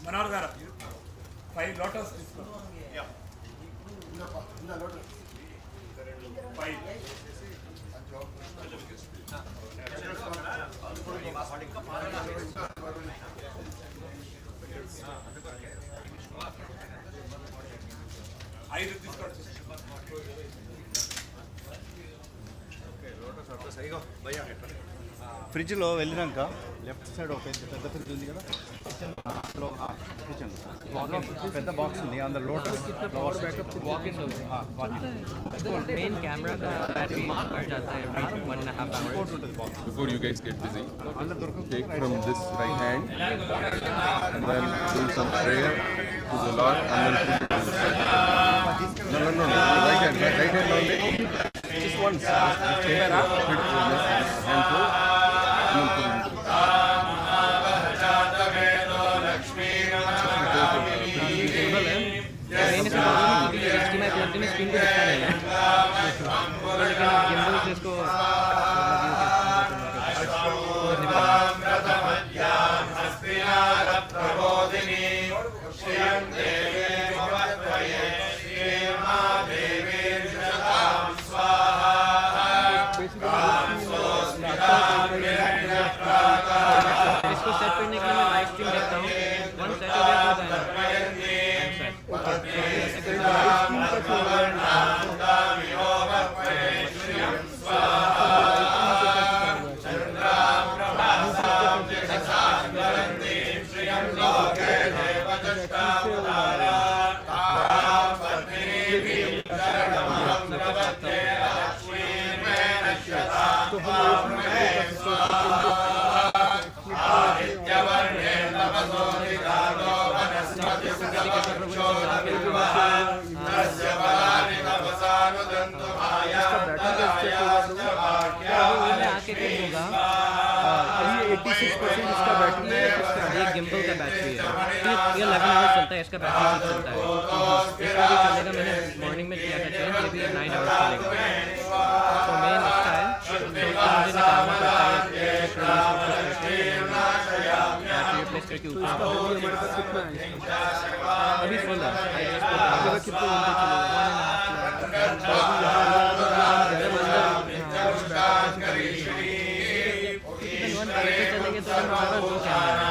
Manor garu 5 lotus తీసుకో. Yeah ఇందా lotus 5 5 తీసుకో. ఓకే లోటస్ అట్లా సరిగా భయ్యా ఫ్రిడ్జ్లో వెళ్ళినాక లెఫ్ట్ సైడ్ ఒక పెద్ద ఫ్రిడ్జ్ ఉంది కదా, కిచెన్ పెద్ద బాక్స్ ఉంది, అందులో లోటస్ ఫ్లవర్స్ मेन कैमरा का बैटरी बढ़ जाता है 1.5 hours. Before you guys get busy, take from this right hand and then do some prayer to the Lord and then put it to the side. No, right hand only. Just once. Just take it, put it in this handful and then put it into the screen को दिखता नहीं है, लेकिन gimbal से इसको इसको set करने के लिए मैं लाइव स्ट्रीम देखता हूँ. वन सेट हो गया तो अभी 86% इसका बैटरी है. ये गिम्बल का बैटरी है, ये 11 आवर्स चलता है, इसका बैटरी चलता है, इसका भी चलेगा. मैंने मॉर्निंग में किया था चेंज, ये भी 9 आवर्स चलेगा. तो मेन इसका है, तो मुझे निकालना पड़ता है बैटरी रिप्लेस करके ऊपर. हमारे पास कितना है इसका? अभी फुल है. कितना वोल्टेज चलेगा? चलेंगे तो हमारा 2 कैमरा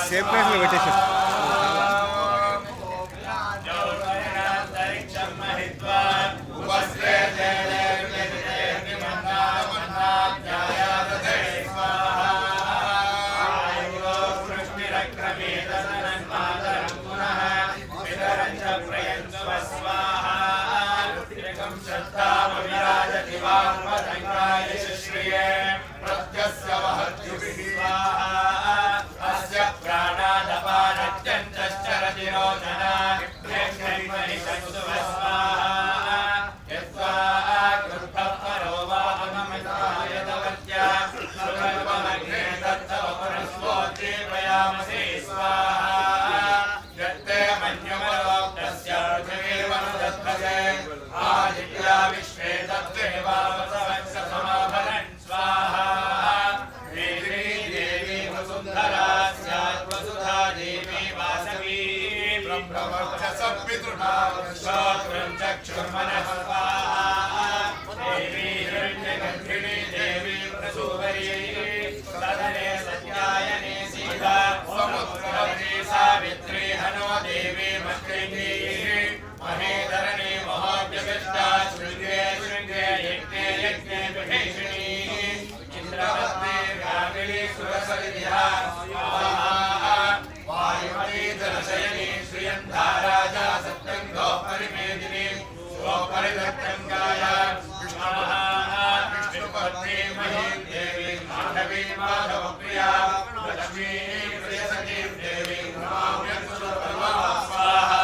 सेम प्राइस में बैठे वसुधा देवी वास श्रोत्रं चक्षुर्मनः स्वाहा देवी हिरण्यगर्भिणी देवी प्रसूवरी सदने सत्यायने सीता समुद्रवती सावित्री हनो देवी मत्रिणी महेधरणी महोद्यविष्टा शृङ्गे शृङ्गे यज्ञे यज्ञे विभीषणी इंद्रवती व्यापिनी सुरसरिधा स्वाहा वायुमती जलशयनी श्रियन्धाराजा सत्यङ्गो परिमेदिनी स्वपरिदत्तङ्गाया स्वाहा विष्णुपत्नी महीं देवी माधवी माधवप्रिया लक्ष्मी प्रियसखी देवी नमाम्यस्तुतर्वा स्वाहा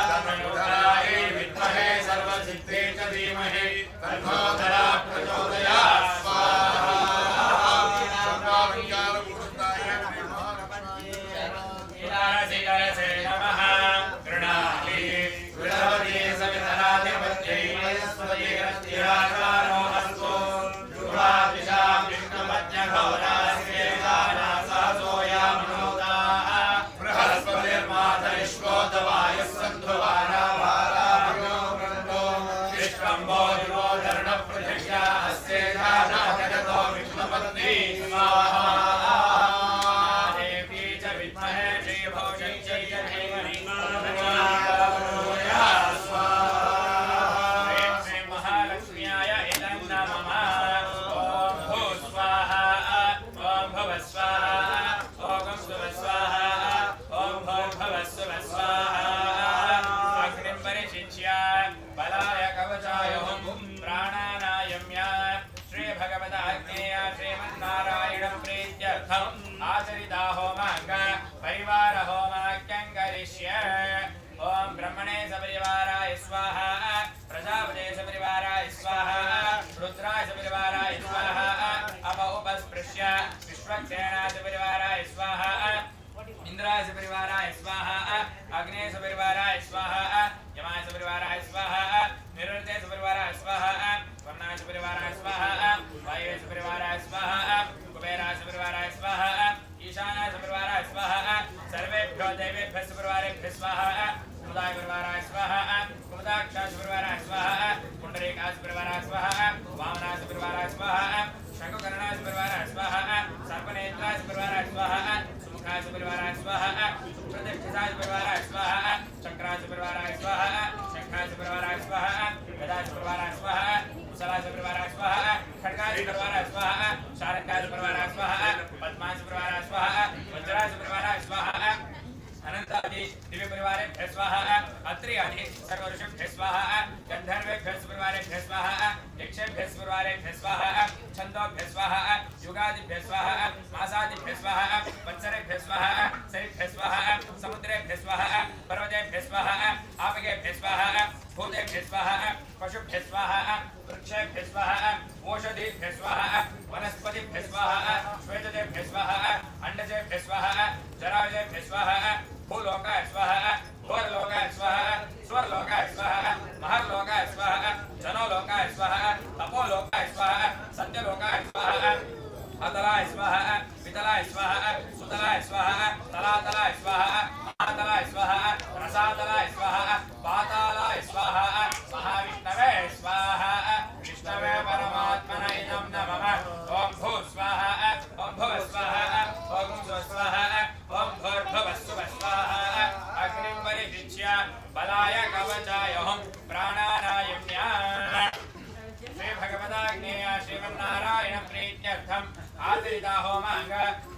तन्मयुक्तायै विद्महे सर्वसिद्धे च धीमहि तन्नो धरा प्रचोदयात् स्वाहा शिरसे नमः गृणाली विलवती सवितराधिपत्यै वयस्पति रस्तिराकारो अस्तु ध्रुवादिशां विष्णुमध्यघोरास्ये दानासासोया मनोदाः बृहस्पतिर्मातरिष्वोदवायुः सन्ध्रुवारावाराभ्यो वृन्दो विश्वम्भो दिवो धर्णपृथिव्या अस्ये दाना जगतो विष्णुपत्नी स्वाहा आचरिता होमांग परिवार होमाख्यं करिष्ये ओम ब्रह्मणे सपरिवाराय स्वाहा प्रजापते सपरिवाराय स्वाहा रुद्राय सपरिवाराय स्वाहा अप उपस्पृश्य विश्वक्सेनाय सपरिवाराय स्वाहा इंद्राय सपरिवाराय स्वाहा अग्नेय सपरिवाराय स्वाहा यमाय सपरिवाराय स्वाहा निरुद्धे सपरिवाराय स्वाहा वर्णाय सपरिवाराय स्वाहा वायुवे सपरिवाराय स्वाहा कुबेराय सपरिवाराय स्वाहा ईशानाय सपरिवाराय स्वाहा सर्वेभ्यो देवेभ्यः सपरिवारेभ्यः स्वाहा कुमुदाय सपरिवाराय स्वाहा कुमुदाक्षाय सपरिवाराय स्वाहा पुंडरीकाय सपरिवाराय स्वाहा वामनाय सपरिवाराय स्वाहा शंकुकर्णाय सपरिवाराय स्वाहा सर्पनेत्राय सपरिवाराय स्वाहा सुमुखाय सपरिवाराय स्वाहा सुप्रतिष्ठिताय सपरिवाराय स्वाहा चक्राय सपरिवाराय स्वाहा शंखाय सपरिवाराय स्वाहा गदाय सपरिवाराय स्वाहा कुशलाय सपरिवाराय स्वाहा खड्गाय सपरिवाराय स्वाहा शारंगाय सपरिवाराय स्वाहा पद्माय सपरिवाराय स्वाहा वज्राय सपरिवाराय स्वाहा अनंतादि दिव्य परिवारेभ्यः स्वाहा अत्रि आदि सर्वऋषिभ्यः स्वाहा गंधर्वेभ्यः सपरिवारेभ्यः स्वाहा यक्षेभ्यः सपरिवारेभ्यः स्वाहा छन्दोभ्यः स्वाहा युगादिभ्यः स्वाहा मासादिभ्यः स्वाहा वत्सरेभ्यः स्वाहा सरिभ्यः स्वाहा समुद्रेभ्यः स्वाहा पर्वतेभ्यः स्वाहा आपगेभ्यः स्वाहा भूतेभ्यः स्वाहा पशुभ्यः स्वाहा वृक्षेभ्यः स्वाहा ओषधीभ्यः स्वाहा वनस्पतिभ्यः स्वाहा श्वेतदेभ्यः स्वाहा अंडजेभ्यः स्वाहा जरायुजेभ्यः स्वाहा भूलोकाय स्वाहा भोरलोकाय स्वाहा स्वर्लोकाय स्वाहा महर्लोकाय स्वाहा जनोलोकाय स्वाहा तपोलोकाय स्वाहा सत्यलोकाय स्वाहा अतलाय स्वाहा वितलाय स्वाहा सुतलाय स्वाहा तलातलाय स्वाहा महातलाय स्वाहा रसातलाय स्वाहा पातालाय स्वाहा महाविष्णवे स्वाहा विष्णवे परमात्मने इदं नमः ओम भू स्वाहा ओम भुव स्वाहा ओम स्वः स्वाहा ओम भूर्भुवः स्वः स्वाहा अग्निं परिविच्य बलाय कवचाय हम प्राणानायम्या श्री भगवदाग्नेय श्रीमन्नारायण प्रीत्यर्थम् आचरिता होमांग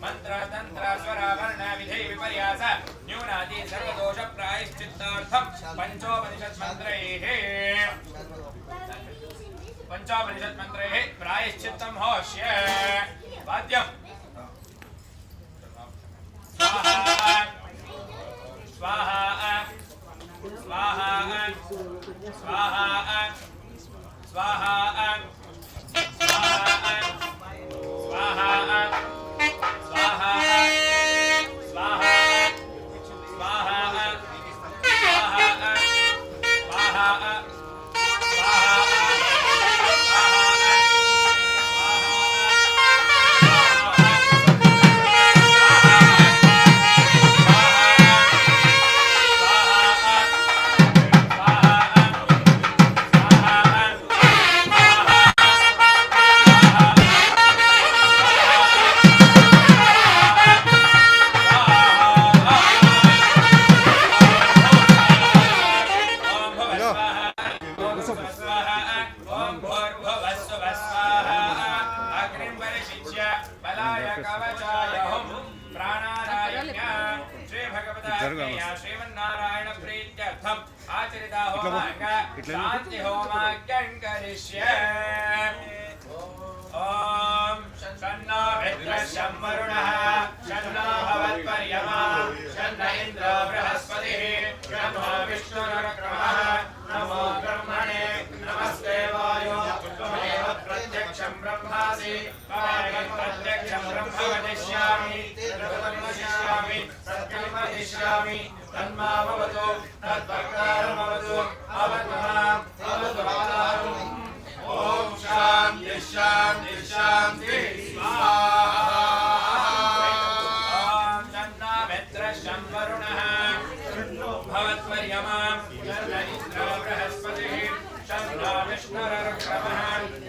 मंत्र तंत्र स्वर वर्ण विधि विपर्यास न्यूनादि सर्वदोष प्रायश्चित्तार्थं पंचोपनिषत् मंत्रैः प्रायश्चित्तं होष्य वाद्यम् स्वाहा स्वाहा स्वाहा स्वाहा स्वाहा स्वाहा स्वाहा स्वाहा स्वाहा कवचाग्नेया श्रीमन्नारायण प्रीत्यर्थम् आचरिता होमाङ्ग शान्ति होमाज्ञं करिष्ये। ॐ शन्नो मित्रः शं वरुणः शन्नो भवत्पर्यमा शन्न इन्द्रो बृहस्पतिः नमो विष्णुरुक्रमः नमो ब्रह्मणे नमस्ते वायो त्वमेव प्रत्यक्षं ब्रह्मासि त्वमेव प्रत्यक्षं ब्रह्म वदिष्यामि तद्वदं वदिष्यामि सत्यं वदिष्यामि तन्मामवतु तद्वक्तारमवतु अवतु माम् अवतु माम्। ॐ शान्ति शान्ति शान्ति स्वाहा। ॐ शन्नो मित्रः शं वरुणः भवत्पर्यमा शन्न इन्द्रो बृहस्पतिः शन्नो विष्णुरुक्रमः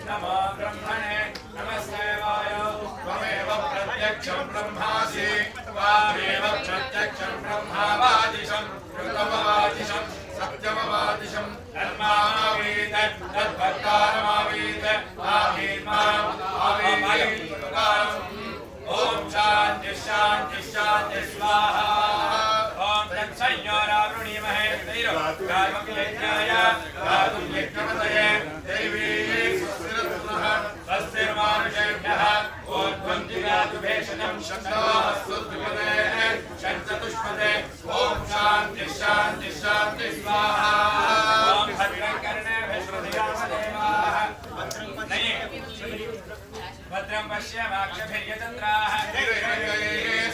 नमो ब्रह्मणे नमस्ते वायो त्वमेव प्रत्यक्षं ब्रह्मासि त्वमेव प्रत्यक्षं ब्रह्मावादिशं कृतमवादिशं सत्यमवादिशं तन्मावीत तद्भक्तारमावीत आवीर्माम् आवीर्माम्। ॐ शान्ति शान्ति शान्ति स्वाहा। ॐ तत्संयोरावृणीमहे दैरवकार्मयज्ञाय गातुं यज्ञपतये दैवी स्वस्तिर्मानुषेभ्यः ऊर्ध्वं जिगातु भेषजं शब्दोऽस्तुद्विपदे शब्दतुष्पदे। ॐ शान्ति शान्ति शान्ति स्वाहा। ॐ भद्रं कर्णेभिः श्रुधियामदेवाः भद्रं पश्येमाक्षभिर्यजत्राः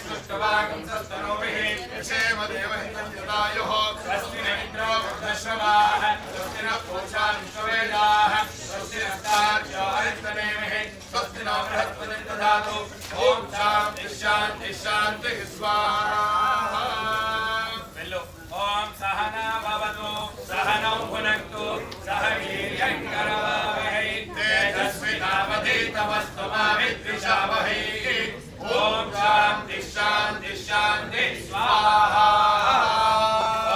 स्तुष्टवागं सस्तनोभिः यशेमदेवहितञ्जदायुः स्वस्ति न इन्द्रो वृद्धश्रवाः स्वस्ति नः पूषा विश्ववेदाः स्वस्ति नस्तार्क्ष्यो हरितनेमिः स्वस्ति नो बृहस्पतिर्दधातु। ॐ शान्ति शान्ति शान्तिः स्वाहा। ॐ सहना भवतु सहनौ भुनक्तु सह वीर्यं करवावहै तेजस्विनावधीतमस्तु मा विद्विषावहै। ॐ शान्ति शान्ति शान्ति स्वाहा।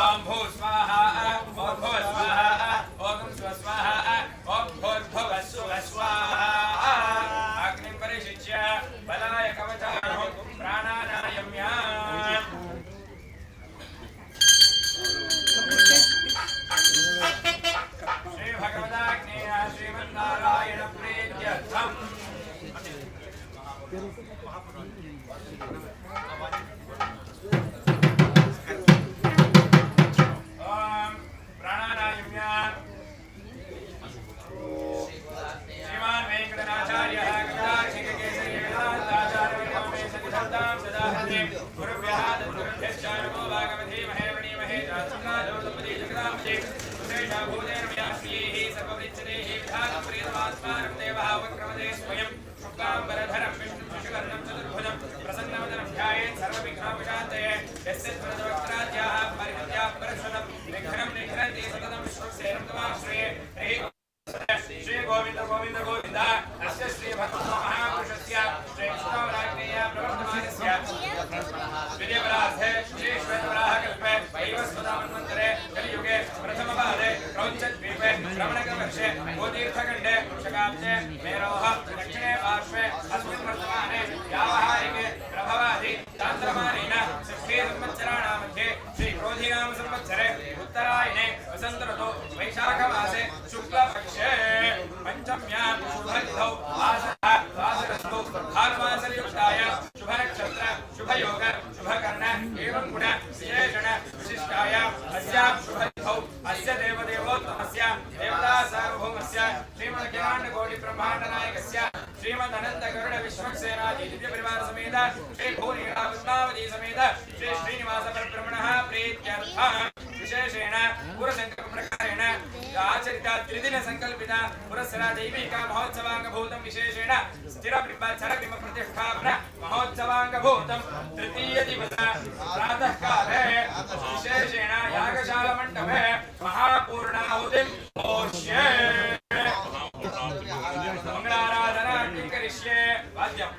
ॐ भू स्वाहा ॐ भुव स्वाहा ॐ स्वस्वाहा ॐ भूर्भुवः सुवः स्वाहा। अग्निं परिशिच्य बलाय कवचाय प्राणानायम्या। श्री भगवदाग्नेय श्रीमन्नारायण प्रीत्यर्थम् ॐ प्राणानायम्या श्रीमान् वेङ्कटनाचार्यः कवितार्किककेसरी वेदान्ताचार्यवर्गोमे सतिशब्दां सदाहते गुरुभ्यः दत्तगुरुभ्यश्च नमो भागवधीमहे वणीमहे जातसङ्गाजोतपदी जगदाम्बे सुरेशा भूतेन व्याप्यैः सर्ववृच्छदैः विधानप्रियतमात्मानं देवः उपक्रमदे स्वयं शुक्लाम्बरधरं विष्णुं शशिवर्णं चतुर्भुजं प्रसन्नवदनं ध्यायेत् सर्वविघ्नोपशान्तये यस्य त्वदवक्त्राद्याः परिहत्याः परश्वनं निघ्नं निघ्नन्ति सततं विश्वक्सेनं तमाश्रये श्री गोविंद गोविंद गोविंद अस्य श्री भक्तमहापुरुषस्य श्री कृष्णवराज्ञेय प्रवर्तमानस्य विजयवराधे श्री श्वेतवराहकल्पे वैवस्वतामन्वन्तरे कलियुगे प्रथमपादे क्रौञ्चद्वीपे श्रवणकवर्षे भूतीर्थखण्डे शकाब्दे मेरोः दक्षिणे पार्श्वे अस्मिन् वर्तमाने व्यावहारिके प्रभवादि तान्त्रमानेन षष्ठीसंवत्सराणां मध्ये श्री क्रोधिनाम संवत्सरे उत्तरायणे वसन्तऋतौ वैशाखमासे शुक्लपक्षे पंचम्यां शुभतिथौ वासरस्तु भानुवासरयुक्ताय शुभनक्षत्र शुभयोग शुभकर्ण एवं गुण विशेषण विशिष्टाय अस्यां शुभतिथौ अस्य देवदेवोत्तमस्य देवता सार्वभौमस्य श्रीमद्ज्ञानकोटिब्रह्माण्डनायकस्य श्रीमदनन्दगरुड विश्वक्सेनाजी दिव्यपरिवार समेत श्री भूनिगणा पद्मावती समेत श्री श्रीनिवास परब्रह्मणः प्रीत्यर्थं विशेषेण पुरसंकल्पप्रकारेण आचरिता त्रिदिन संकल्पिता पुरस्सरा दैविका महोत्सवांगभूतं विशेषेण स्थिरबिम्बचरबिम्ब प्रतिष्ठापन महोत्सवांगभूतं तृतीय दिवस प्रातः काले विशेषेण यागशाला मंडपे महापूर्णाहुतिं घोष्ये मंगलाराधना करिष्ये। वाद्यम्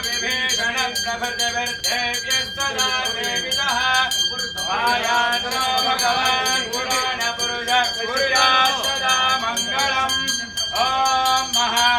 विभीषण प्रभृतिभिर्देव्यस्तदा सेवितः वायान्नो भगवान् पुराण पुरुष कुर्यात् सदा मङ्गलम् ॐ महा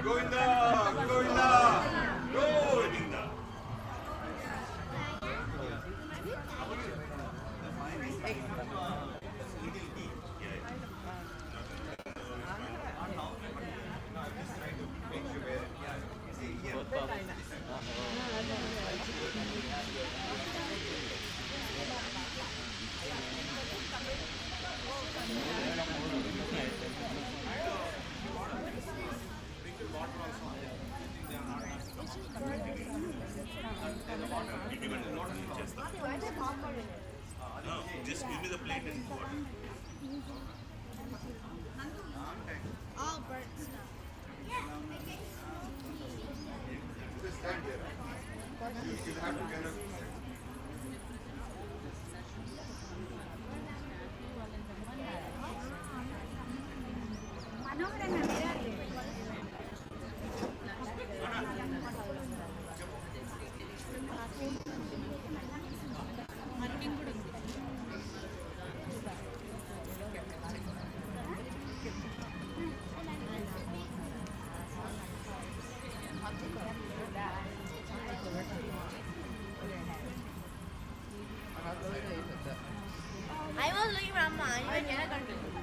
Govinda Govinda Govinda. Just give me the plate and water. All burnt stuff. I was looking around mine. I can't continue.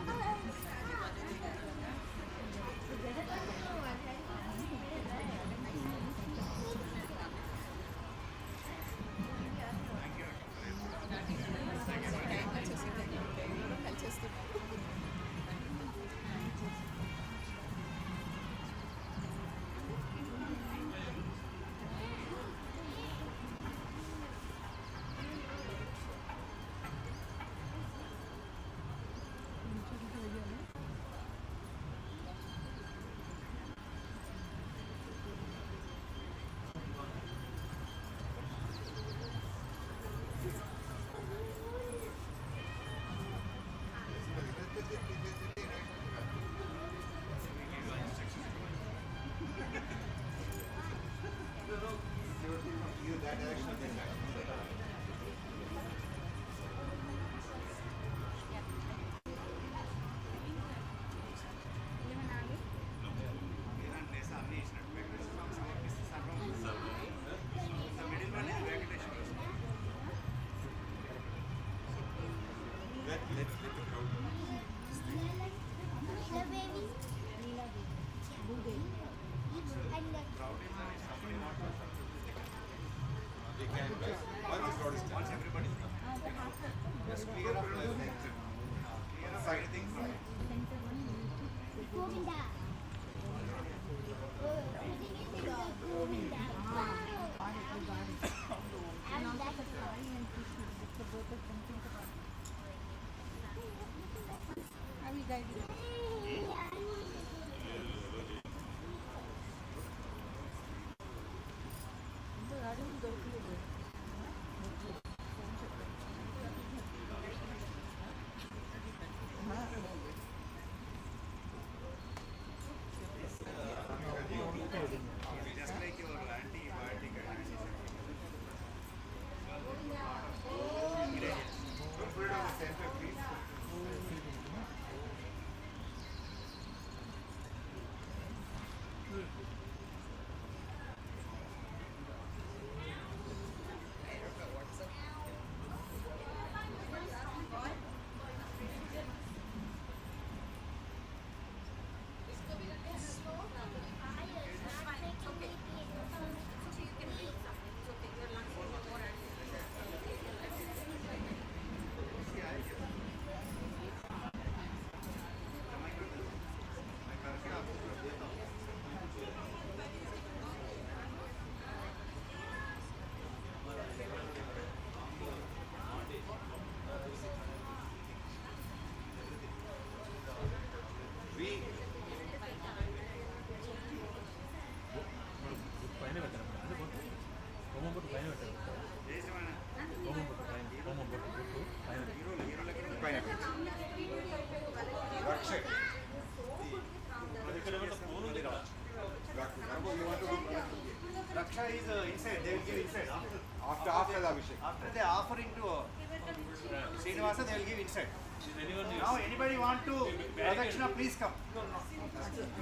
Raksha is inside. They will give inside. After the Abhishek. After they offering to Srinivasa, they will give inside. Now anybody want to Pradakshina, please come.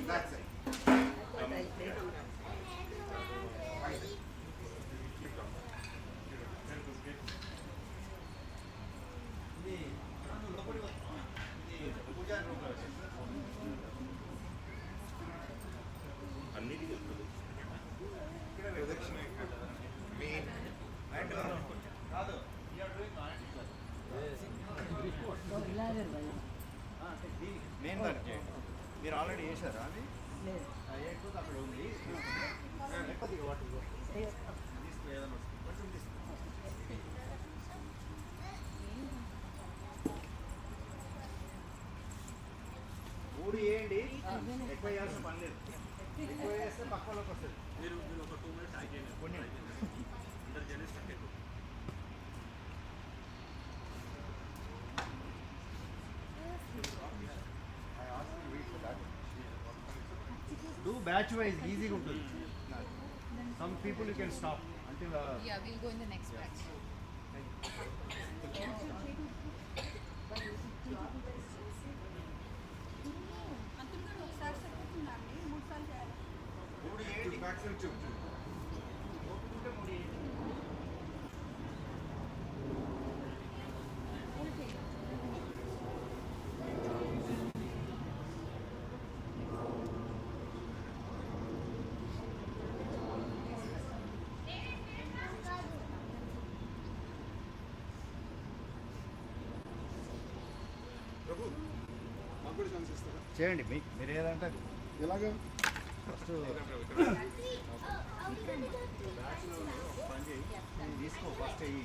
That's it. అన్నిటికీ కాదు, you are doing main దానికి మీరు already వేసారా అది వేయకపోతే అక్కడ ఉంది లేకపోతే ఇక వాటి తీసుకో ఏదైనా వస్తుంది. కొంచెం తీసుకో. మూడు వేయండి, ఎక్కువ వేయాల్సిన పని లేదు. ఎక్కువ వేస్తే పక్కలోకి వస్తుంది. మీరు ఒక 2 minutes ఆగేయండి. కొన్ని అందరు జర్నలిస్ట్ అంటే do batch wise, easy ఉంటుంది. Some people you can stop until Yeah, we'll go in the next batch. మూడు వేయండి, maximum two. ఓపిక మూడు వేయండి. చేయండి, మీరు ఏదంటే ఎలాగా ఫస్ట్ పని చేయి, తీసుకో ఫస్ట్ అయ్యి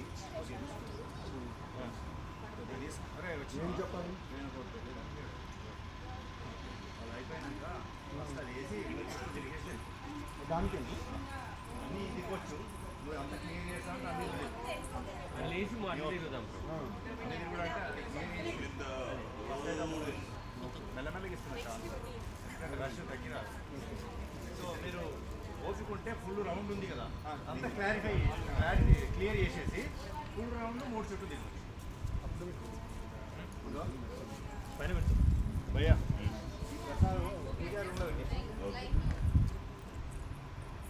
అరే వచ్చి ఏం చెప్పాలి వాళ్ళు అయిపోయినాక ఫస్ట్ అది వేసి తిరిగేసి దానికి అన్నీ దిగొచ్చు. నువ్వు అంత క్లీన్ చేస్తాను అన్నీ లేచి మాట్లాడుదాం అన్నీ కూడా అంటే అది క్లీన్ చేసి ఫస్ట్ అయితే మూడు మెల్లమెల్లగా ఇస్తున్నా ఛాన్స్, ఎందుకంటే రష్ తగ్గిరా. సో మీరు ఓపికంటే ఫుల్ రౌండ్ ఉంది కదా, అంతా క్లారిటీ క్లియర్ చేసేసి ఫుల్ రౌండ్ 3 చుట్టూ దిగు. పైన పెట్టు భయ్యా, ఈ ప్రసాదం ఒకేసారి ఉండదు.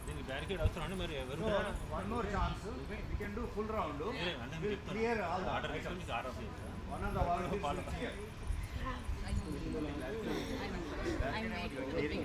దీనికి బ్యారికేడ్ అవసరం అండి. మరి ఎవరు one more chance, we can do full round, clear all order ఇస్తే మీకు order one of the volunteers clear. I'm waiting.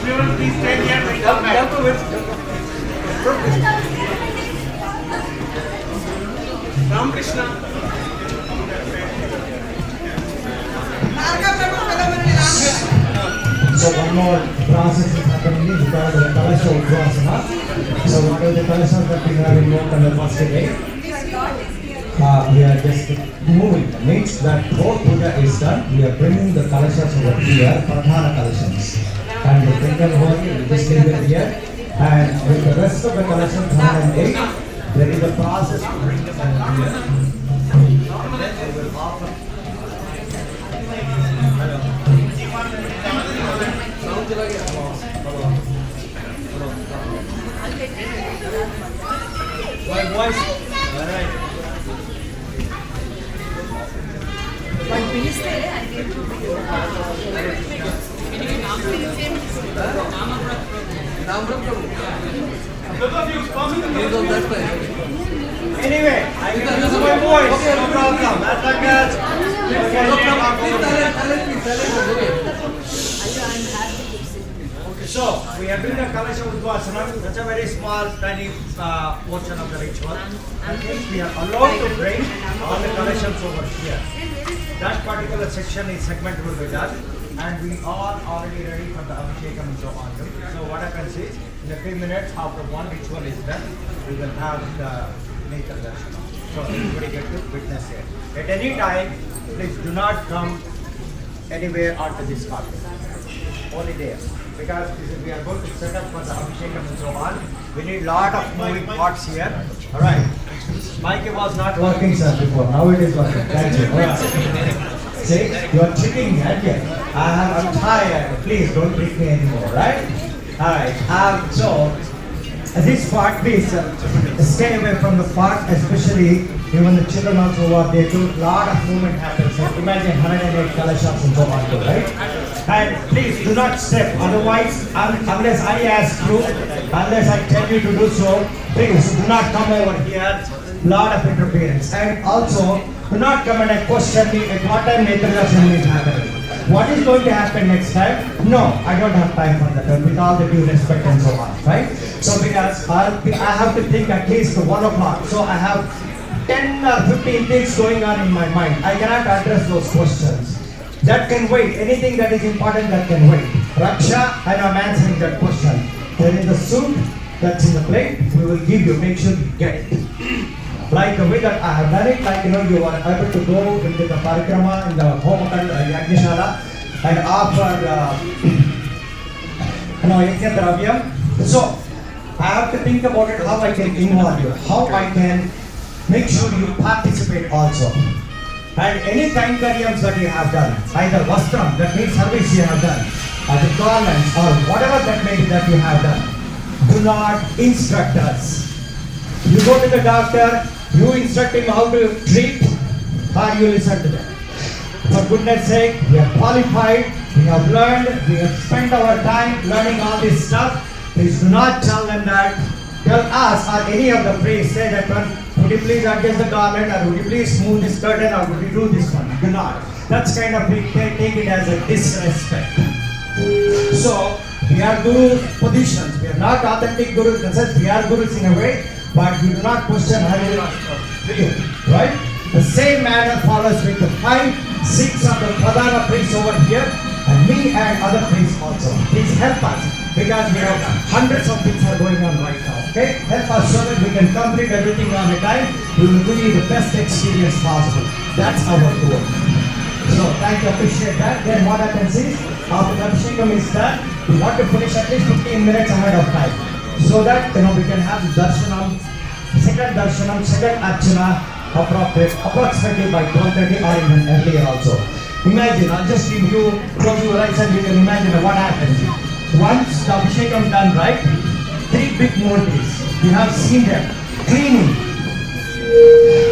Everyone please stand here and come back. So one more process is happening is called the Kalasha Udvasana. So what are the Kalashas that we have invoked on the first day? We are just moving. Means that whole puja is done. We are bringing the Kalashas over here, Pradhana Kalashas. And the second one, we just leave it here. And with the rest of the Kalashas, 108, there is a process to bring them over here. And then we will offer. My voice. Alright. Anyway, I can use my voice. No problem. That's like that. So, we are doing a Kalasha Udvasana. That's a very small, tiny portion of the ritual. I think we are allowed to bring all the Kalashas over here. That particular segment will be done. And we are already ready for the Abhishekam and so on. So, what happens is, in a few minutes after one ritual is done, we will have the Netra Darshana. So, everybody get to witness it. At any time, please do not come anywhere onto this carpet. Only there. Because we are going to set up for the Abhishekam and so on. We need lot of moving parts here. Alright. Mic was not working, sir, before. Now it is working. Thank you. Alright. See, you are cheating me again. I'm tired. Please don't trick me anymore, right? Alright. So, this part, please stay away from the part, especially even the children also who are there too. Lot of movement happens. So imagine 108 Kalashas and so on, right? And please do not step. Otherwise, unless I ask you, unless I tell you to do so, please do not come over here. Lot of interference. And also, do not come and question me at what time Netra Darshana is happening. What is going to happen next time? No, I don't have time for that. With all the due respect and so on, right? So because I have to think at least 1 o'clock. So I have 10 or 15 things going on in my mind. I cannot address those questions. That can wait. Anything that is important that can wait. Raksha, and I'm answering that question. There is a suit that's in the plate. We will give you. Make sure you get it. Like the way that I have done it, like you are able to go into the parikrama in the Homakal Yagnishala and offer Yajna Dravya. So I have to think about it, how I can involve you, how I can make sure you participate also. And any kainkaryams that you have done, either vastram, that means service you have done, or the garments, or whatever that may be that you have done, do not instruct us. You go to the doctor, you instruct him how to treat, or you listen to them. For goodness sake, we are qualified, we have learned, we have spent our time learning all this stuff. Please do not tell them that. Tell us or any of the priests, say that one, would you please adjust the garment, or would you please smooth this curtain, or would you do this one? Do not. That's kind of, we can take it as a disrespect. So, we are Guru's positions. We are not authentic Gurus in the sense we are Gurus in a way, but we do not question Hari, right? The same manner follows with the 5, 6 of the Pradhana priests over here, and me and other priests also. Please help us, because we have hundreds of things are going on right now. Okay? Help us so that we can complete everything on the time. We will give you the best experience possible. That's our goal. So, thank you, appreciate that. Then what happens is, after the Abhishekam is done, we want to finish at least 15 minutes ahead of time. So that, we can have darshanam, second archana, approximately by 12:30 or even earlier also. Imagine, I'll just give you, close your eyes and you can imagine what happens. once the Abhishekam done, right? 3 big murtis. You have seen them. Cleaning.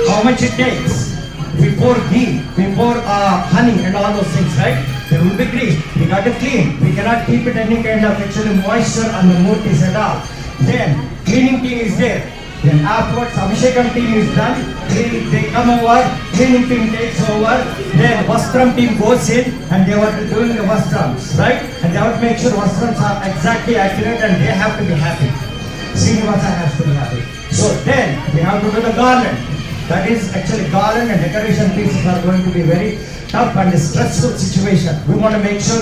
How much it takes? We pour ghee, we pour honey and all those things, right? They will be clean. We got to clean. We cannot keep it any kind of actually moisture on the murtis at all. Then cleaning team is there. Then afterwards Abhishekam team is done. They come over, cleaning team takes over. Then Vastram team goes in and they were doing the Vastrams, right? And they have to make sure Vastrams are exactly accurate and they have to be happy. Srinivasa has to be happy. So then we have to do the garland. That is actually garland and decoration pieces are going to be very tough and stressful situation. We want to make sure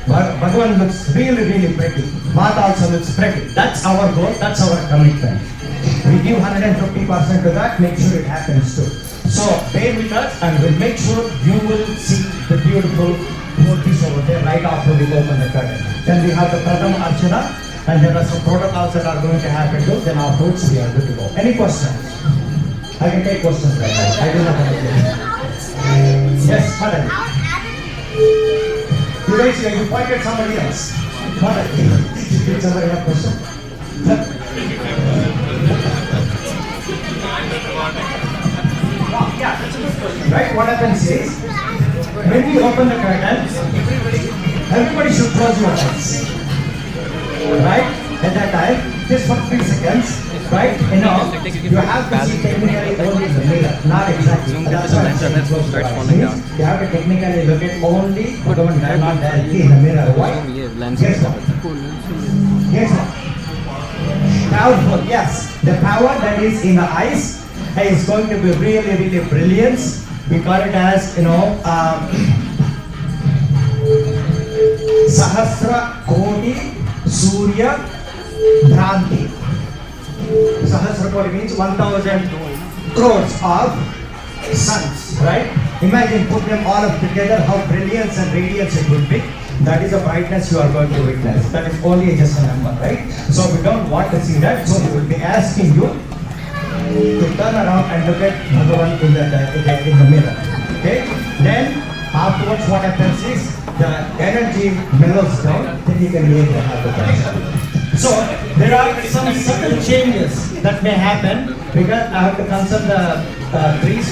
Bhagavan looks really, really pretty. Mata also looks pretty. That's our goal, that's our commitment. We give 150% to that, make sure it happens too. So bear with us and we'll make sure you will see the beautiful murtis over there right after we open the curtain. Then we have the Pratham Archana and there are some protocols that are going to happen too. Then afterwards we are good to go. Any questions? I can take questions right now. I do not have any. Yes, Madan. You guys, you pointed somebody else. Madan, did somebody have a question? Yeah, that's a good question. Right, what happens is, when we open the curtain, everybody should close your eyes. Right? At that time, just for 3 seconds. Right? You know, you have to see technically only the mirror, not exactly. That's why you have to technically look at only Bhagavan, not directly in the mirror. Why? Guess what? Guess what? Powerful, yes. The power that is in the eyes is going to be really, really brilliant. We call it as, you know, Sahasra Koti Surya Bhranti. Sahasra Koti means 1,000 crores of suns, right? Imagine, put them all up together, how brilliance and radiance it will be. That is the brightness you are going to witness. That is only just a number, right? So we don't want to see that. So we will be asking you to turn around and look at Bhagavan in the mirror. Okay? Then afterwards what happens is the energy mellows down, then you can be able to have the darshan. So there are some subtle changes that may happen because I have to consult the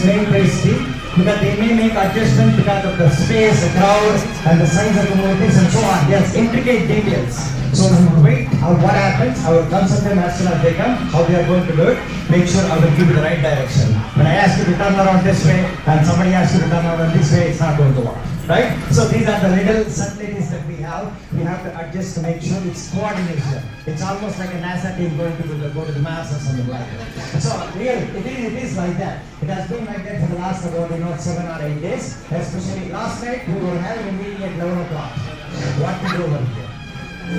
main priest team, because they may make adjustments because of the space, the crowd, and the size of the murtis and so on. Yes, intricate details. So we will wait what happens. I will consult them as soon as they come, how they are going to do it. Make sure I will give you the right direction. When I ask you to turn around this way and somebody asks you to turn around this way, it's not going to work. Right? So these are the little subtleties that we have. We have to adjust to make sure it's coordination. It's almost like a NASA team going to go to the Mars or something like that. So really, it is like that. It has been like that for the last about 7 or 8 days. Especially last night, we were having a meeting at 11 o'clock. What to do over here.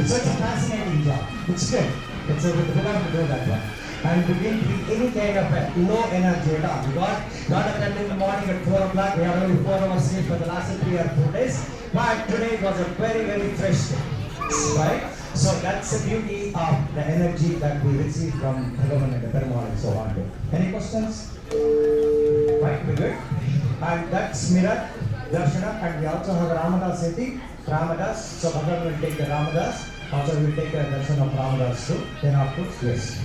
So it's a fascinating job. It's good. It's a good one to do that one. And we didn't feel any kind of low energy at all. We got up in the morning at 4 o'clock. We had only 4 hours sleep for the last 3 or 4 days. But today was a very, very fresh day. Right? So that's the beauty of the energy that we receive from Bhagavan and the Perumal and so on. Any questions? Right, we good? And that's mirror, Darshana, and we also have Ramadas Seti, Ramadas. So Bhagavan will take the Ramadas. Also we will take the darshan of Ramadas too. Then of course, yes.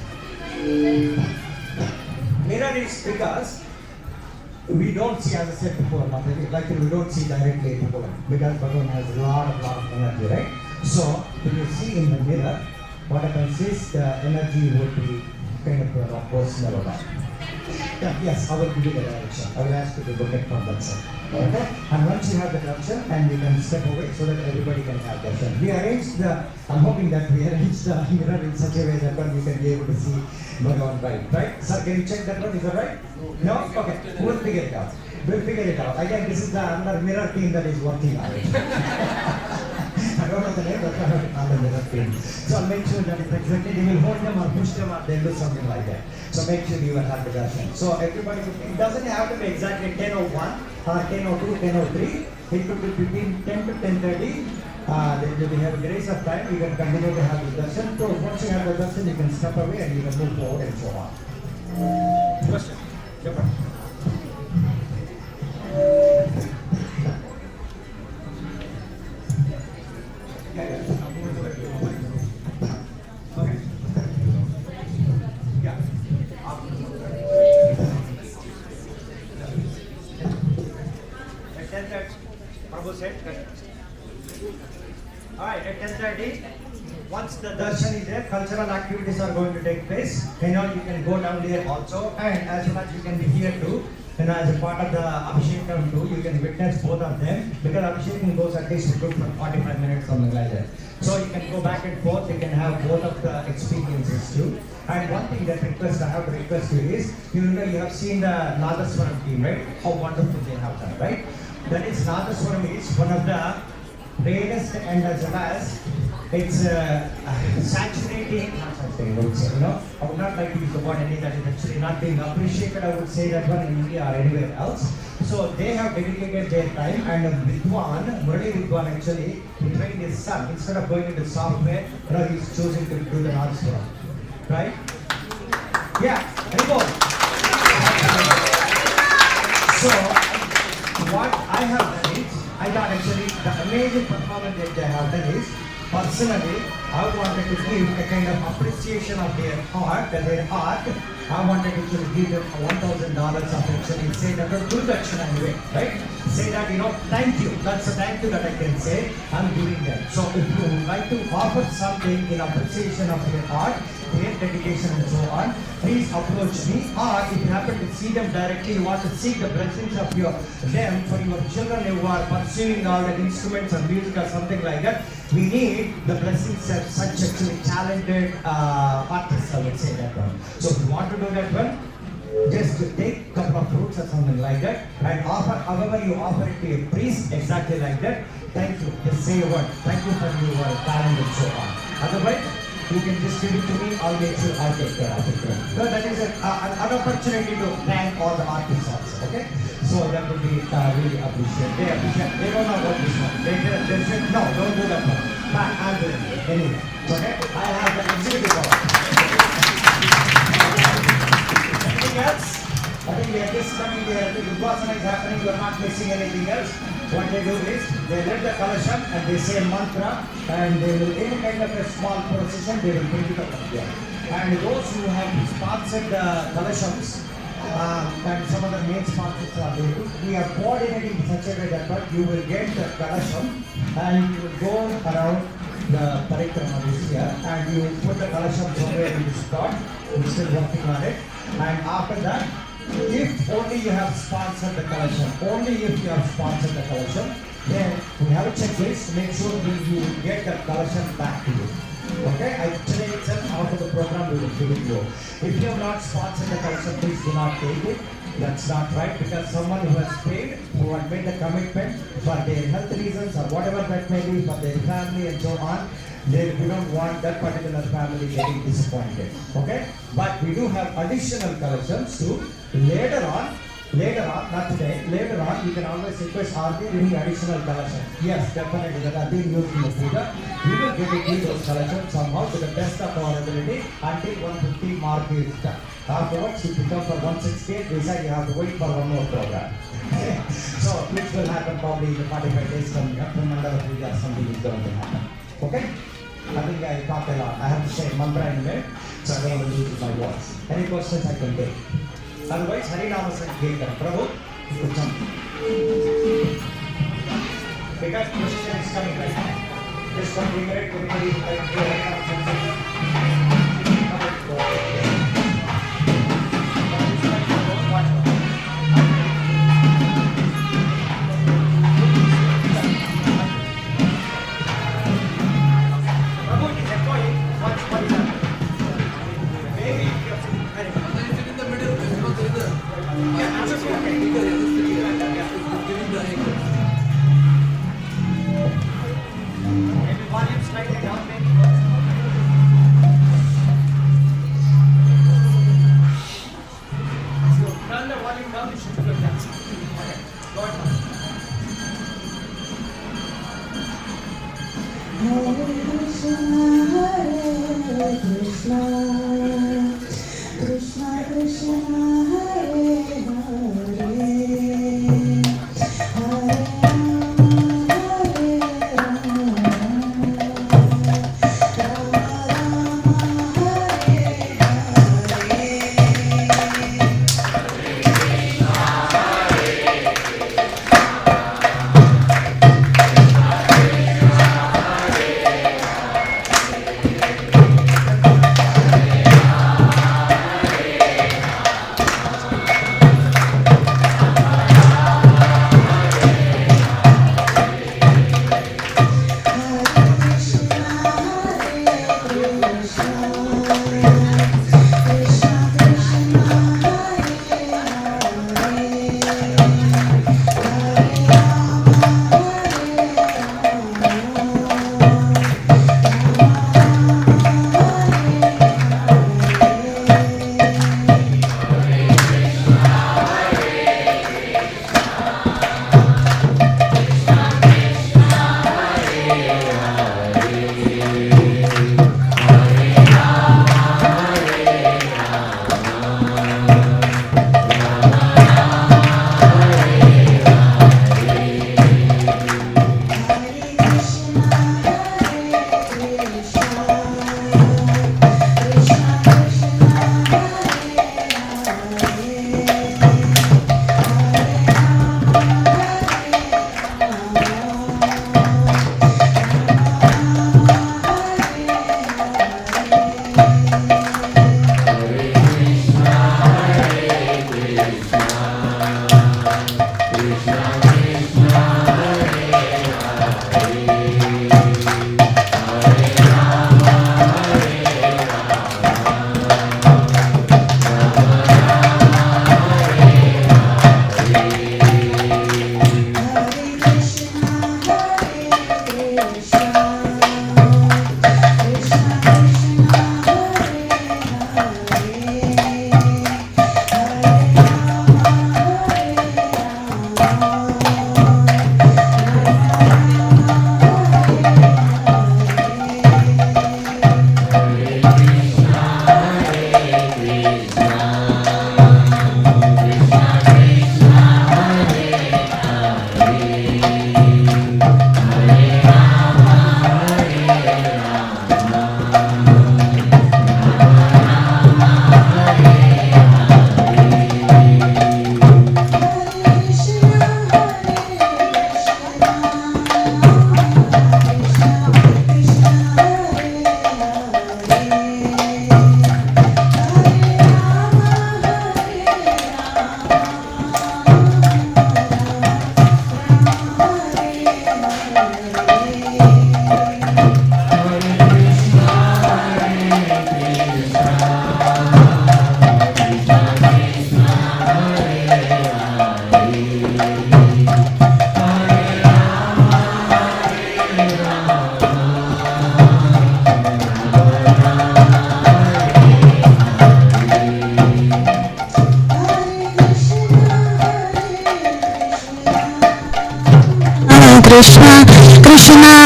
Mirror is because we don't see, as I said before, like we don't see directly to Bhagavan because Bhagavan has a lot of energy, right? So when you see in the mirror, what happens is the energy would be kind of personal or not. Yeah, yes, I will give you the direction. I will ask you to look at from that side. Okay? And once you have the direction, and you can step away so that everybody can have direction. We arranged I'm hoping that we arranged the mirror in such a way that one you can be able to see Bhagavan right. Sir, can you check that one? Is that right? No? Okay. We'll figure it out. Again, this is the another mirror team that is working on it. I don't know the name, but I have to call the mirror team. So I'll make sure that it's exactly, they will hold them or push them or they'll do something like that. So make sure you will have the darshan. So everybody, it doesn't have to be exactly 10:01 or 10:02, 10:03. It could be between 10 to 10:30. They have a grace of time, you can continue to have the darshan. So once you have the darshan, you can step away and you can move forward and so on. Question? Jump. sit. Alright, at 10:30, once the darshan is there, cultural activities are going to take place. You can go down there also, and as well as you can be here too. As a part of the Abhishekam too, you can witness both of them, because Abhishekam goes at least good for 45 minutes, something like that. So you can go back and forth, you can have both of the experiences too. And one thing that I have to request you is, you have seen the Nadaswaram team, right? How wonderful they have done, right? That is, Nadaswaram is one of the greatest, and as well as it's saturating, not saturating, I would say, I would not like to use the word any that is actually not being appreciated, I would say that one in India or anywhere else. So they have dedicated their time, and Murali Vidwan actually, he trained his son, instead of going into software, he's choosing to do the Nadaswaram, right? Yeah, very good. So, what I have done is, I thought actually the amazing performance that they have done is, personally, I wanted to give a kind of appreciation of their art. I wanted to give them $1,000 of actually say that do that anyway, right? Say that, thank you. That's a thank you that I can say. I'm giving them. So if you would like to offer something in appreciation of their art, their dedication and so on, please approach me. Or if you happen to see them directly, you want to seek the blessings of them for your children who are pursuing all the instruments or music or something like that. We need the blessings of such actually talented artists, I would say that one. So if you want to do that one, just take a couple of fruits or something like that and offer, however you offer it to a priest, exactly like that. Thank you. Just say a word. Thank you for your talent and so on. Otherwise, you can just give it to me, I'll make sure I'll take care of it. So that is an opportunity to thank all the artists also, okay? So that would be really appreciated. They don't know about this one. They said, no, don't do that one. But I'll do it anyway, okay? I have the executive order. Anything else? I think we are just coming there, the Vipassana is happening, you are not missing anything else. What they do is, they let the kalasham and they say mantra, and they will, any kind of a small procession, they will bring it up there. And those who have sponsored the kalashams, and some of the main sponsors are there, we are coordinating in such a way that you will get the kalasham, and you will go around the parikrama this year, and you put the kalasham somewhere in the spot. We're still working on it. And after that, if only you have sponsored the collection, then we have a checklist to make sure that you get the collection back to you. Okay? Today itself, after the program, we will give it to you. If you have not sponsored the collection, please do not take it. That's not right, because someone who has paid, who has made the commitment for their health reasons or whatever that may be, for their family and so on, we don't want that particular family getting disappointed. Okay? But we do have additional collections too. Later on, not today, later on, you can always request, are there any additional collections? Yes, definitely, that are being used in the puja. We will get into those collections somehow to the best of our ability until 150 mark is done. Afterwards, if you come for 168, we said you have to wait for one more program. So, which will happen probably in the 45 days coming up. Remember, something is going to happen. Okay? I think I talked a lot. I have to say mantra in a minute, so I don't want to lose my voice. Any questions I can take? Otherwise, Harinama Sankirtan. Prabhu, you could jump. Because question is coming right now. Just 1 minute, everybody like to Harinama Sankirtan.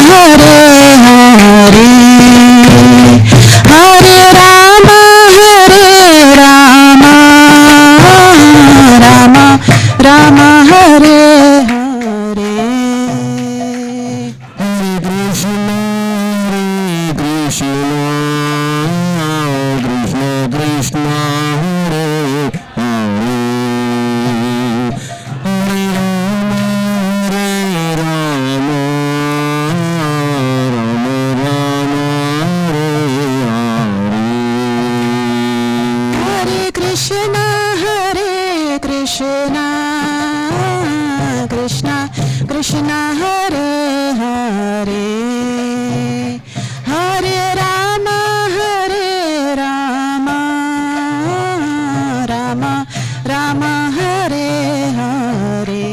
Hare Hare Hare Rama Rama Rama Hare Hare Hare Krishna Krishna Krishna Hare Hare Hare Rama Rama Rama Hare Hare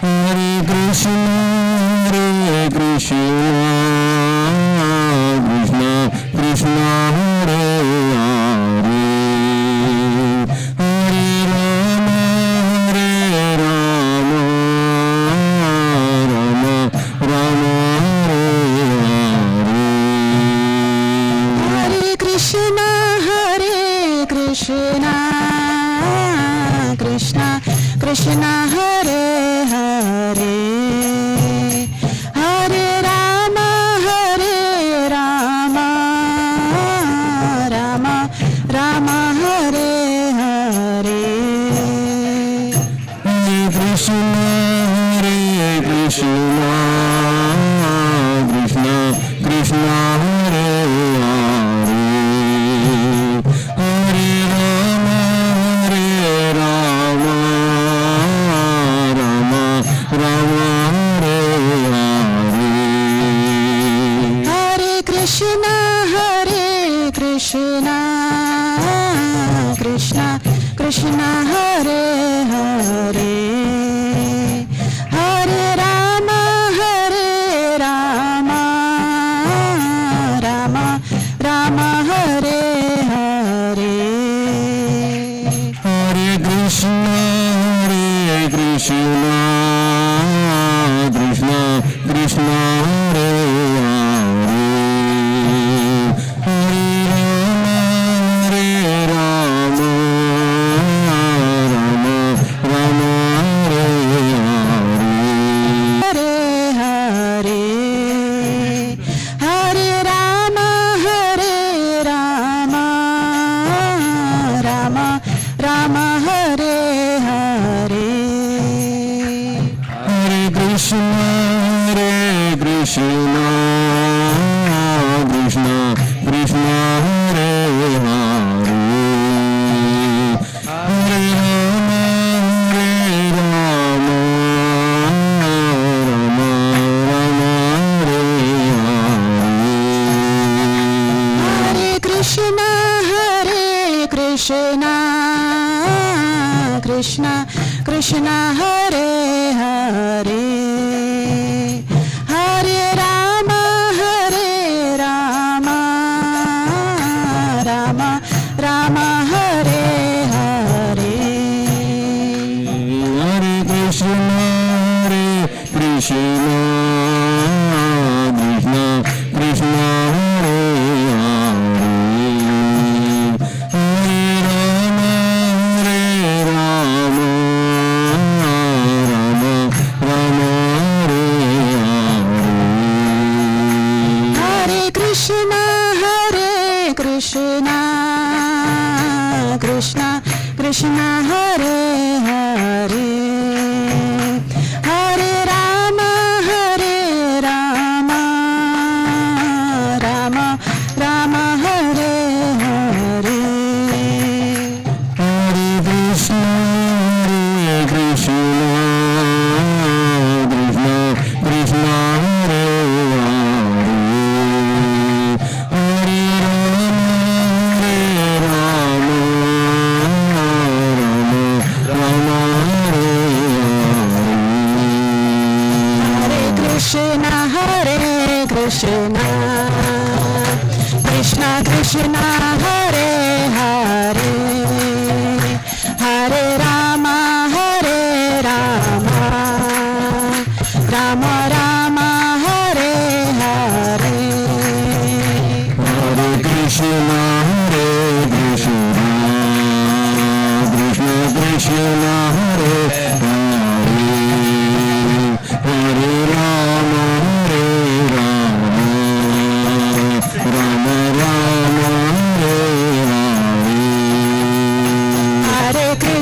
Hare Krishna Krishna Krishna Hare Hare Hare Rama Rama Rama Hare Hare Hare Krishna Krishna Krishna Hare Hare Hare Rama Rama Rama Hare Hare Hare Krishna Krishna Hare Hare Hare Rama Rama Rama Hare Hare Hare Krishna Krishna Krishna Hare Hare Hare Rama Rama Rama Hare Hare Hare Krishna Krishna Hare Hare Hare Rama Rama Hare Hare Hare Krishna Krishna Krishna Hare Hare Hare Rama Rama Hare Hare Hare Rama Rama Hare Hare Hare Krishna Krishna Krishna Hare Hare Hare Rama Rama Hare Hare Hare Krishna Krishna Hare Hare Hare Rama Rama Hare Hare Hare Krishna Krishna Krishna Hare Hare Krishna Hare Hare Hare Rama Rama Hare Hare Hare Krishna Krishna Krishna Hare Hare Hare Krishna Krishna Krishna Hare Hare Hare Rama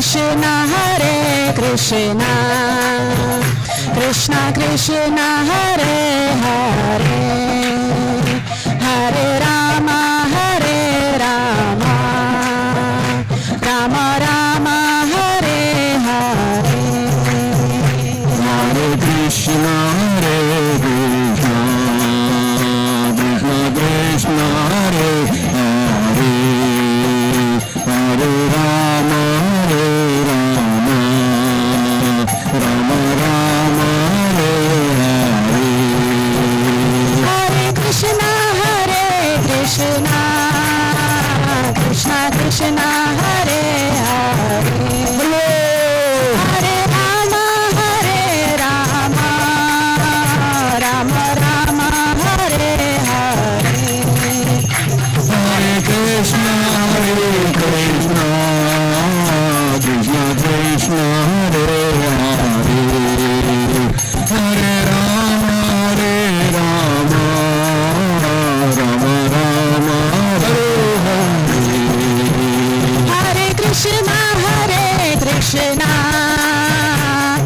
Krishna Hare Krishna Krishna Krishna Hare Hare Hare Rama Rama Rama Hare Hare Hare Krishna Hare Krishna Krishna Krishna Hare Hare Hare Rama Rama Rama Hare Hare Hare Krishna Hare Krishna Krishna Krishna Hare Hare Hare Rama Rama Rama Hare Hare Hare Krishna Krishna Krishna Hare Hare Hare Rama Rama Rama Hare Hare Hare Krishna Krishna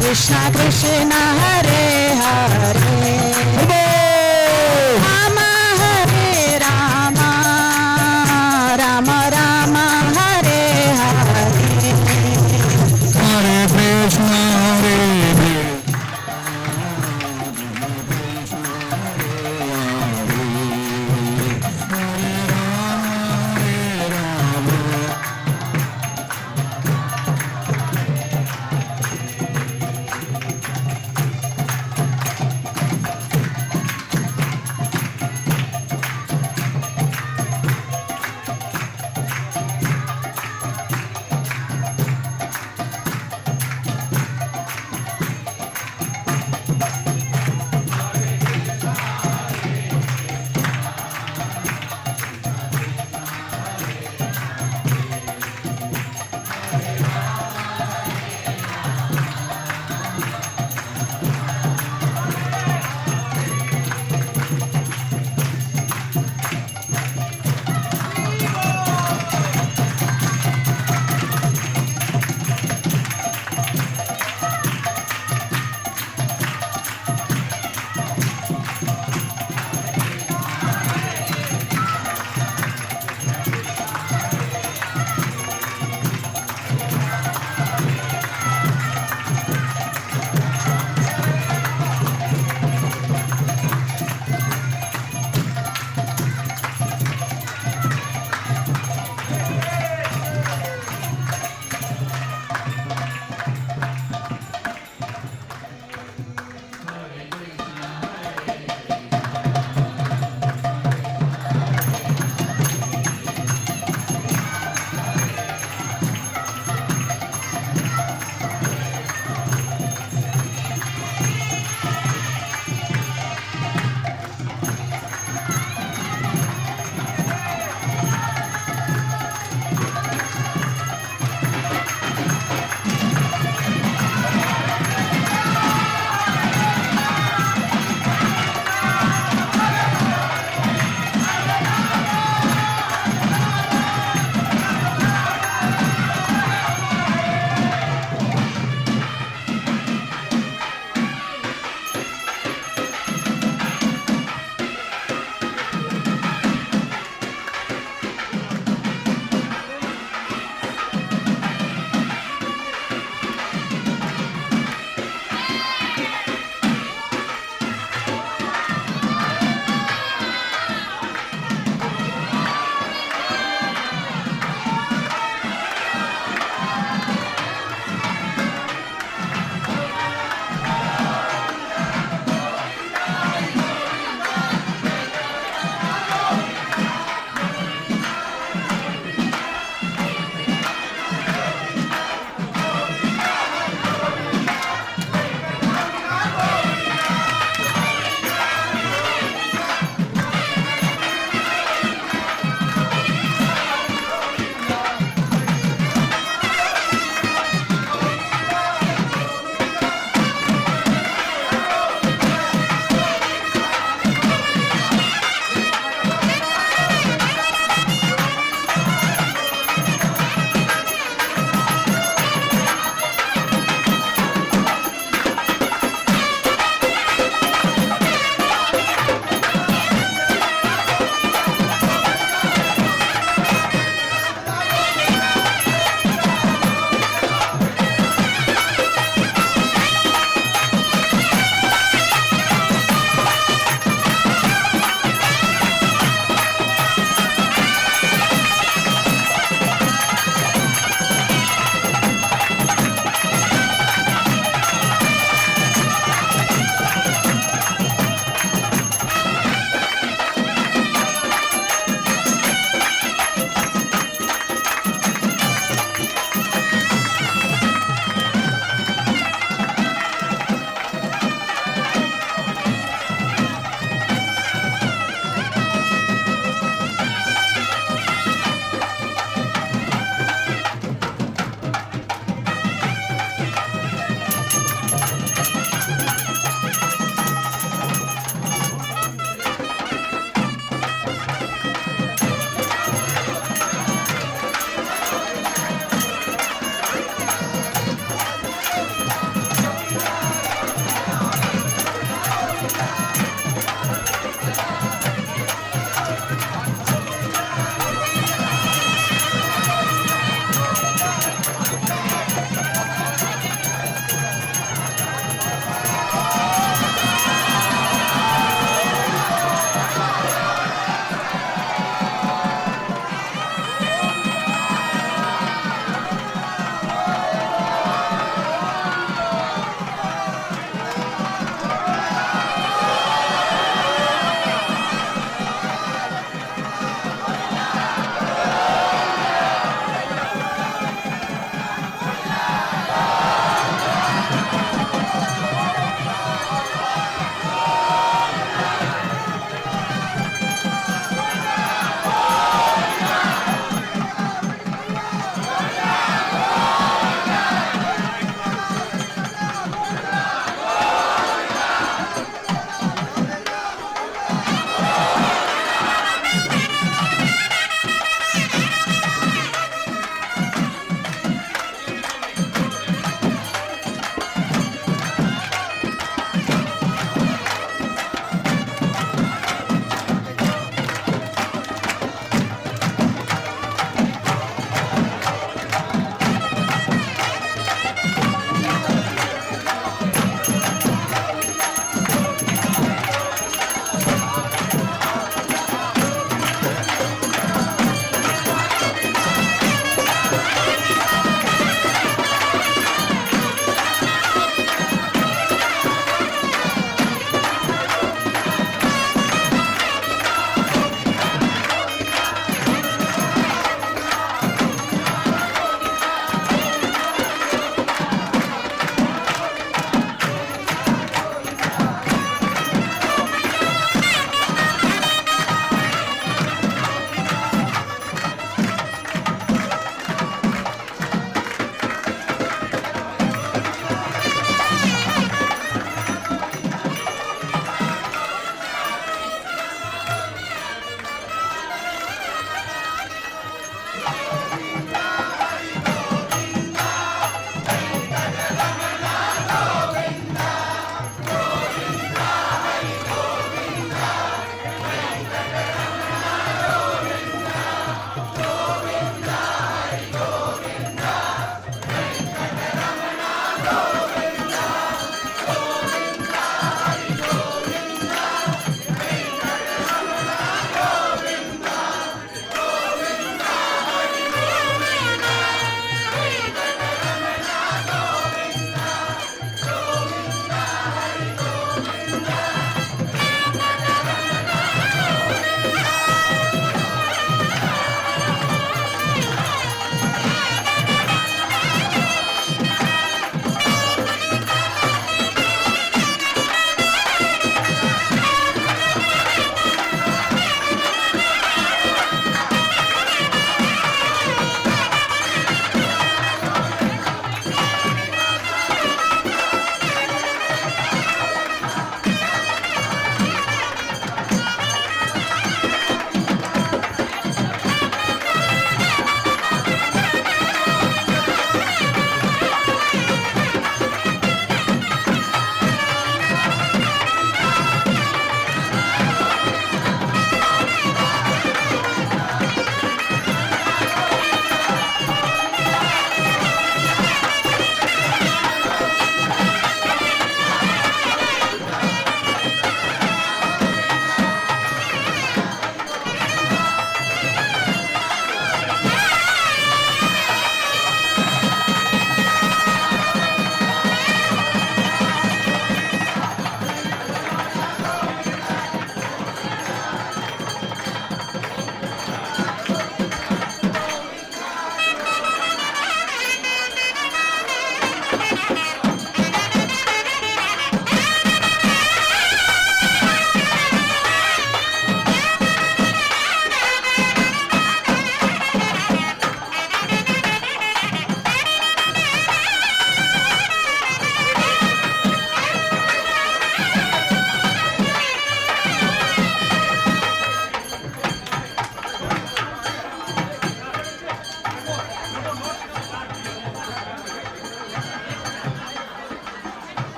Krishna Krishna Hare Hare Rama Rama Rama Hare Hare Hare Krishna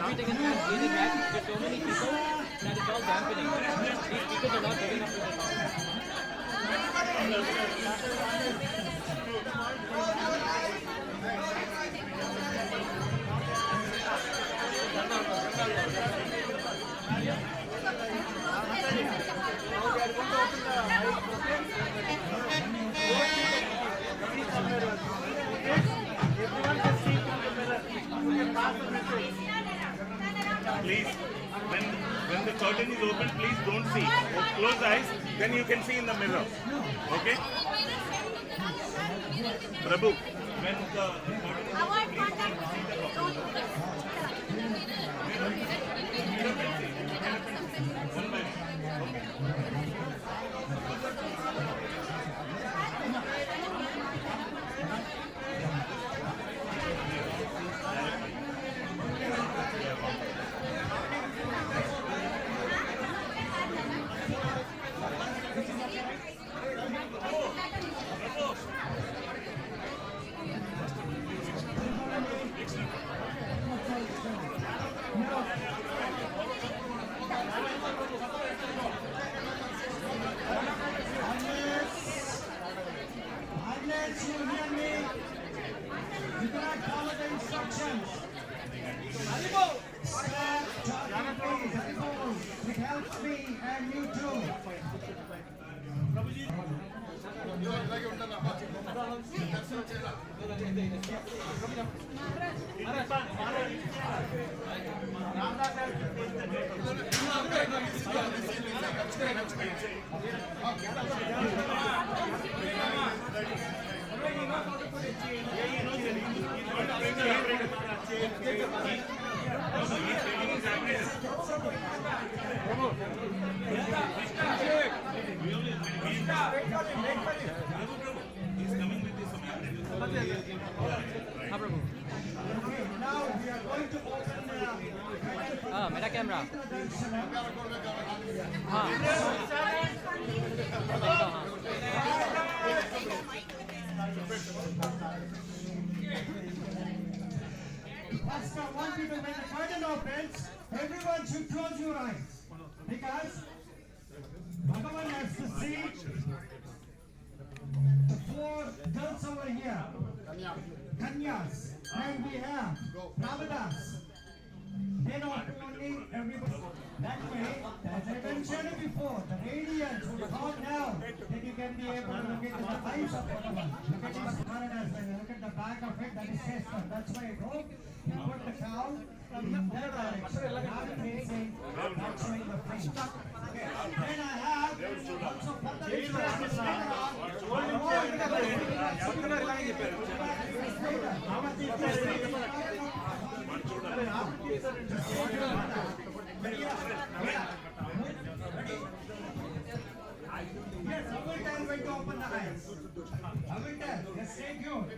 everything is kind of gaining back. There's so many people that it's all dampening. These speakers are not big enough for the sound. Please, when the curtain is open, please don't see. Close eyes, then you can see in the mirror. Okay? Prabhu, when the curtain is open, please don't see the mirror. Mirror can see. One by one. Okay. Unless you hear me, you cannot follow the instructions. Stop talking, please. It helps me and you too. Now we are going to open मेरा camera Pastor, I want you to, when the curtain opens, everyone should close your eyes. Because Bhagavan has to see the four girls over here. Kanyas. And we have Brahmanas. They not only everybody. That way, as I mentioned before, the radiance will come down. Then you can be able to look into the eyes of Bhagavan. Look at the Brahmanas, when you look at the back of it, that is Sestan. That's why I hope you put the cow in their direction. Not facing, not showing the face. Okay. Then I have also further instructions later on. Yes, I will tell when to open the eyes. I will tell. Just stay tuned.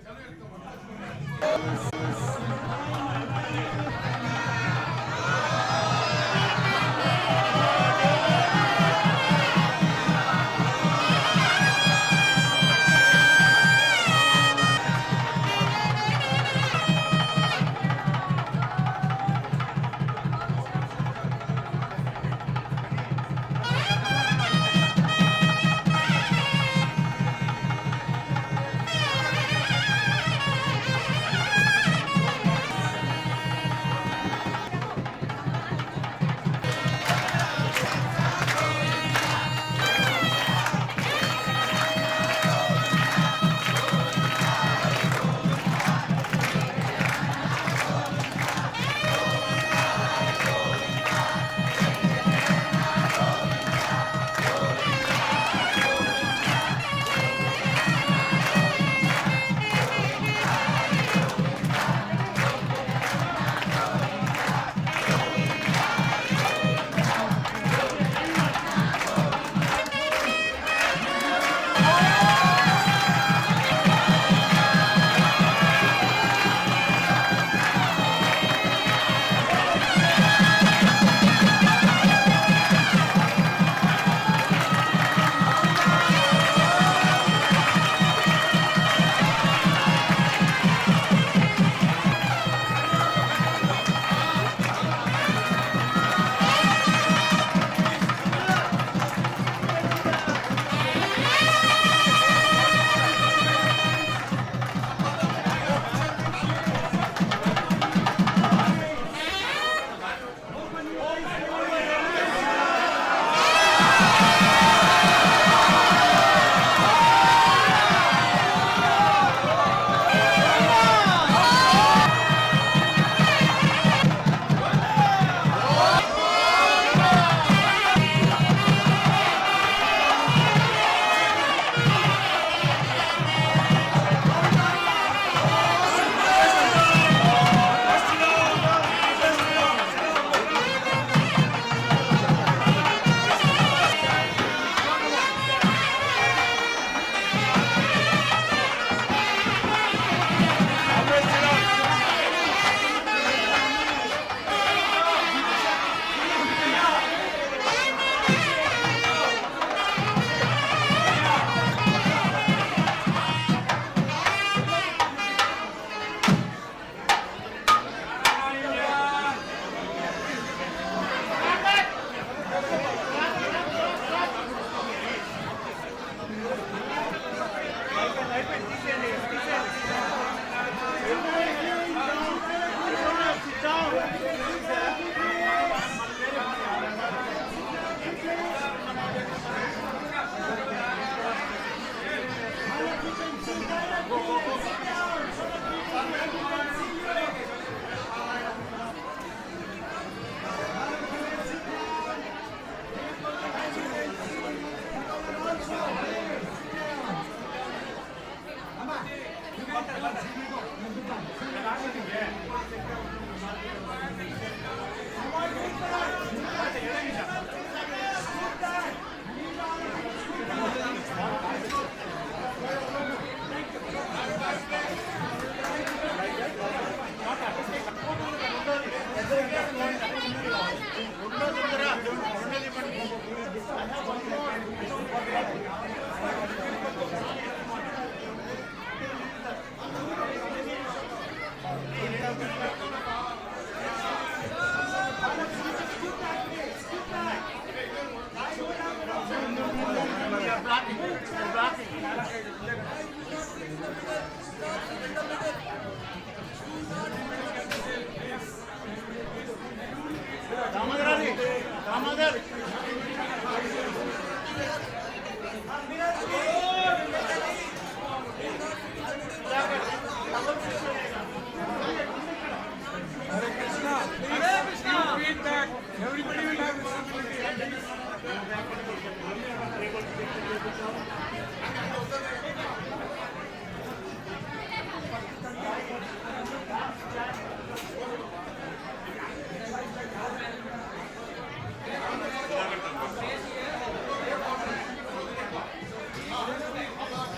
Feedback. Everybody will have responsibility.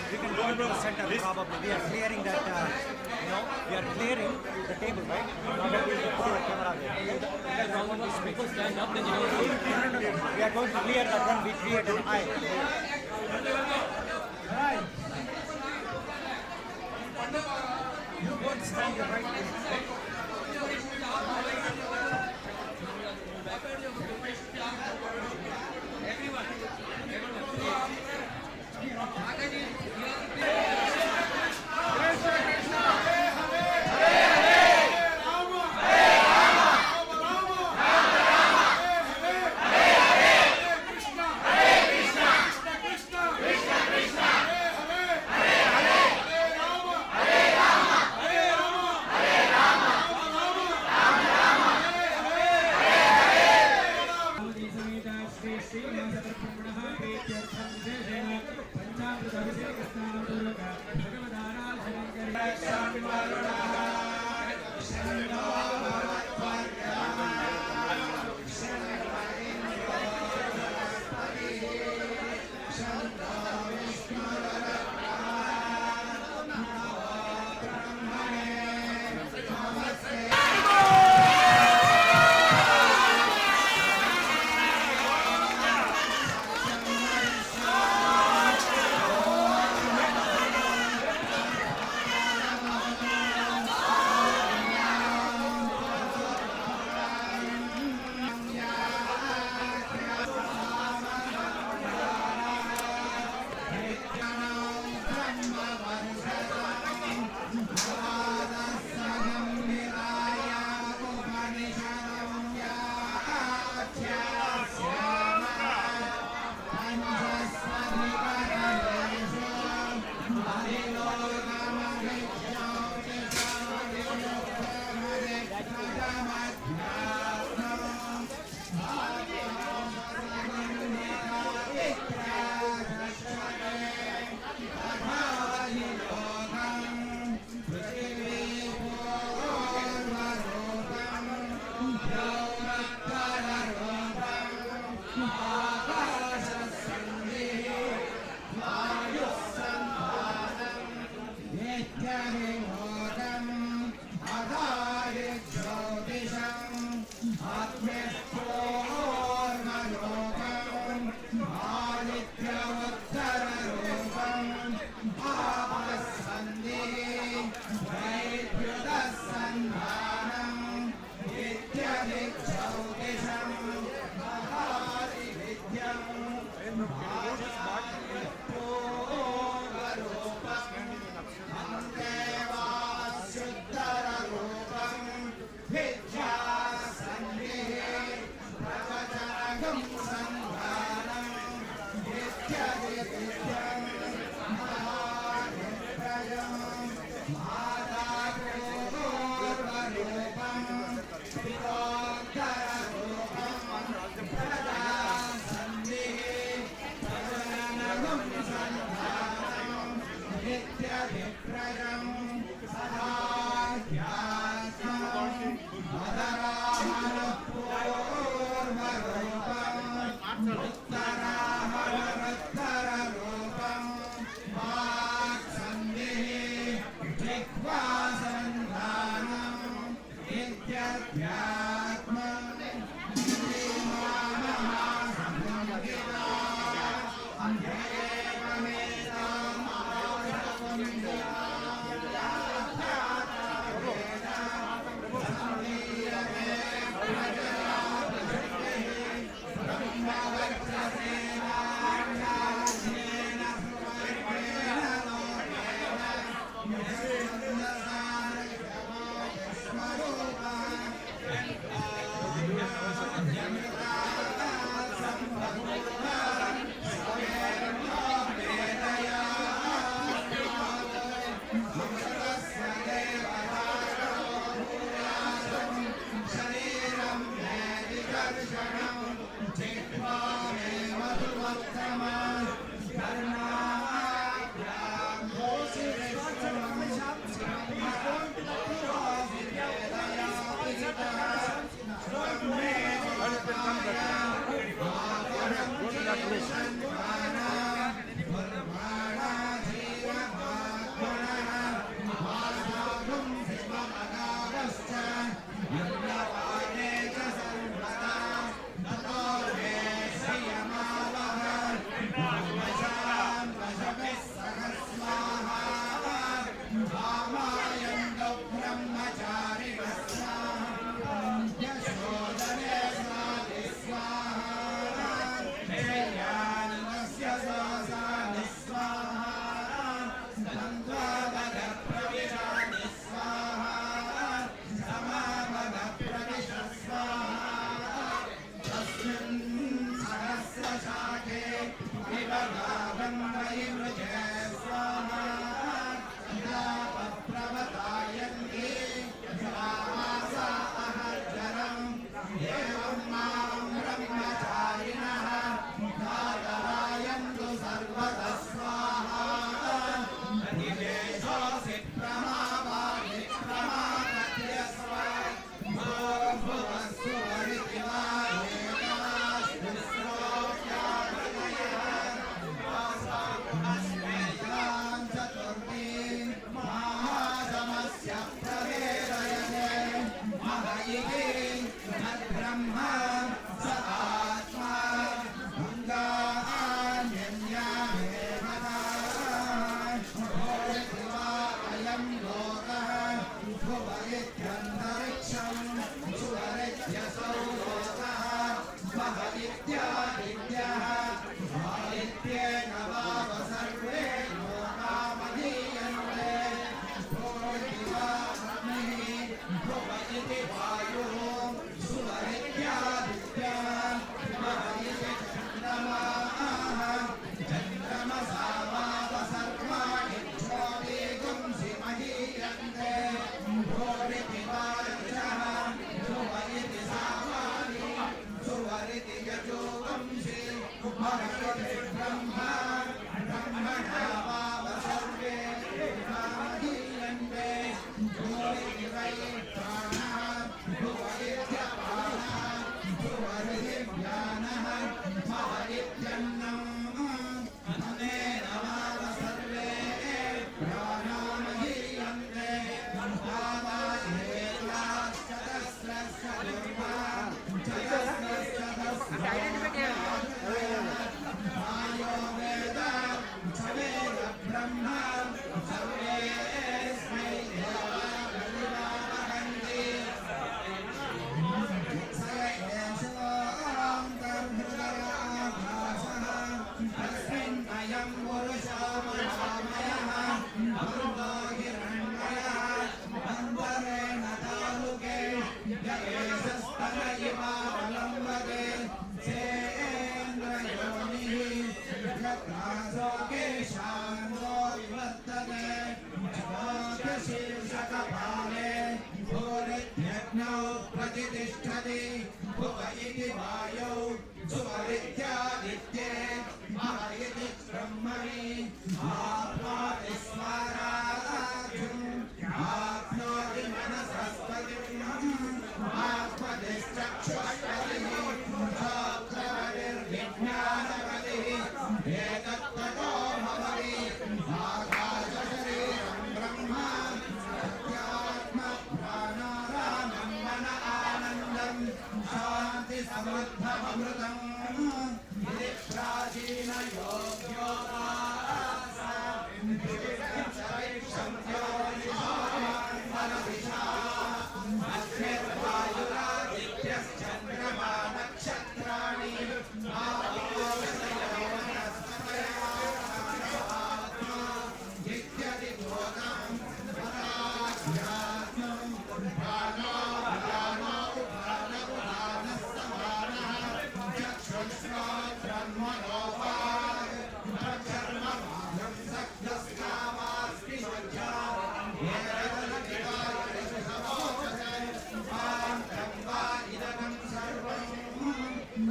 We can go into the center probably. We are clearing that, we are clearing the table, right? Now that we will put the camera there. People stand up, then you know. No. We are going to clear that one we created high. Right. You go and stand here, right?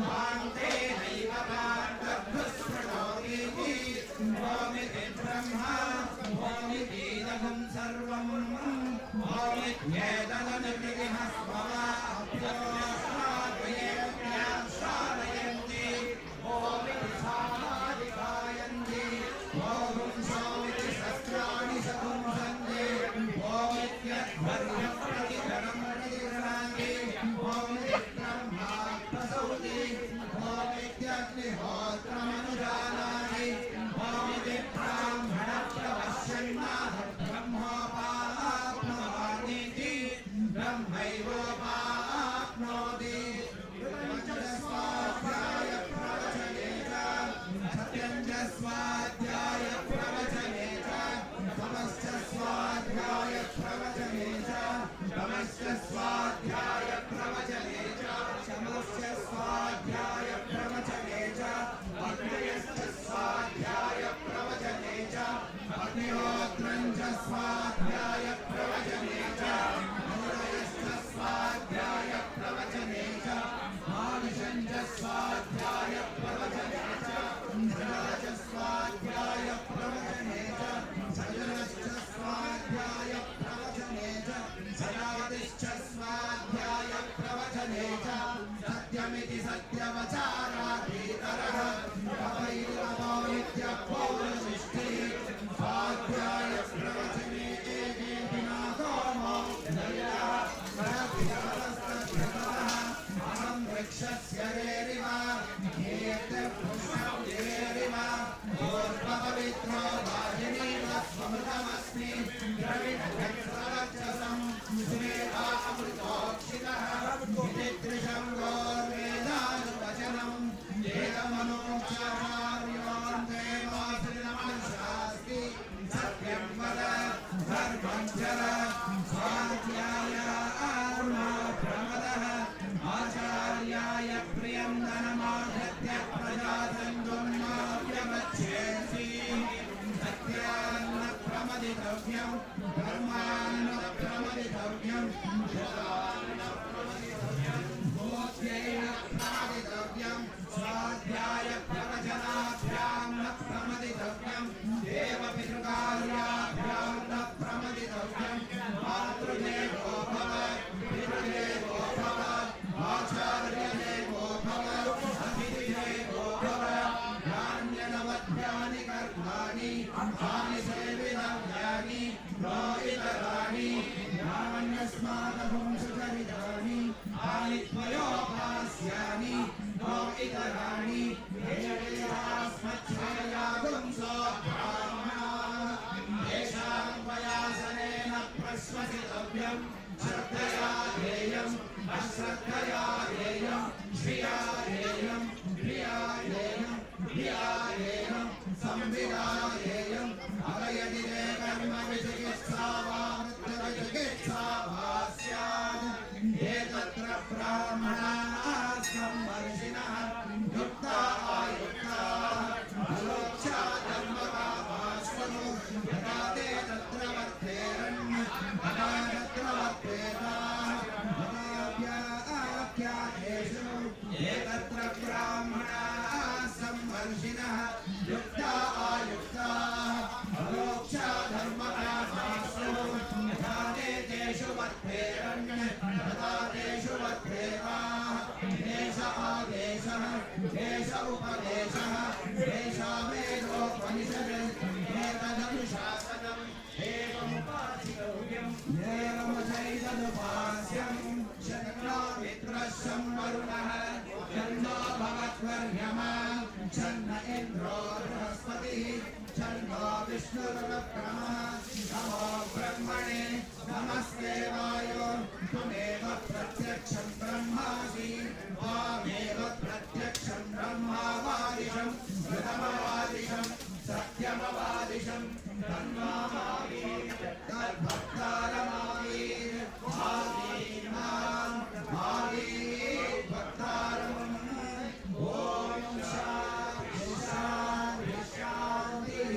भान्ते नैव भान्तभ्यस्पृणोति ओमिति ब्रह्मा ओमितीदगं सर्वं ओमित्येतदनुकृतिः स्मवाभ्योऽस्माद्वयेभ्यः ओमिति सामादिकायन्ति ओम सोमिति शस्त्राणि सपुंसन्ति ओमित्यध्वर्यं प्रतिगणं प्रतिगृह्णाति ओमिति ब्रह्मा प्रसौति ओमित्यग्निहोत्रमनुजानाति ओमिति ब्राह्मणप्रवश्यन्नाथ ब्रह्मोपाप्नोतीति ब्रह्मैवोपाप्नोति स्वाध्याय प्रवचने च सत्यं च स्वाध्याय प्रवचने च तमश्च स्वाध्याय प्रवचने च तमश्च स्वाध्याय प्रवचने च शमश्च स्वाध्याय प्रवचने च अग्नयश्च स्वाध्याय प्रवचने च अग्निहोत्रं च स्वाध्याय प्रवचने च अग्नयश्च स्वाध्याय प्रवचने च मानुषं च स्वाध्याय प्रवचने च इंद्रा च स्वाध्याय प्रवचने च सजनश्च स्वाध्याय प्रवचने च सनादिश्च स्वाध्याय प्रवचने च सत्यमिति सत्यवचाराधीतरः तवैरवो नित्यपौरुषिष्टिः स्वाध्याय प्रवचने एकेति नाथोमो नयः अहं वृक्षस्य रेरिव पुष्पं रेरिव पूर्वपवित्रो वाहिनीव स्वमृतमस्मि द्रविणक्षरवक्षसं स्मेधामृतोक्षितः इति त्रिशङ्गोर्वेदानुवचनम् वेदमनोक्षार्योऽन्ते मातृनमशास्ति सत्यं वद धर्मं चर स्वाध्याय प्रमदः आचार्याय प्रियं धनमाधत्य प्रजातन्तुर्नाव्यवच्छेसि सत्यान्न प्रमदितव्यं धर्मान्न प्रमदितव्यं शतान्न प्रमदितव्यं भूत्यैन प्रमदितव्यं स्वाध्याय प्रवचनाभ्यां न प्रमदितव्यं देवपितृकार्याभ्यां न प्रमदितव्यं मातृदेवो भव पितृदेवो भव आचार्यदेवो भव अतिथिदेवो भव नान्यनवद्यानि कर्माणि तानि सेवितव्यानि न इतराणि नान्यस्माकपुंसचरितानि तानि त्वयोपास्यानि न इतराणि येषास्मच्छ्रेयागुंसो ब्राह्मणाः येषां वयासनेन प्रश्वसितव्यं श्रद्धया ध्येयम् अश्रद्धया ध्येयं श्रिया ध्येयं प्रिया ध्येयं धिया ध्येयं संविदा ध्येयम् अवयदि ते कर्म विचिकित्सा वा मृत्युविचिकित्सा वा स्यात् एतत्र ब्राह्मणाः सम्मर्षिणः युक्ता आयुक्ताः अलोक्षा धर्मकामाश्वनो यदा ते तत्र वर्तेरन् तदा तत्र वर्तेताः आख्यातेषु एकत्र ब्राह्मणाः सम्मर्षिणः युक्ता आयुक्ताः अलोक्षा धर्मकामाश्वनो यदा ते तेषु वर्तेरन् तदा तेषु वर्तेताः एष आदेशः एष उपदेशः एषा वेदोपनिषद् एतदनुशासनम् एवमुपासितव्यम् एवमचैतदुपास्यम् शन्नो वरुणः शन्नो भवत्वर्यमा शन्न इन्द्रो बृहस्पतिः शन्नो विष्णुरुक्रमः नमो ब्रह्मणे नमस्ते वायो त्वमेव प्रत्यक्षं ब्रह्मासि त्वामेव प्रत्यक्षं ब्रह्मावादिशं ऋतमवादिशं सत्यमवादिशं तन्मामावीर तद्भक्तारमावीर आवीर माम् आवीर भक्तारम् ॐ शान्ति शान्ति शान्तिः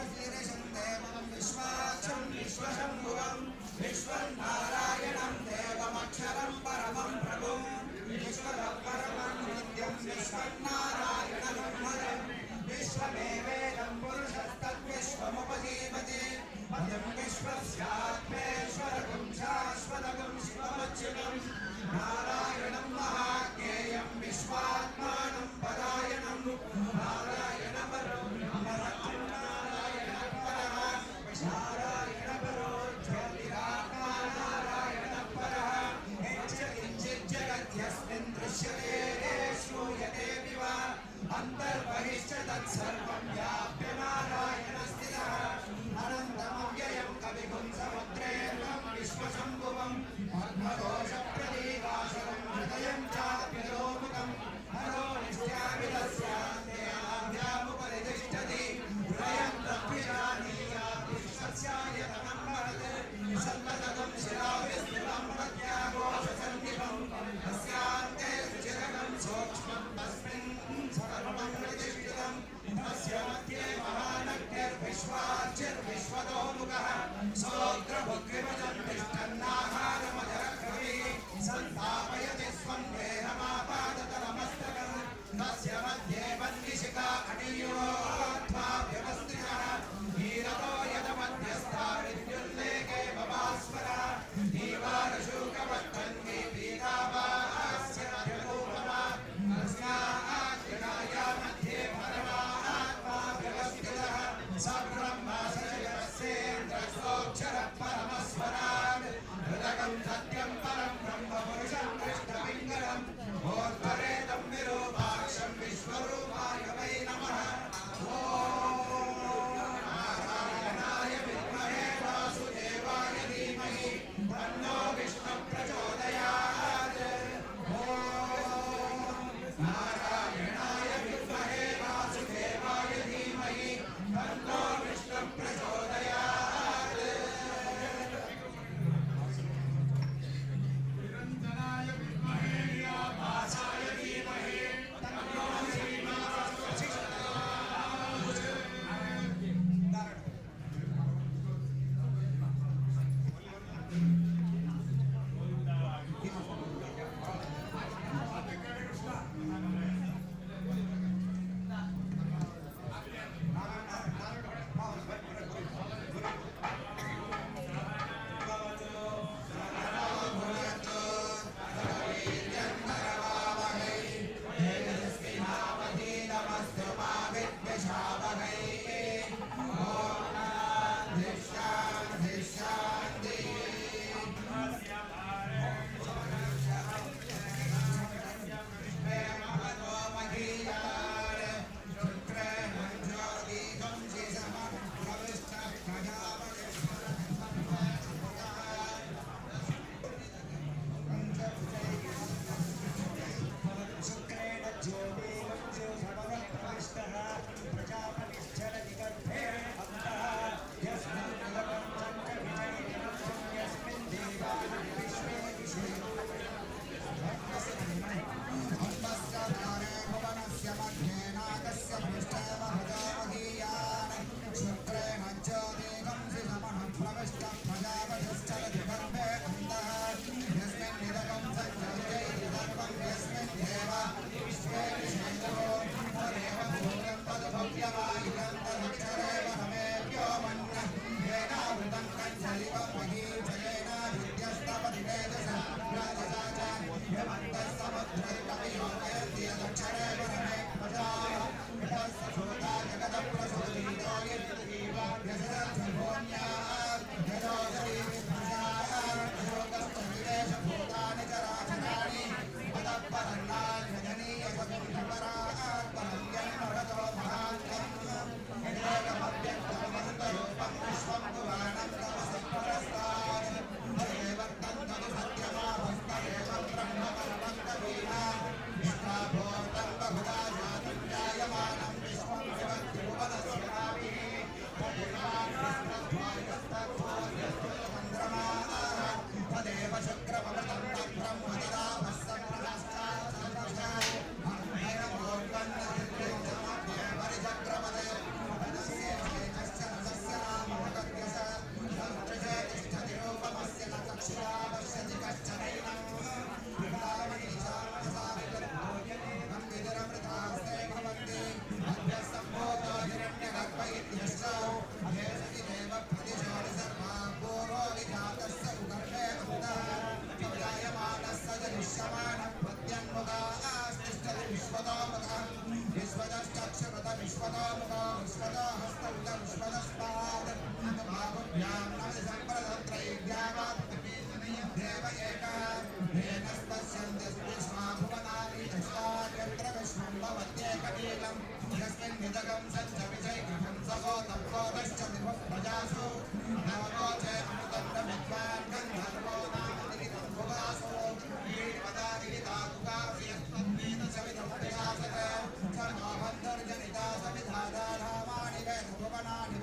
शीर्षं देवं विश्वाक्षं विश्वशम्भुवं विश्वं नारायणं देवमक्षरं परमं प्रभुं विश्वतः परमं नित्यं विश्वं नारायणं हरं विश्वमेवेदं पुरुषस्तद्विश्वमुपजीवति पदं विश्वस्यात्मेश्वरकं शाश्वतकं शिवमच्युतं नारायणं महाज्ञेयं विश्वात्मानं परायणं नारायणपरं अमरं नारायणपरः नारायणपरो ज्योतिरात्मा नारायणपरः किञ्चित् जगद्यस्मिन् दृश्यते श्रूयते विवा अन्तर्बहिश्च तत्सर्वं व्याप्य नारायणस्थितः अनन्तमव्ययं कविगुं समुद्रेन्द्रं विश्वशम्भुवं पद्मदोषप्रदीपाशरं हृदयं चाप्यलोमुखं हरो नित्याभिदस्यान्तेनाभ्यामुपरितिष्ठति हृदयं तद्विजानीयात् विश्वस्यायतनं महत् सन्ततं शिराविस्तृतं प्रत्याघोषसन्निभं तस्यान्ते चिरगं सूक्ष्मं तस्मिन् सर्वं प्रतिष्ठितं तस्य मध्ये महानग्निर्विश्वाच्यर्विश्वतोमुखः सोऽग्रभुग्रिमजं तिष्ठन्नाहारमजरक्रमिः सन्तापयति स्वं देहमापादतलमस्तकं तस्य मध्ये वह्निशिखा अणियोऽध्वा व्यवस्थितः नीरतो यदमध्यस्था विद्युल्लेखे भवास्वरा दीवारशूकवत्तन्वी पीतावास्य रजरूपमा अस्याग्निकाया मध्ये परमात्मा व्यवस्थितः स ब्रह्म स जगत्सेन्द्रस्तोक्षरः परमस्वरात्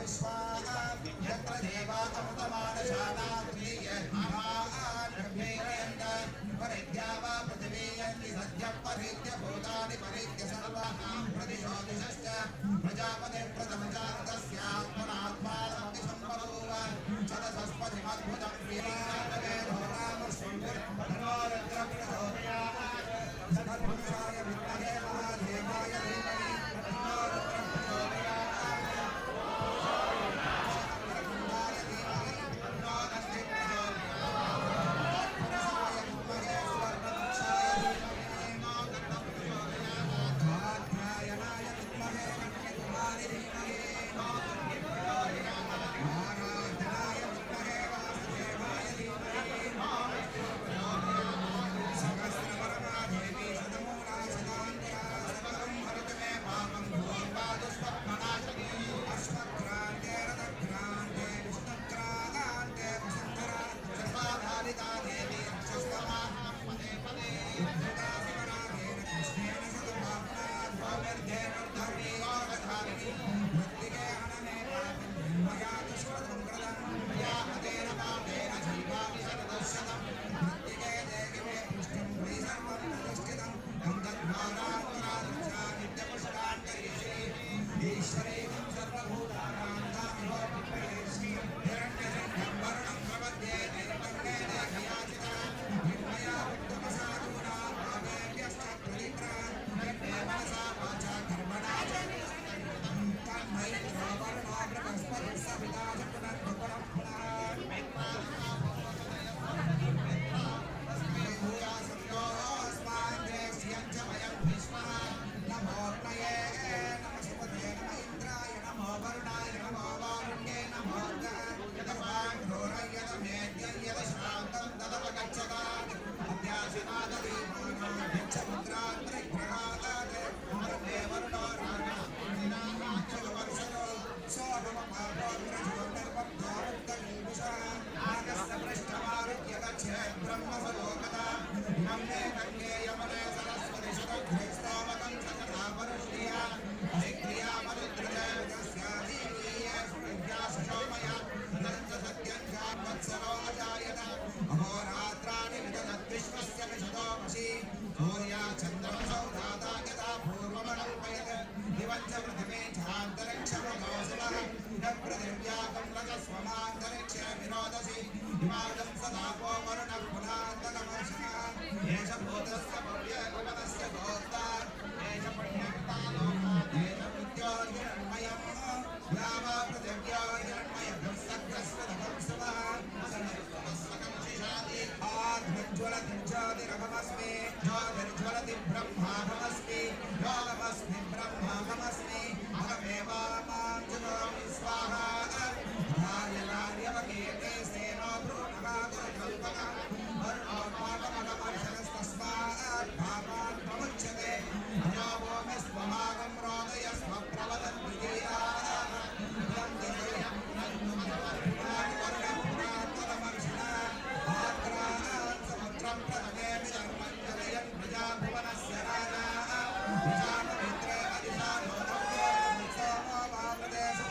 विश्वाहा यत्र देवा अमृतमानशानाग्नेयेन्द्र परिद्यावा पृथिवीयन्ति सद्यः परिद्य भूतानि परिद्य सर्वः प्रतिशो दिशश्च प्रजापते प्रथमजातस्यात्मनात्मानमपि सम्भवोव सदसस्पतिमद्भुतं वीरानवेदो नाम शृण्वन्नोरुद्रप्रचोदयात् सदपुरुषाय विद्महे महादेवाय धीमहि तन्नो रुद्रः प्रचोदयात् वक्रतुण्डाय धीमहि तन्नो दन्तिः प्रचोदयात् तत्पुरुषाय विद्महे सुवर्णवृक्षाय धीमहि तन्नो गन्धः प्रचोदयात् कात्यायनाय विद्महे कन्याकुमारी धीमहि तन्नो गन्धिः प्रचोदयात् आराधनाय विद्महे वासुदेवाय धीमहि तन्नो विष्णुः प्रचोदयात् सहस्रवरमा देवी शतमूला शतान्तरा सकलं हरतु मे पापं भूर्वादुष्पद्मनाशनी अश्वक्रान्ते रथक्रान्ते विष्णुक्रान्ते वसुन्धरा सर्वाधारिता देवी रक्षस्तमाः पदे पदे धृता शिवरामेण कृष्णेन सतपाप्ना द्रौर्धेर्धर्मी योगधारिणी मृत्तिके हनने पापं मया दुष्कृतं कृतं मया हतेन पापेन जीवामि शतदशतं मृत्तिके देहि मे पुष्टिं वै सर्वं प्रतिष्ठितं तं तद्वारात्मरादृशा नित्यपुष्टान्तरीषे ईश्वरेकं सर्वभूतानां तामिहोपप्रेष्मि हिरण्यशङ्खं वरुणं प्रपद्ये नैर्मण्ये देहयाचिता निर्मया उत्तमसाधूना भावेभ्यश्च प्रतिग्रहान् यज्ञे मनसा वाचा कर्मणा च तन्मैत्रो वरुणो बृहस्पतिः सविता च पुनर्भुवनं पुनः नमोऽग्नये नमस्पते नम इन्द्राय नमो वरुणाय नमो वारुण्ये नमो यदश्रान्तं तदपगच्छता अभ्यासिनादीपोनाध्यक्षमुद्रान्तरिग्रहादात् वरुणे वरुणो रागाक्षवर्षतो सोऽहमपापोऽग्रजोर्निर्बद्धो मुक्तकीपुषः नागस्य पृष्ठमारुह्य गच्छेत् ब्रह्मसलोकता नम्ने कन्ये यमने सरस्वति शतघ्ने स्तोमकं सकथा वरुष्या हरिक्रिया मरुद्रजयस्याधीये स्मृत्या शशोमया तदञ्च सत्यं वत्सरो अजायत अहोरात्राणि विदधद्विश्वस्य विशतो वशी सूर्या चन्द्रमसौ धाता यथा पूर्वमकल्पयत् दिवं च पृथिवे चान्तरिक्षमघोषितः न पृथिव्याकं रजस्वमान्तरिक्षे विरोदसि हिमादं सदापो वरुणः पुनान्तकवर्षः एष भूतस्य भव्यगमनस्य गोप्ता एष पुण्यक्तालोकात् एष मृत्योर्हिरण्मयं यावा पृथिव्योर्हिरण्मयं सग्रस्वदकं सुमः सनत्वमस्वकं शिशाति आत्मज्वलति ज्योतिरहमस्मि ज्योतिर्ज्वलति ब्रह्माहमस्मि योगमस्मि ब्रह्माहमस्मि अहमेवामां जुहोमि स्वाहा कार्यकार्यवकीर्ते सेनो भ्रूणगातुर्कल्पकः वरुणो पापमगमर्षणस्तस्मात् पापान् प्रमुच्यते अयो भूमि स्वमागं रोदय स्वप्रवदन् विजयाः समुद्रं प्रथमे विधर्मं जलयन् प्रजाभुवनस्य राजा विशालमित्रे अधिशालो सोमो वामदेशो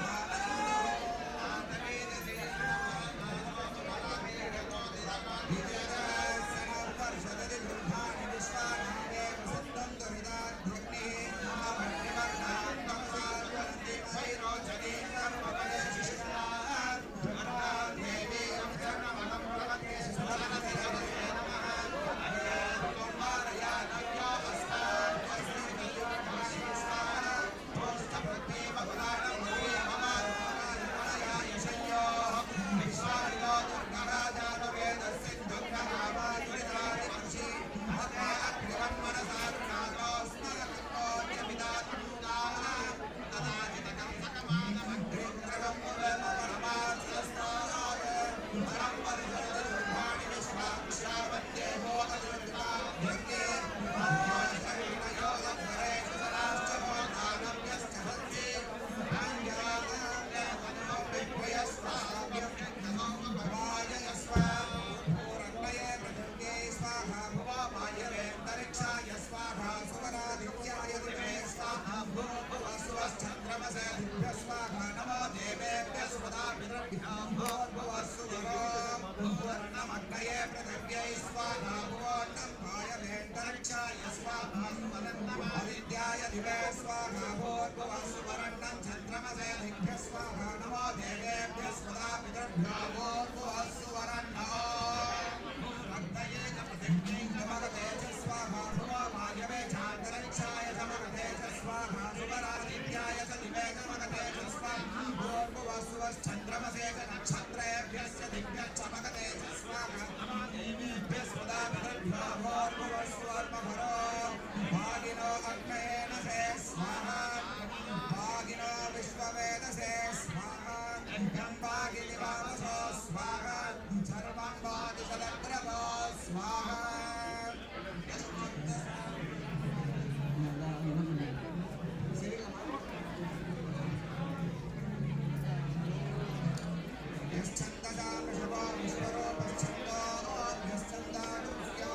वर्षदि ब्रह्माणि विश्वानामेव सत्तं दुरिदाग्निः अमर्निवर्णात्मसार्वन्ति वैरोचनी कर्मपदेशिष्टात् देवी अक्षरमलं प्रपद्ये सुरनसिरवे नमः कुमारया नव्यो अस्तात् वस्तिवियोगमाशिष्टाः तोष्टपृथ्वी बहुलानं भूमि ममारुपया यशयोः विश्वानिलो दुर्गराजानवेदस्सिद्धुर्गरावायुरिदानि वंशी आत्मा अग्निवन्मनसारुणागोऽस्मरत्कोऽन्यपितात्मूताः तदाचितकं सकमानमग्निग्रहं परमार्थस्तात् परं परिसरदुर्भाणि विश्वाक्षावन्देहो अदुर्गाभ्यङ्गे अभ्यासरीणयोगपरेषु सदाश्च भोदानव्यश्च हस्ति स्वाहा भुवामायवेन्तरिक्षाय स्वाहा सुवरादित्याय दिवे स्वाहा भूर्भुवस्वश्चन्द्रमसे दिव्य स्वाहा नमो देवेभ्यो पूर्णमग्नये पृथिव्यै स्वाहा पूर्णं पायलेन्दरक्षाय स्वाहा सुवर्णमादित्याय दिवे स्वाहा भूर्भुवस्सुवर्णं चन्द्रमसे दिभ्यः स्वाहा नमो देवेभ्यः स्वधा पितृभ्यो भूर्भुवस्सुवर्णो अग्नये च पृथिव्यै नमगते च स्वाहा भुवमायवे चान्दरक्षाय नमगते च स्वाहा सुवरादित्याय च दिवे नमगते च स्वाहा भूर्भुवस्सुवश्चन्द्रमसे च नक्षत्रेभ्यश्च दिव्यश्च मगते च स्वाहा नमो देवेभ्यः स्वधा पितृभ्यो भूर्भुवस्सुवर्णभरो भागिनो अग्नयेन से स्वाहा भागिनो विश्ववेदसे स्वाहा यं भागिनिवामसो स्वाहा सर्वं भागिसदग्रवो स्वाहा यश्चन्दसा वृषभो विश्वरो पश्चन्दो यश्चन्दानुष्यो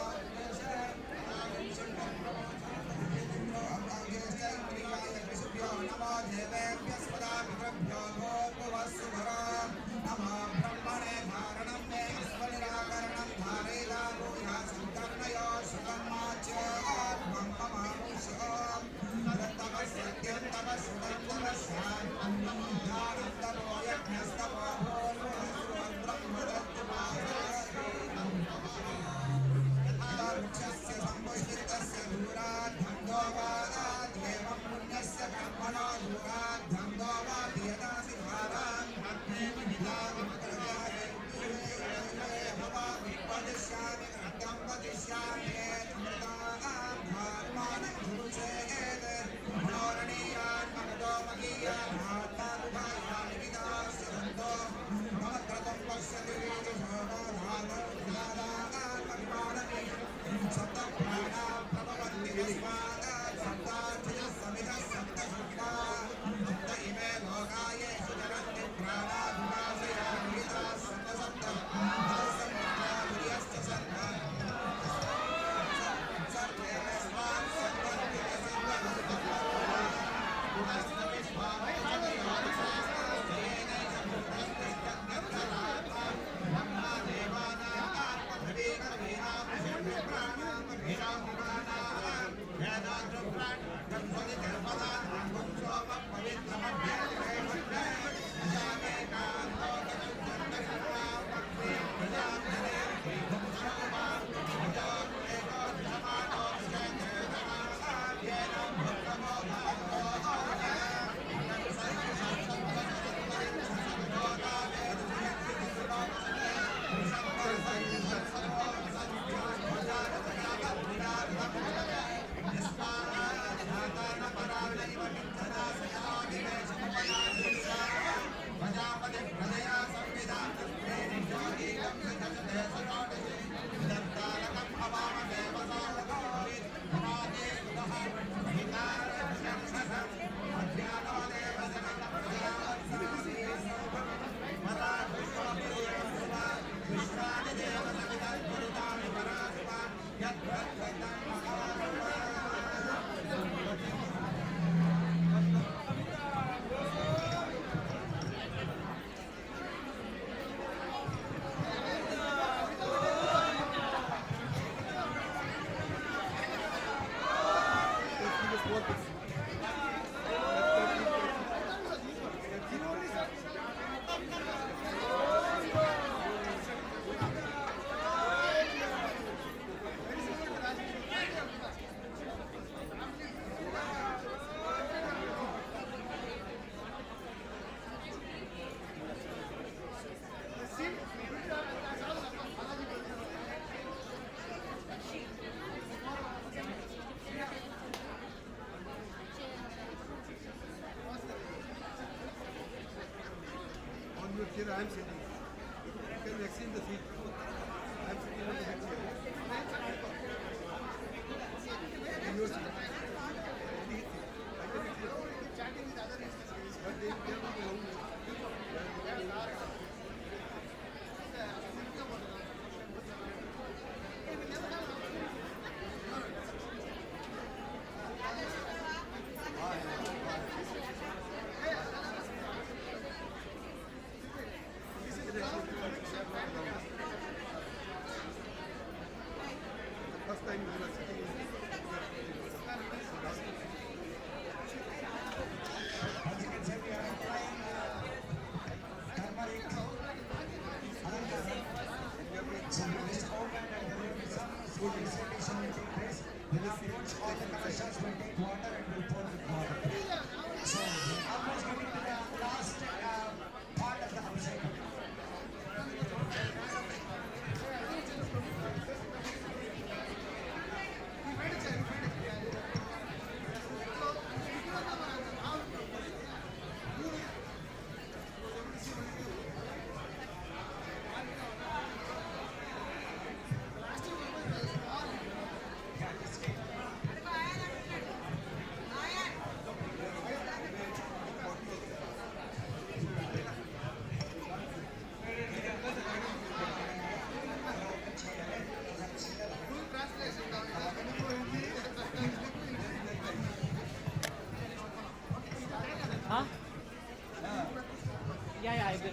नमो देवेभ्यः स्वधा पितृभ्यो भूर्भुवस्सुभरो नमो ब्रह्मणे धारणं मे स्वनिराकरणं धारयिता भूया सङ्कर्णयो सुकर्माच्य त्वं ममानुष्यो तदन्तमस्यत्यं तव श्रुतं तव स्यात् ध्यानं तवो यज्ञस्तवो वृक्षस्य सम्पुष्टितस्य दूरात् धन्दो वा देवं पुण्यस्य कर्मणो दूरात् धन्दो वा दीयतासि भारान् अग्नेव निदागमकरयाय भवा विपदिष्यामि रक्तं वदिष्यामि अमृतान् धर्मान् गुरुचेत् मनोरणीयान् मगदो मगीयान् आत्मानुभायानि विदास्य धन्दो मम क्रतं पश्यति वीजशोभो धादान् परिपालने सप्तप्राणा प्रभवन्ति तस्मात् सप्तार्थिनः समिधः सप्तशुक्ला सप्त इमे लोकाये सुचरन्ति प्राणा विनाशया निहिताः सप्त तदसम्मुद्राधुर्यश्च सर्वे तस्मात् सर्वन्ति Here I am sitting. You can extend the seat. I am sitting on the next chair. And you are sitting. I can extend. Chatting with other instances. But they are not alone. First time we were sitting in As you can see, we are applying turmeric. So this movement and there will be some school recitation will take place. We will approach all the collections, will take water and will pour with water. So we are almost getting to the last part of the abhishek. Huh? Yeah, I will.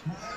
Thank you.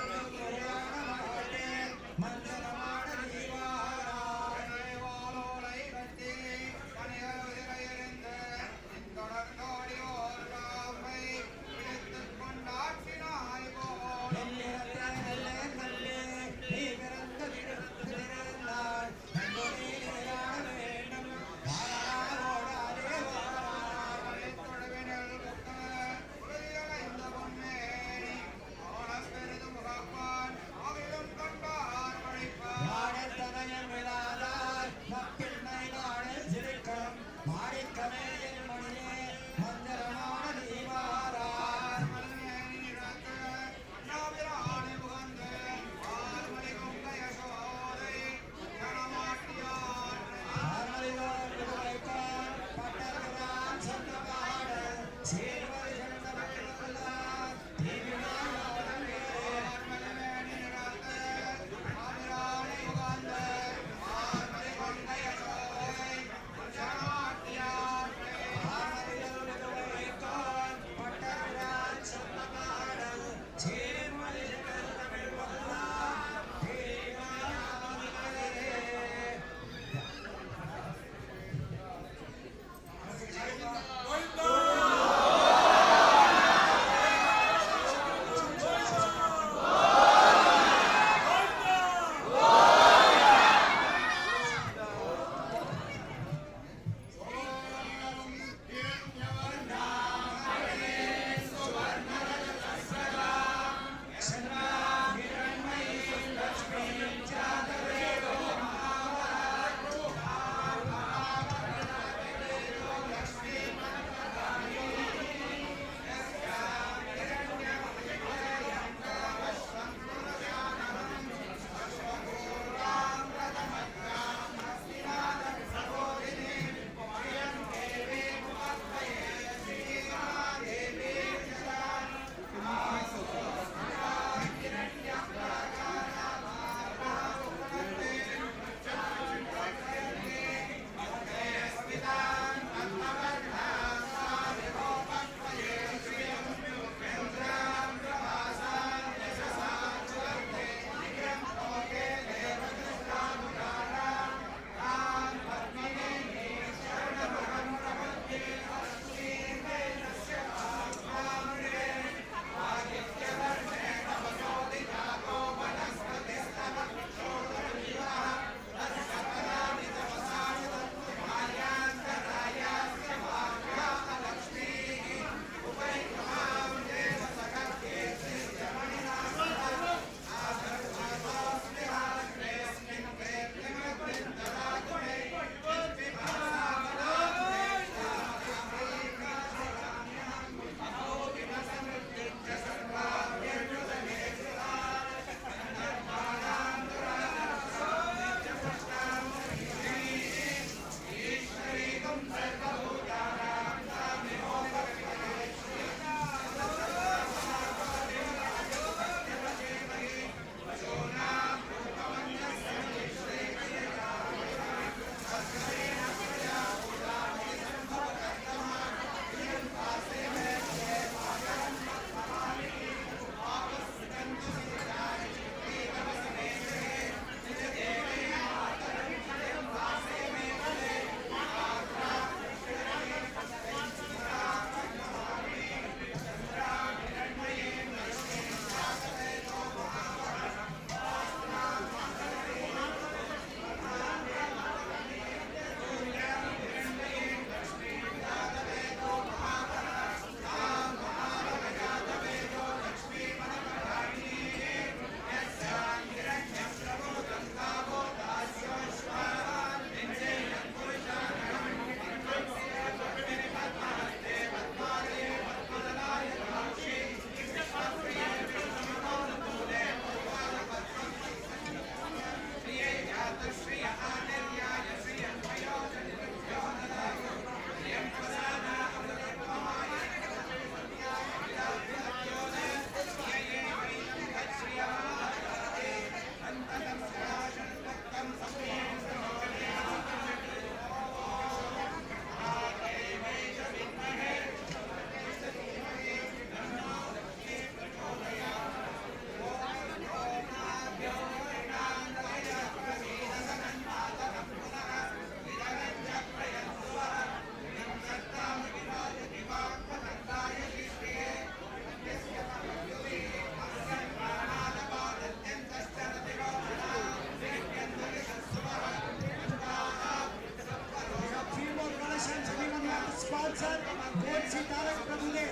can see Tarak Prabhude,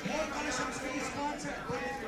more collections to be sponsored.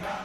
Yeah.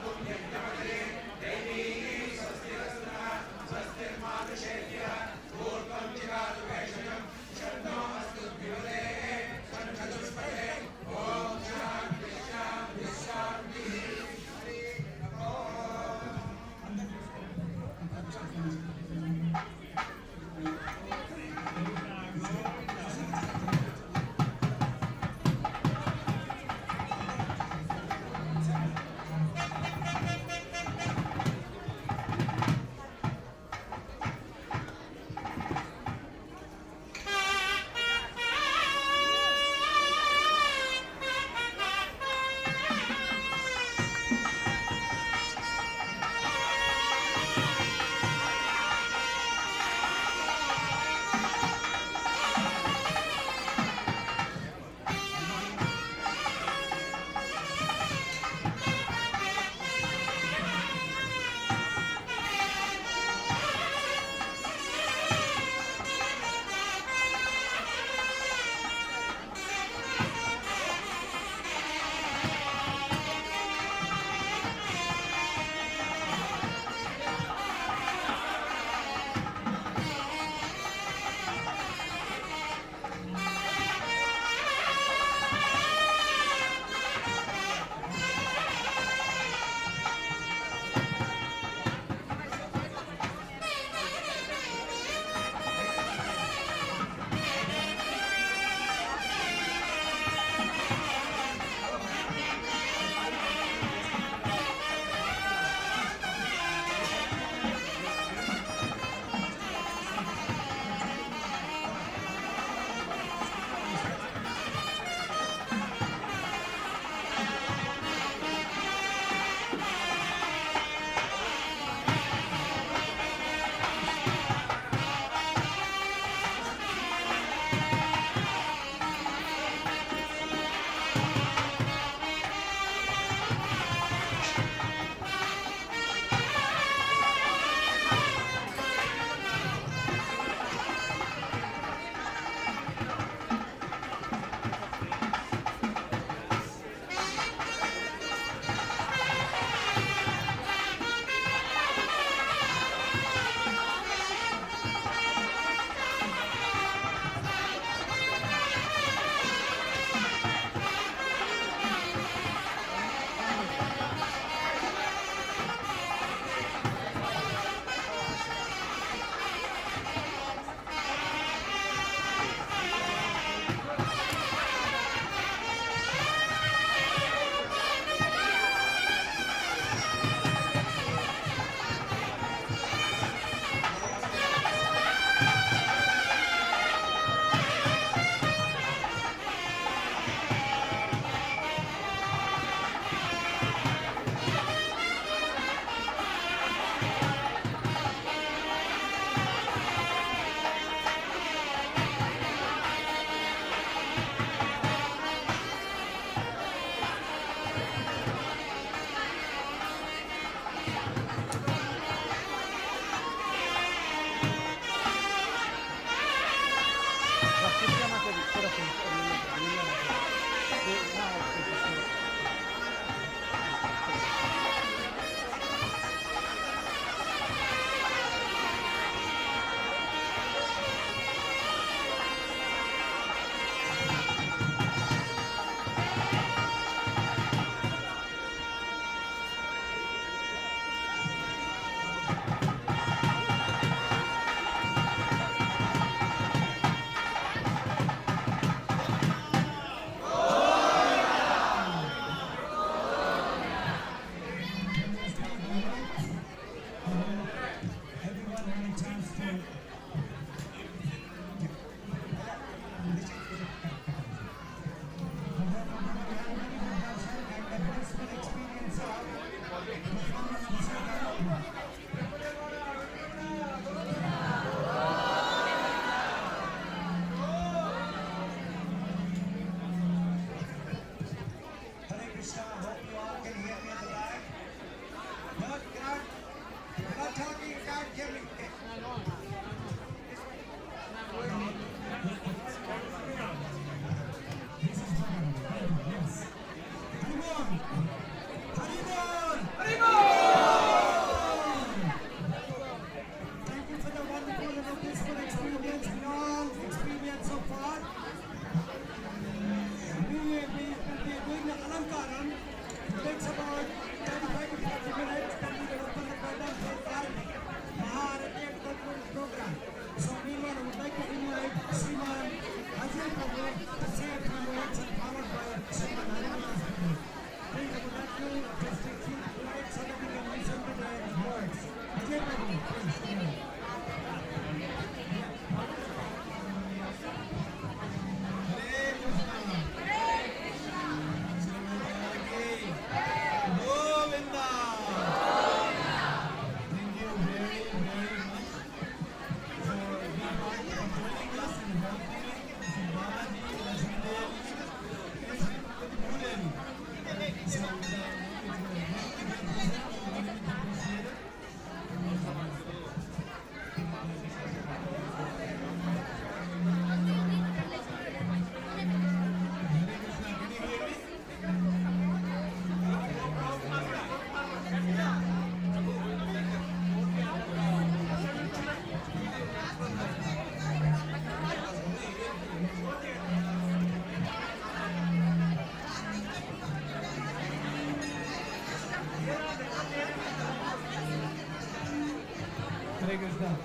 Hare Krishna.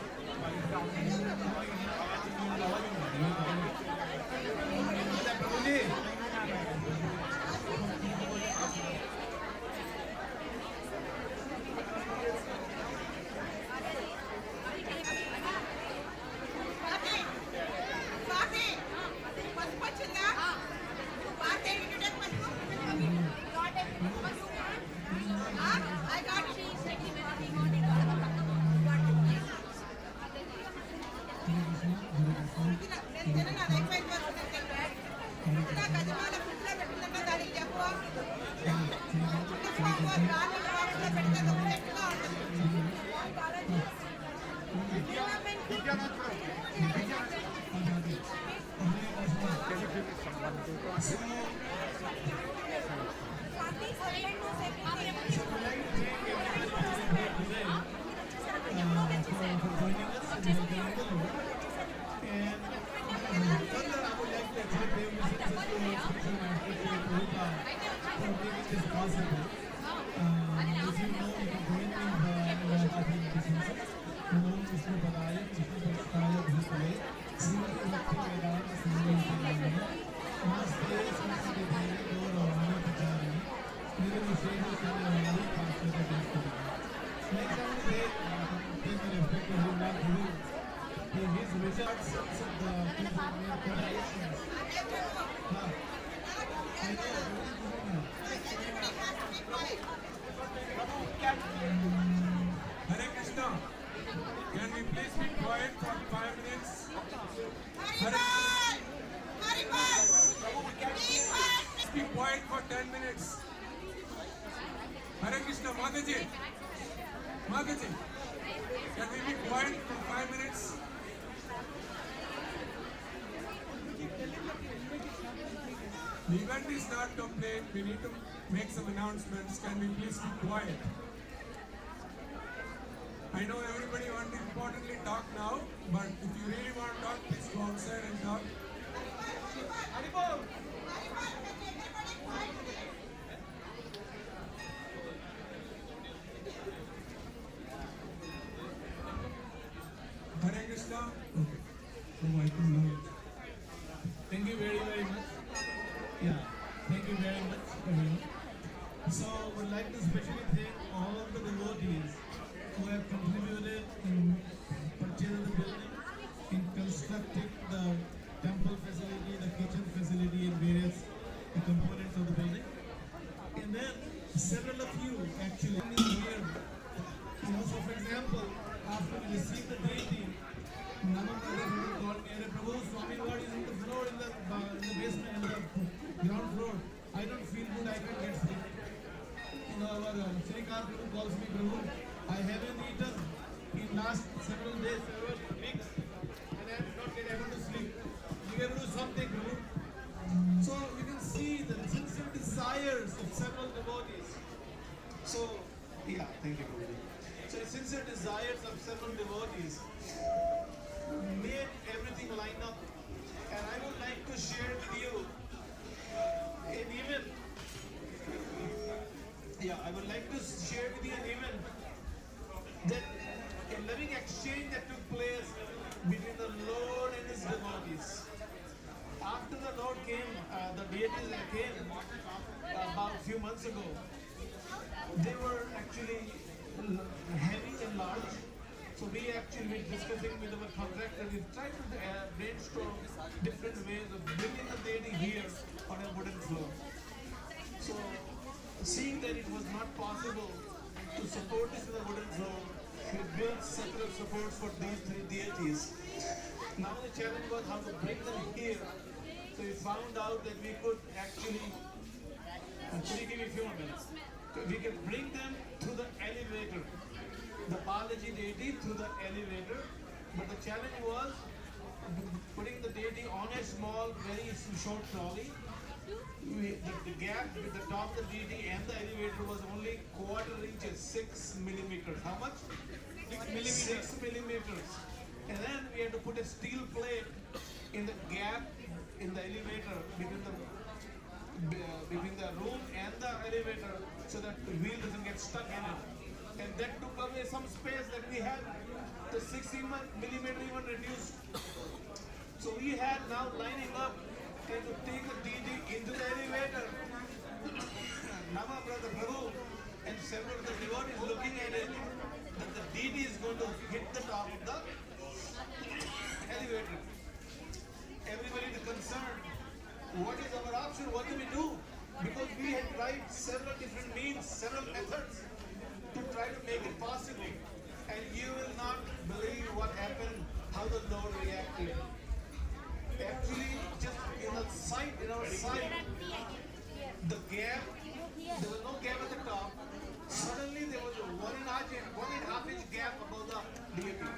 Hare Krishna. Can we please be quiet for 5 minutes? Be quiet for 10 minutes. Hare Krishna, Mataji. Mataji. Can we be quiet for 5 minutes? The event is not complete. We need to make some announcements. Can we please be quiet? I know everybody wants to importantly talk now, but if you really want to talk, please go outside and talk. Hare Krishna. Okay. So I can know. Thank you very much. Yeah. Thank you very much, everyone. So I would like to especially thank all of the devotees who have contributed in purchasing the building, in constructing the temple facility, the kitchen facility, and various components of the building. And then several of you actually here. So for example, after we received the deity, Naman called me, Prabhu, Swami Lord is in the floor, in the basement, in the ground floor. I don't feel good, I can't get sleep. Our Srikar Prabhu calls me, Prabhu, I haven't eaten in last several days, several weeks, and I am not yet able to sleep. You can do something, Prabhu. So you can see the sincere desires of several devotees. So, yeah, thank you, Prabhu. So the sincere desires of several devotees made everything line up. And I would like to share with you an event. I would like to share with you an event that a loving exchange that took place between the Lord and his devotees. After the Lord came, the deities that came about a few months ago, they were actually heavy and large. So we actually were discussing with our contractor, we tried to brainstorm different ways of bringing the deity here on a wooden floor. So seeing that it was not possible to support this with a wooden floor, we built separate supports for these 3 deities. Now the challenge was how to bring them here. So we found out that we could actually, could you give me a few more minutes? We can bring them through the elevator, the Balaji deity through the elevator, but the challenge was putting the deity on a small, very short trolley. The gap with the top of the deity and the elevator was only quarter inches, 6 millimeters. How much? 6 millimeters. And then we had to put a steel plate in the gap in the elevator between the room and the elevator so that the wheel doesn't get stuck in it. And that took away some space that we had. The 60 millimeter even reduced. So we had now lining up and to take the DD into the elevator. Nama brother Prabhu and several of the devotees looking at it that the DD is going to hit the top of the elevator. Everybody is concerned. What is our option? What do we do? Because we had tried several different means, several methods to try to make it possible. And you will not believe what happened, how the Lord reacted. Actually, just in our sight, the gap, there was no gap at the top. Suddenly there was a 1.5 inch gap above the deity.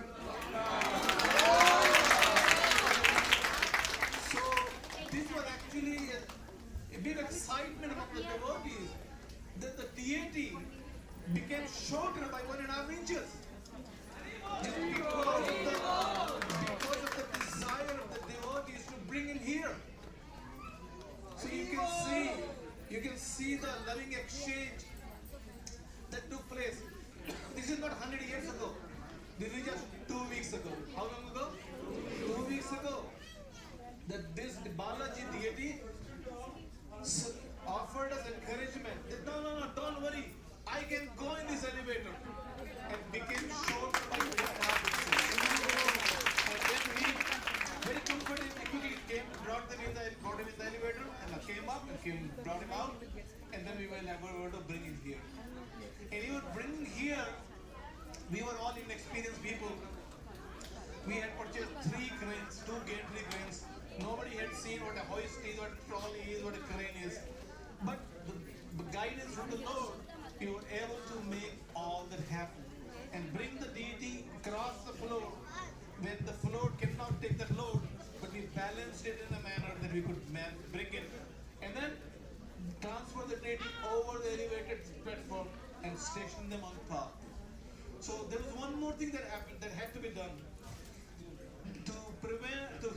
So this was actually a big excitement among the devotees that the deity became shorter by 1.5 inches. Just because of the desire of the devotees to bring him here. So you can see the loving exchange that took place. This is not 100 years ago. This is just 2 weeks ago. How long ago? 2 weeks ago. That this Balaji deity offered us encouragement. That no, don't worry. I can go in this elevator. And became short by 1.5 inches. And then we very comfortably quickly brought him in the elevator and came up and brought him out. And then we were able to bring him here. And even bringing here, we were all inexperienced people. We had purchased 3 cranes, 2 gantry cranes. Nobody had seen what a hoist is, what a trolley is, what a crane is. But the guidance from the Lord, we were able to make all that happen. And bring the deity across the floor when the floor cannot take that load, but we balanced it in a manner that we could bring it. And then transfer the deity over the elevated platform and station them on top. So there was one more thing that happened that had to be done to prevent the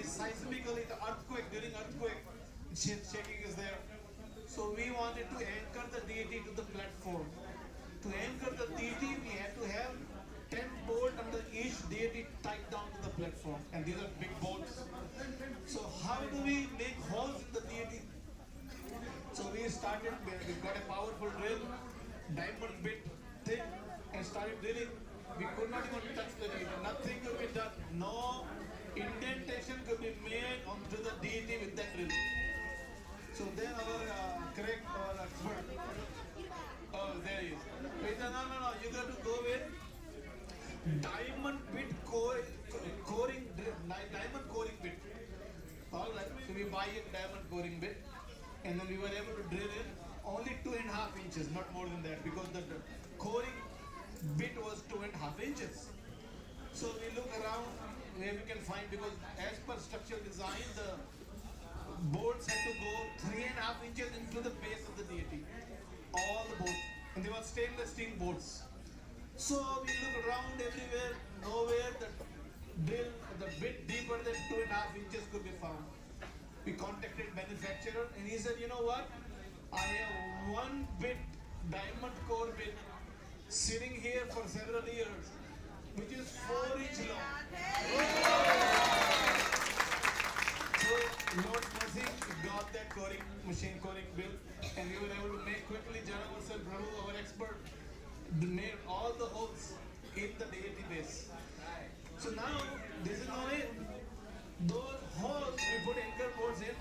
seismically the earthquake. During earthquake, shaking is there. So we wanted to anchor the deity to the platform. To anchor the deity, we had to have 10 bolts under each deity tied down to the platform. And these are big bolts. So how do we make holes in the deity? So we got a powerful drill, diamond bit thick, and started drilling. We could not even touch the deity. Nothing could be done. No indentation could be made onto the deity with that drill. So then our expert, there he is. He said, no, you got to go with diamond bit coring bit. All right, so we buy a diamond coring bit, and then we were able to drill in only 2.5 inches, not more than that, because the coring bit was 2.5 inches. So we look around where we can find, because as per structural design, the bolts had to go 3.5 inches into the base of the deity. All the bolts. And they were stainless steel bolts. So we look around everywhere, nowhere the bit deeper than 2.5 inches could be found. We contacted manufacturer and he said, you know what? I have 1 bit diamond core bit sitting here for several years, which is 4 inch long. So Lord mercy, we got that machine coring built, and we were able to make quickly. Janavarsal Prabhu, our expert, made all the holes in the deity base. So now this is not it. Those holes we put anchor bolts in.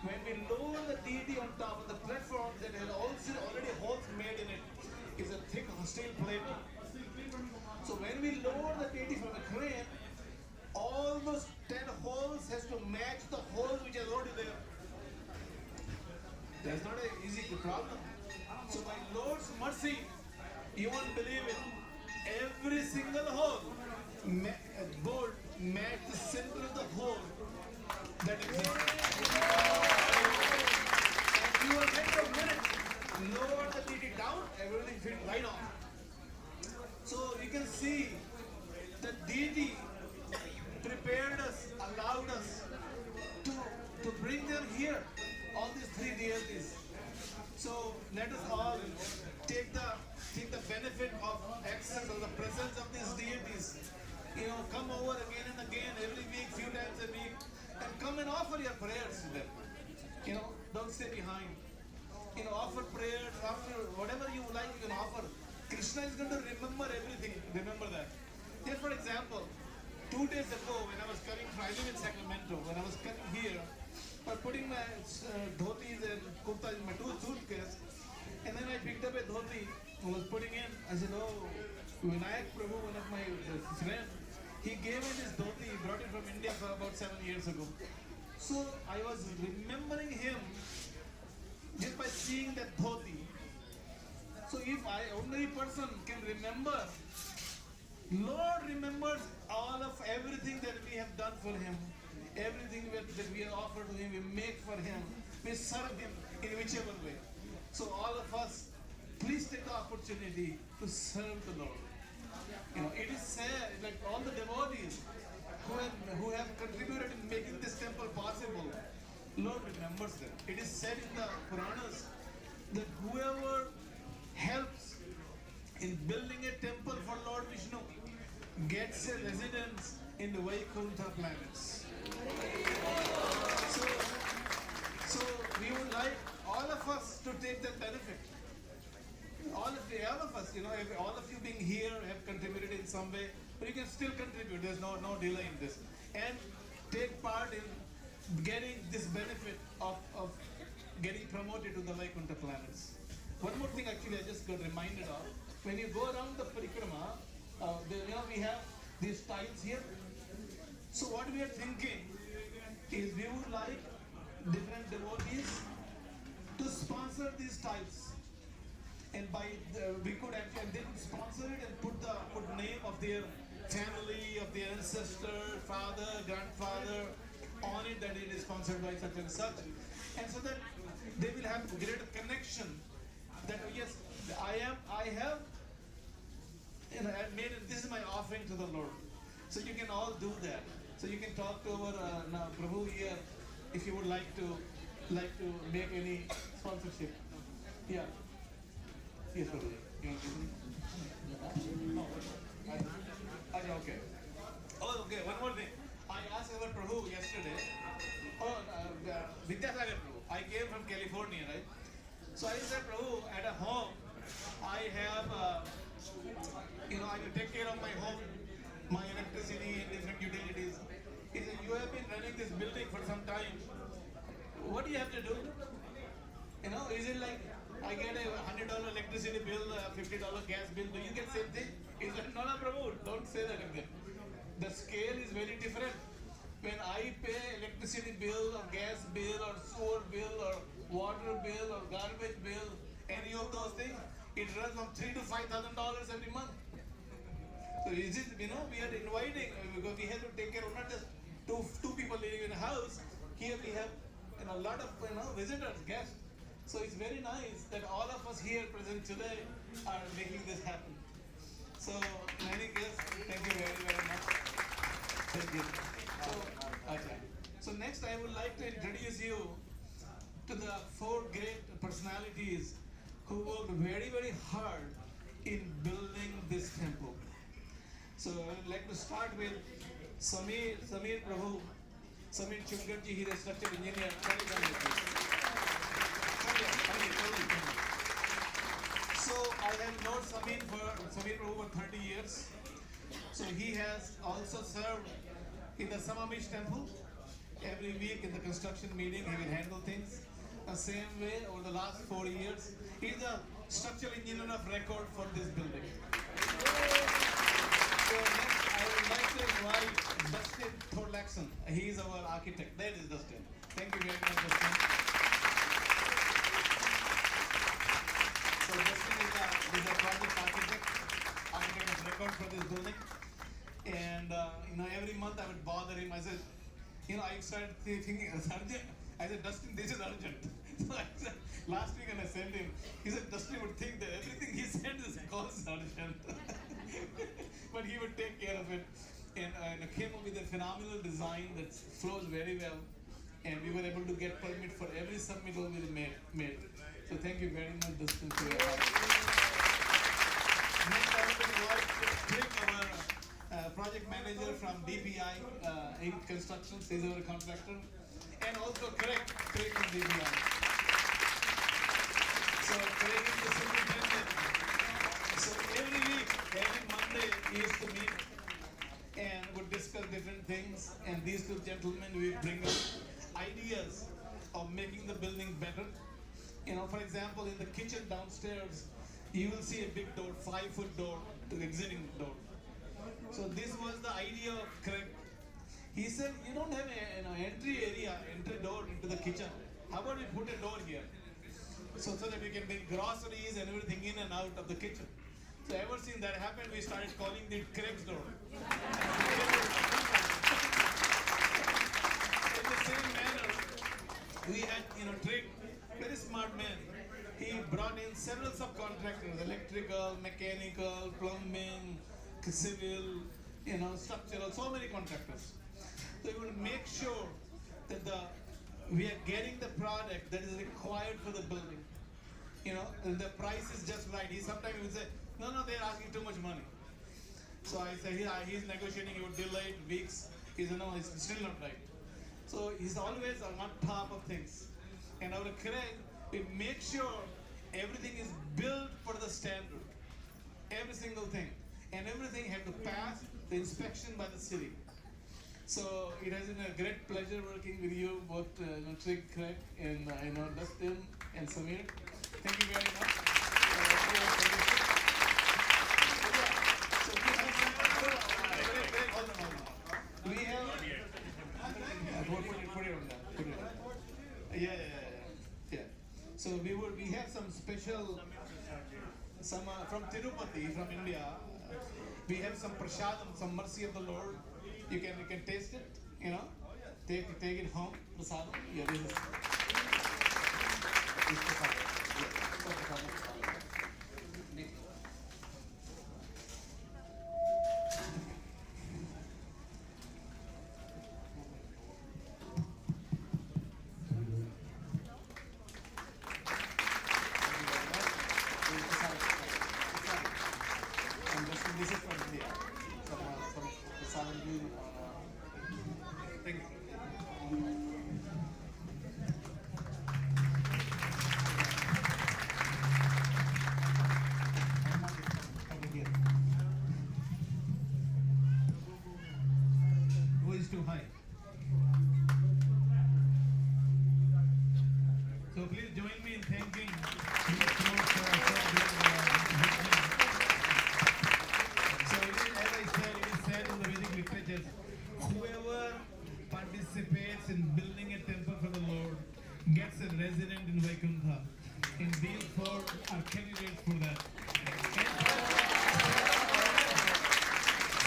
When we lower the deity on top of the platform, that has also already holes made in it. Is a thick steel plate. So when we lower the deity from the crane, all those 10 holes has to match the hole which is already there. That's not an easy problem. So by Lord's mercy, you won't believe it. Every single hole, bolt match the center of the hole that exists. And you will take a minute, lower the deity down, everything fit right on. So you can see the deity prepared us, allowed us to bring them here, all these 3 deities. So let us all take the take the benefit of access or the presence of these deities. Come over again and again, every week, few times a week, and come and offer your prayers to them. Don't stay behind. Offer prayers, offer whatever you like, you can offer. Krishna is going to remember everything. Remember that. Here, for example, 2 days ago, when I was coming, I live in Sacramento, when I was coming here, I was putting my dhotis and kurtas in my suitcase, and then I picked up a dhoti, I was putting in, I said, oh, Vinayak Prabhu, one of my friends, he gave me this dhoti, he brought it from India for about 7 years ago. So I was remembering him just by seeing that dhoti. So if I, ordinary person, can remember, Lord remembers all of everything that we have done for him, everything that we have offered to him, we make for him, we serve him in whichever way. So all of us, please take the opportunity to serve the Lord. It is said, like all the devotees who have contributed in making this temple possible, Lord remembers them. It is said in the Puranas that whoever helps in building a temple for Lord Vishnu gets a residence in the Vaikuntha planets. So we would like all of us to take that benefit. All of us, all of you being here have contributed in some way, but you can still contribute. There's no delay in this, and take part in getting this benefit of getting promoted to the Vaikuntha planets. One more thing, actually, I just got reminded of. When you go around the parikrama, we have these tiles here. So what we are thinking is we would like different devotees to sponsor these tiles. And we could actually, they could sponsor it and put name of their family, of their ancestor, father, grandfather on it, that it is sponsored by such and such. And so that they will have greater connection that yes, I have made it, this is my offering to the Lord. So you can all do that. So you can talk to our Prabhu here if you would like to make any sponsorship. Yeah. Yes, Prabhu. You want to give me? No. Okay. Oh, okay. One more thing. I asked our Prabhu yesterday. Vidyasagar Prabhu. I came from California, right? So I said, Prabhu, at a home, I have, I will take care of my home, my electricity and different utilities. He said, you have been running this building for some time. What do you have to do? Is it like I get a $100 electricity bill, a $50 gas bill? Do you get same thing? He said, no, Prabhu, don't say that again. The scale is very different. When I pay electricity bill or gas bill or sewer bill or water bill or garbage bill, any of those things, it runs from $3,000 to $5,000 every month. So is it, we are inviting, because we have to take care of not just two people living in a house. Here we have a lot of visitors, guests. So it's very nice that all of us here present today are making this happen. So in any case, thank you very, very much. Thank you. So next I would like to introduce you to the 4 great personalities who worked very, very hard in building this temple. So I would like to start with Samir Prabhu, Samir Chungarji. He is a structural engineer. So I have known Samir Prabhu for 30 years. So he has also served in the Samamish temple. Every week in the construction meeting, he will handle things. The same way over the last 4 years, he is the structural engineer of record for this building. So next, I would like to invite Dustin Thorlaxon. He is our architect. That is Dustin. Thank you very much, Dustin. So Dustin is a project architect of record for this building. And every month I would bother him. I said, I started thinking, urgent. I said, Dustin, this is urgent. So I said, last week when I sent him, he said, Dustin would think that everything he said is cause urgent. But he would take care of it. And came up with a phenomenal design that flows very well. And we were able to get permit for every submittal we made. So thank you very much, Dustin, for your help. Next, I would invite Rick, our project manager from DPI, Constructions, he's our contractor, and also Craig from DPI. So Craig is the superintendent. So every week, every Monday, we used to meet and would discuss different things. And these two gentlemen will bring us ideas of making the building better. You know, for example, in the kitchen downstairs, you will see a big door, 5-foot door, the exiting door. So this was the idea of Craig. He said, you don't have an entry area, entry door into the kitchen. How about we put a door here? So that we can bring groceries and everything in and out of the kitchen. So ever since that happened, we started calling it Craig's door. In the same manner, we had, Trick, very smart man. He brought in several subcontractors, electrical, mechanical, plumbing, civil, structural, so many contractors. So we will make sure that we are getting the product that is required for the building. And the price is just right. Sometimes he would say, no, they're asking too much money. So I said, he's negotiating, he would delay it weeks. He said, no, it's still not right. So he's always on top of things. And our Craig, we make sure everything is built for the standard. Every single thing. And everything had to pass the inspection by the city. So it has been a great pleasure working with you, both Trick, Craig, and Dustin and Samir. Thank you very much. We have. Put it on that. Yeah. So we have some special, from Tirupati, from India. We have some prasadam, some mercy of the Lord. You can taste it, take it home, prasadam. Yeah, this is prasadam. This is from India. Some prasadam. Thank you. Who is too high? So please join me in thanking whoever participates in building a temple for the Lord gets a resident in Vaikuntha. And these four are candidates for that.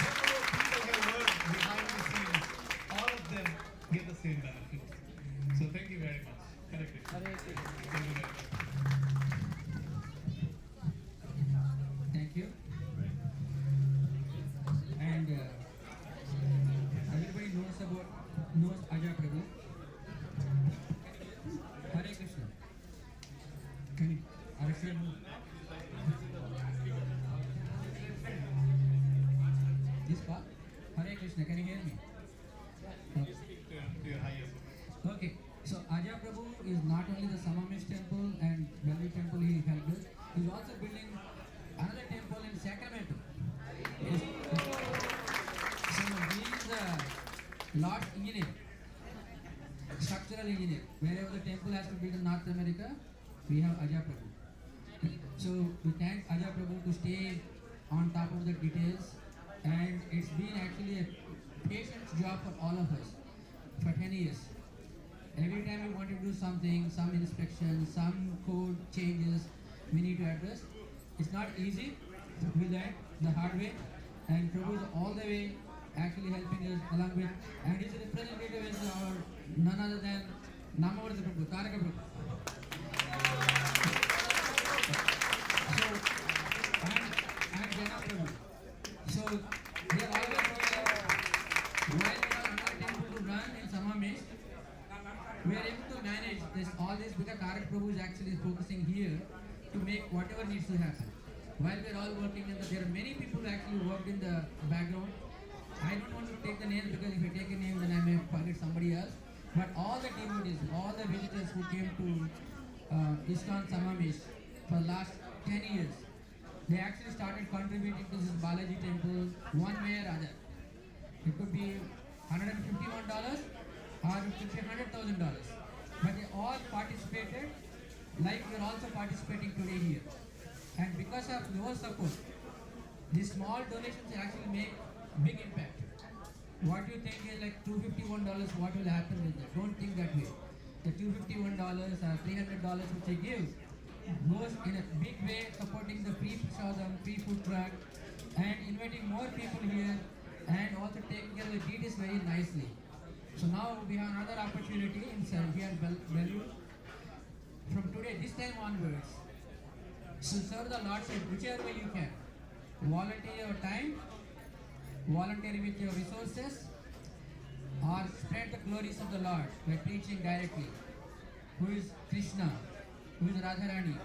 Several people have worked behind the scenes. All of them get the same benefit. So thank you very much. Hare Krishna. Thank you very much. Thank you. And everybody knows Ajay Prabhu. Hare Krishna. Can you this part? Hare Krishna, can you hear me? Okay, so Ajay Prabhu is not only the Samamish temple and Bellevue temple he helped us, he's also building another temple in Sacramento. So he is a lot engineer, structural engineer. Wherever the temple has to be in North America, we have Ajay Prabhu. So we thank Ajay Prabhu to stay on top of the details, and it's been actually a patience job for all of us for 10 years. Every time we want to do something, some inspection, some code changes we need to address. It's not easy. We learned the hard way, and Prabhu is all the way actually helping us along with, and his representative is none other than Namavartha Prabhu, Taraka Prabhu. So, and Jana Prabhu. So, we are always while we have another temple to run in Samamish, we are able to manage all this because Tarak Prabhu is actually focusing here to make whatever needs to happen. while we're all working there are many people who actually worked in the background. I don't want to take the names because if I take a name then I may forget somebody else. But all the devotees, all the visitors who came to ISKCON Samamish for the last 10 years, they actually started contributing to this Balaji temple one way or other. It could be $151 or it could be $100,000. But they all participated like we are also participating today here. And because of your support, these small donations actually make big impact. What you think is like $251, what will happen with that? Don't think that way. The $251 or $300 which I give goes in a big way supporting the free prasadam, free food truck, and inviting more people here and also taking care of the deities very nicely. So now we have another opportunity in here in Bellevue. From today, this time onwards, so serve the Lordship whichever way you can. Volunteer your time, volunteer with your resources, or spread the glories of the Lord by preaching directly. Who is Krishna, who is Radharani,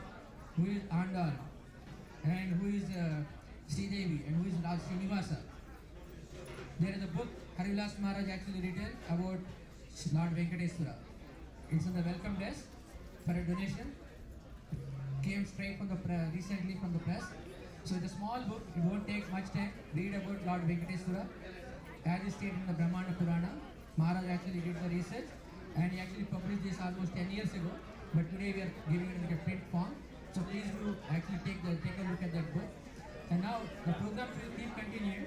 who is Andal, and who is Sridevi, and who is Lord Srinivasa. There is a book Harivilas Maharaj actually written about Lord Venkateswara. It's on the welcome desk for a donation. Came straight from the recently from the press. So it's a small book, it won't take much time. Read about Lord Venkateswara. As is stated in the Brahmana Purana, Maharaj actually did the research and he actually published this almost 10 years ago. But today we are giving it in a print form. So please do actually take a look at that book. And now the program will keep continuing.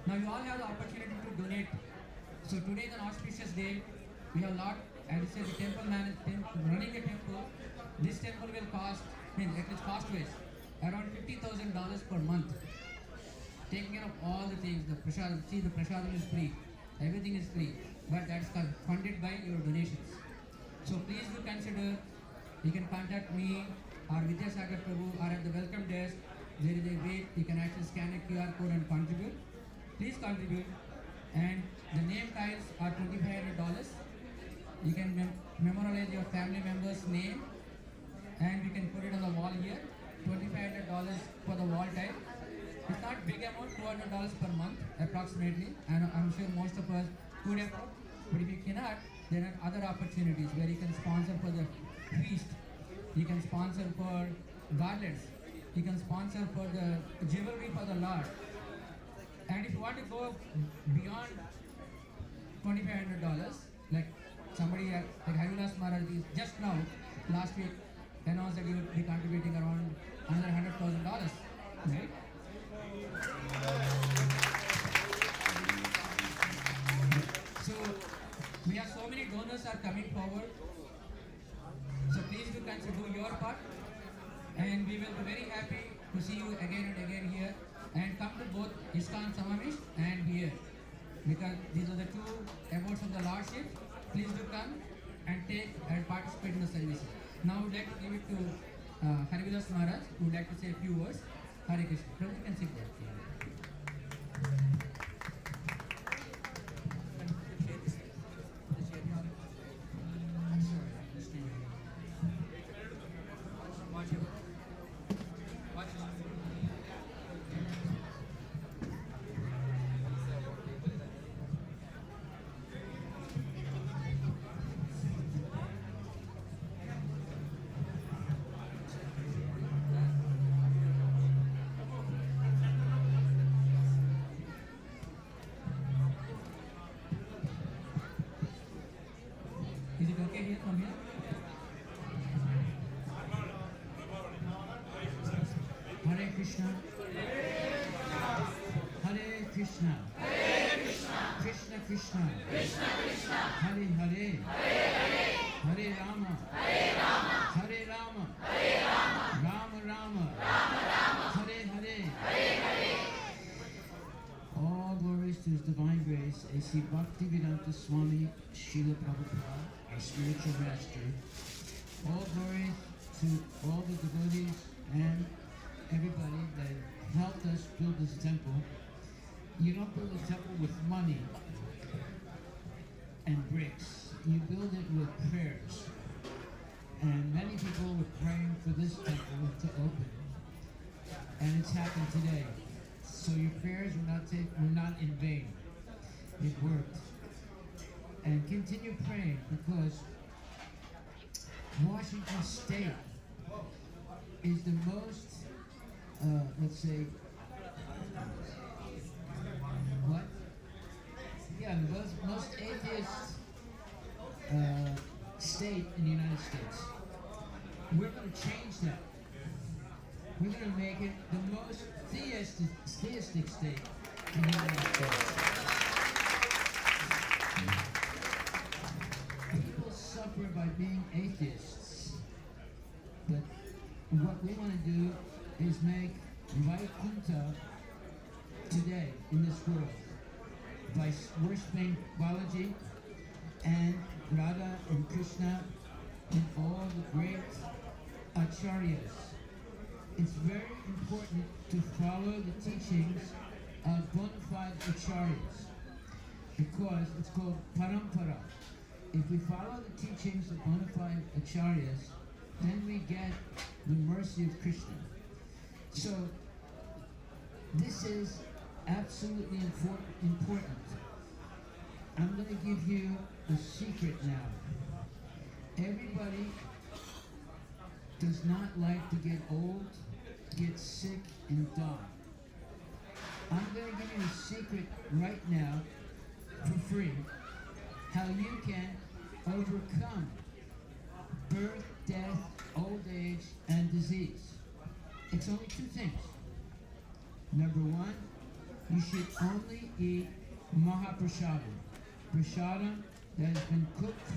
Now you all have the opportunity to donate. So today is an auspicious day. We have a lot, as I said, the temple running a temple. This temple will cost, it is cost-wise, around $50,000 per month. Taking care of all the things, the prasadam, see the prasadam is free, everything is free, but that's funded by your donations. So please do consider, you can contact me or Vidya Sagar Prabhu or at the welcome desk. There is a way you can actually scan a QR code and contribute. Please contribute, and the name tiles are $2,500. You can memorialize your family member's name and you can put it on the wall here. $2,500 for the wall tile. It's not big amount, $200 per month approximately, and I'm sure most of us could afford. But if you cannot, there are other opportunities where you can sponsor for the feast, you can sponsor for garlands, you can sponsor for the jewelry for the Lord. And if you want to go beyond $2,500, like somebody like Harivilas Maharaj just now, last week, announced that he would be contributing around another $100,000, right? So we have so many donors are coming forward. So please do consider your part, and we will be very happy to see you again and again here. And come to both ISKCON Samamish and here, because these are the two abodes of the Lordship. Please do come and take and participate in the services. Now I would like to give it to Harivilas Maharaj, who would like to say a few words. Hare Krishna. Prabhu, you can sit there. Is it okay here from here? Hare Krishna. Hare Krishna. Krishna Krishna. Hare Hare. Hare Rama. Hare Rama. Rama Rama. Hare Hare. All glories to His Divine Grace, A.C. Bhaktivedanta Swami Srila Prabhupada, our spiritual master. All glory to all the devotees and everybody that helped us build this temple. You don't build a temple with money and bricks. You build it with prayers. And many people were praying for this temple to open. and it's happened today. So your prayers were not in vain. It worked. And continue praying, because Washington State is the most, let's say, what? Yeah, the most atheist state in the United States. We're going to change that. We're going to make it the most theistic state in the United States. People suffer by being atheists, but what we want to do is make Vaikuntha today in this world by worshipping Balaji and Radha and Krishna and all the great acharyas. It's very important to follow the teachings of bona fide acharyas, because it's called parampara. If we follow the teachings of bona fide acharyas, then we get the mercy of Krishna. So this is absolutely important. I'm going to give you a secret now. Everybody does not like to get old, get sick, and die. I'm going to give you a secret right now for free, how you can overcome birth, death, old age, and disease. It's only two things. Number one, you should only eat Mahaprasadam. Prasadam that has been cooked,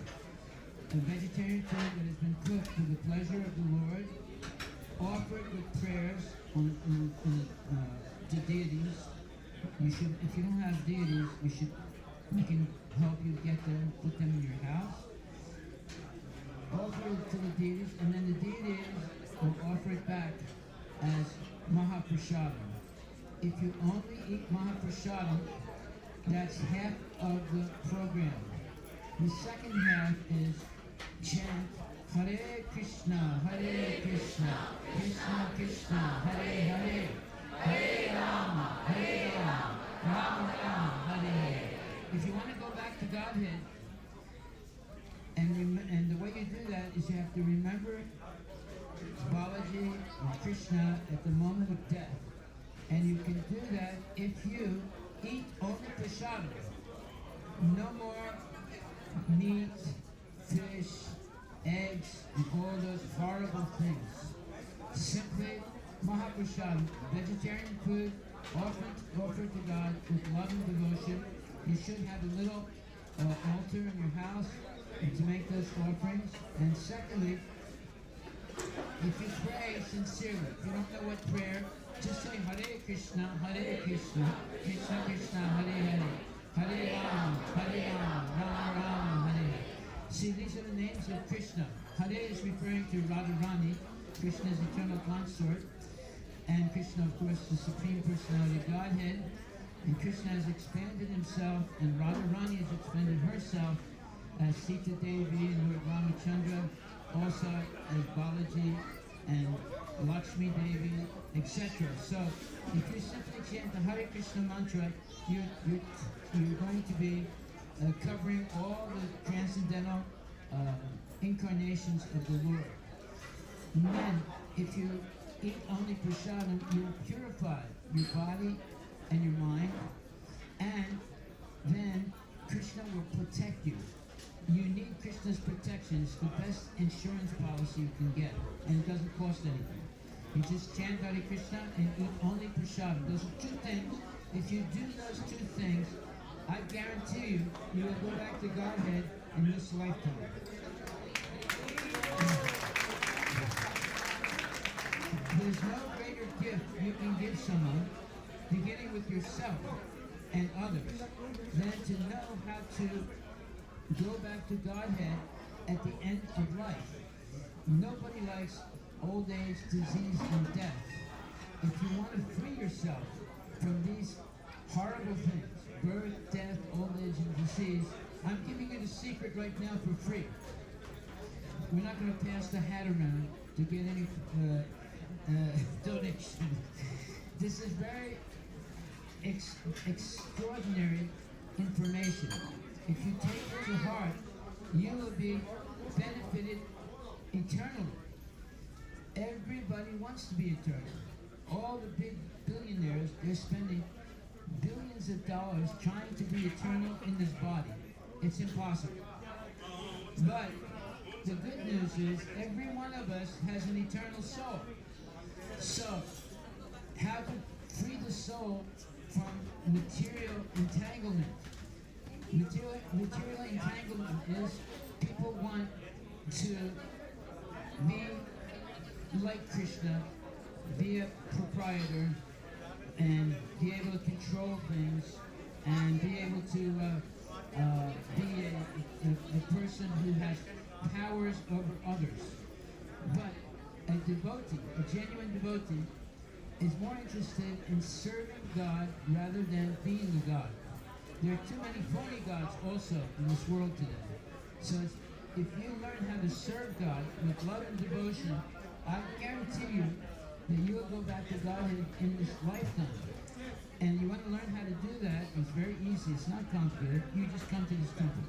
a vegetarian food that has been cooked for the pleasure of the Lord, offered with prayers to deities. You should, if you don't have deities, we can help you get them, put them in your house. Offer it to the deities, and then the deities will offer it back as Mahaprasadam. If you only eat Mahaprasadam, that's half of the program. The second half is chant Hare Krishna, Krishna Krishna, Hare Hare, Hare Rama, Rama Rama, Hare Hare. If you want to go back to Godhead, and the way you do that is you have to remember Balaji and Krishna at the moment of death. And you can do that if you eat only prasadam. No more meat, fish, eggs, and all those horrible things. Simply Mahaprasadam, vegetarian food offered to God with love and devotion. You should have a little altar in your house to make those offerings. And secondly, if you pray sincerely, if you don't know what prayer, just say Hare Krishna, Krishna Krishna, Hare Hare, Hare Rama, Rama Rama, Hare Hare. See, these are the names of Krishna. Hare is referring to Radharani, Krishna's eternal consort, and Krishna, of course, the Supreme Personality of Godhead. And Krishna has expanded himself, and Radharani has expanded herself as Sita Devi and Lord Ramachandra, also as Balaji and Lakshmi Devi, etc. So, if you simply chant the Hare Krishna mantra, you're going to be covering all the transcendental incarnations of the Lord. And then, if you eat only prasadam, you will purify your body and your mind, and then Krishna will protect you. You need Krishna's protection. It's the best insurance policy you can get, and it doesn't cost anything. You just chant Hare Krishna and eat only prasadam. Those are two things. If you do those two things, I guarantee you will go back to Godhead in this lifetime. There's no greater gift you can give someone, beginning with yourself and others, than to know how to go back to Godhead at the end of life. Nobody likes old age, disease, and death. If you want to free yourself from these horrible things, birth, death, old age, and disease, I'm giving you the secret right now for free. We're not going to pass the hat around to get any donation. This is very extraordinary information. If you take it to heart, you will be benefited eternally. Everybody wants to be eternal. All the big billionaires, they're spending billions of dollars trying to be eternal in this body. It's impossible. But the good news is every one of us has an eternal soul. So, how to free the soul from material entanglement? Material entanglement is people want to be like Krishna, be a proprietor, and be able to control things, and be able to be a person who has powers over others. But a devotee, a genuine devotee, is more interested in serving God rather than being a God. There are too many phony gods also in this world today. So if you learn how to serve God with love and devotion, I guarantee you that you will go back to God in this lifetime. And you want to learn how to do that, it's very easy, it's not complicated. You just come to this temple.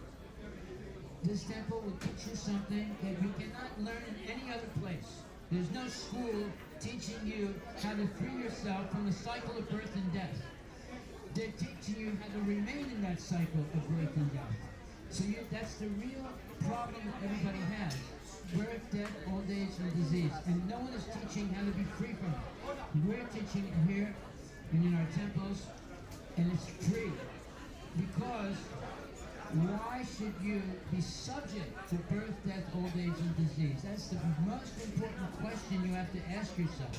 This temple will teach you something that you cannot learn in any other place. There's no school teaching you how to free yourself from the cycle of birth and death. They're teaching you how to remain in that cycle of birth and death. So that's the real problem everybody has. Birth, death, old age, and disease. And no one is teaching how to be free from it. We're teaching it here and in our temples, and it's free. Because why should you be subject to birth, death, old age, and disease? That's the most important question you have to ask yourself.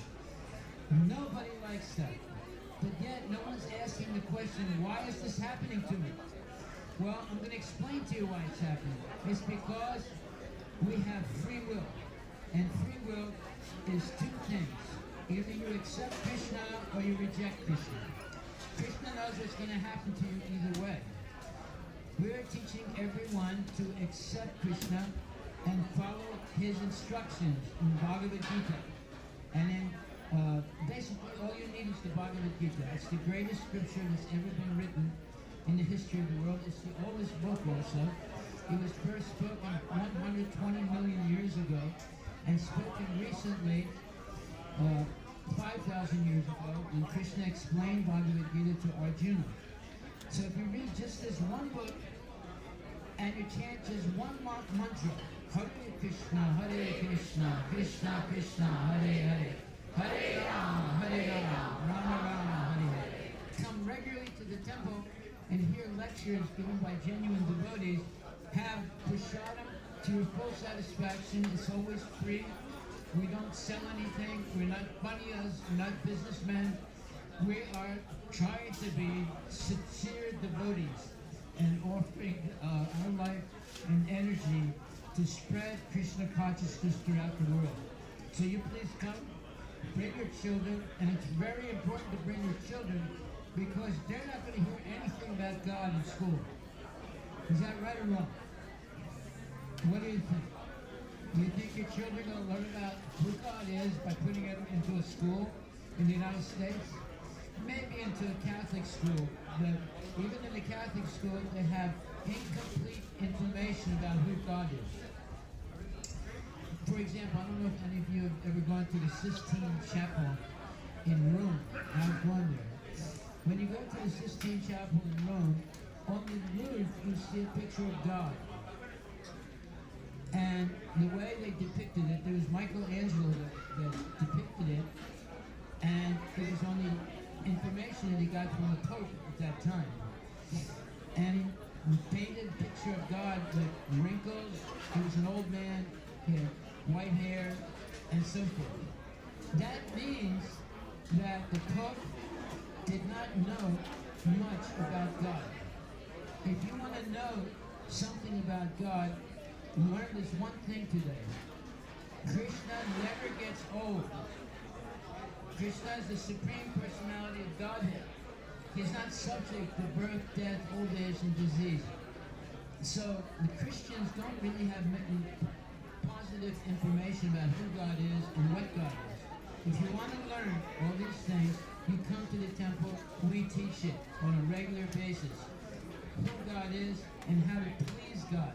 Nobody likes that. But yet, no one's asking the question, why is this happening to me? Well, I'm going to explain to you why it's happening. It's because we have free will. And free will is two things. Either you accept Krishna or you reject Krishna. Krishna knows what's going to happen to you either way. We're teaching everyone to accept Krishna and follow his instructions in Bhagavad Gita. And then basically all you need is the Bhagavad Gita. It's the greatest scripture that's ever been written in the history of the world. It's the oldest book also. It was first spoken 120 million years ago and spoken recently 5,000 years ago when Krishna explained Bhagavad Gita to Arjuna. So if you read just this one book and you chant just one mantra, Hare Krishna, Krishna Krishna, Hare Hare, Hare Rama, Rama Rama, Hare Hare. Come regularly to the temple and hear lectures given by genuine devotees. Have prasadam to your full satisfaction. It's always free. We don't sell anything. We're not bunnias. We're not businessmen. We are trying to be sincere devotees and offering our life and energy to spread Krishna consciousness throughout the world. So you please come, bring your children, and it's very important to bring your children because they're not going to hear anything about God in school. Is that right or wrong? What do you think? Do you think your children are going to learn about who God is by putting them into a school in the United States? Maybe into a Catholic school, but even in the Catholic school, they have incomplete information about who God is. For example, I don't know if any of you have ever gone to the Sistine Chapel in Rome. I was going there. When you go to the Sistine Chapel in Rome, on the roof you see a picture of God. And the way they depicted it, there was Michelangelo that depicted it, and it was on the information that he got from the Pope at that time. And he painted a picture of God with wrinkles. He was an old man, he had white hair, and so forth. That means that the Pope did not know much about God. If you want to know something about God, learn this one thing today. Krishna never gets old. Krishna is the Supreme Personality of Godhead. He's not subject to birth, death, old age, and disease. So the Christians don't really have positive information about who God is and what God is. If you want to learn all these things, you come to the temple, we teach it on a regular basis. Who God is and how to please God.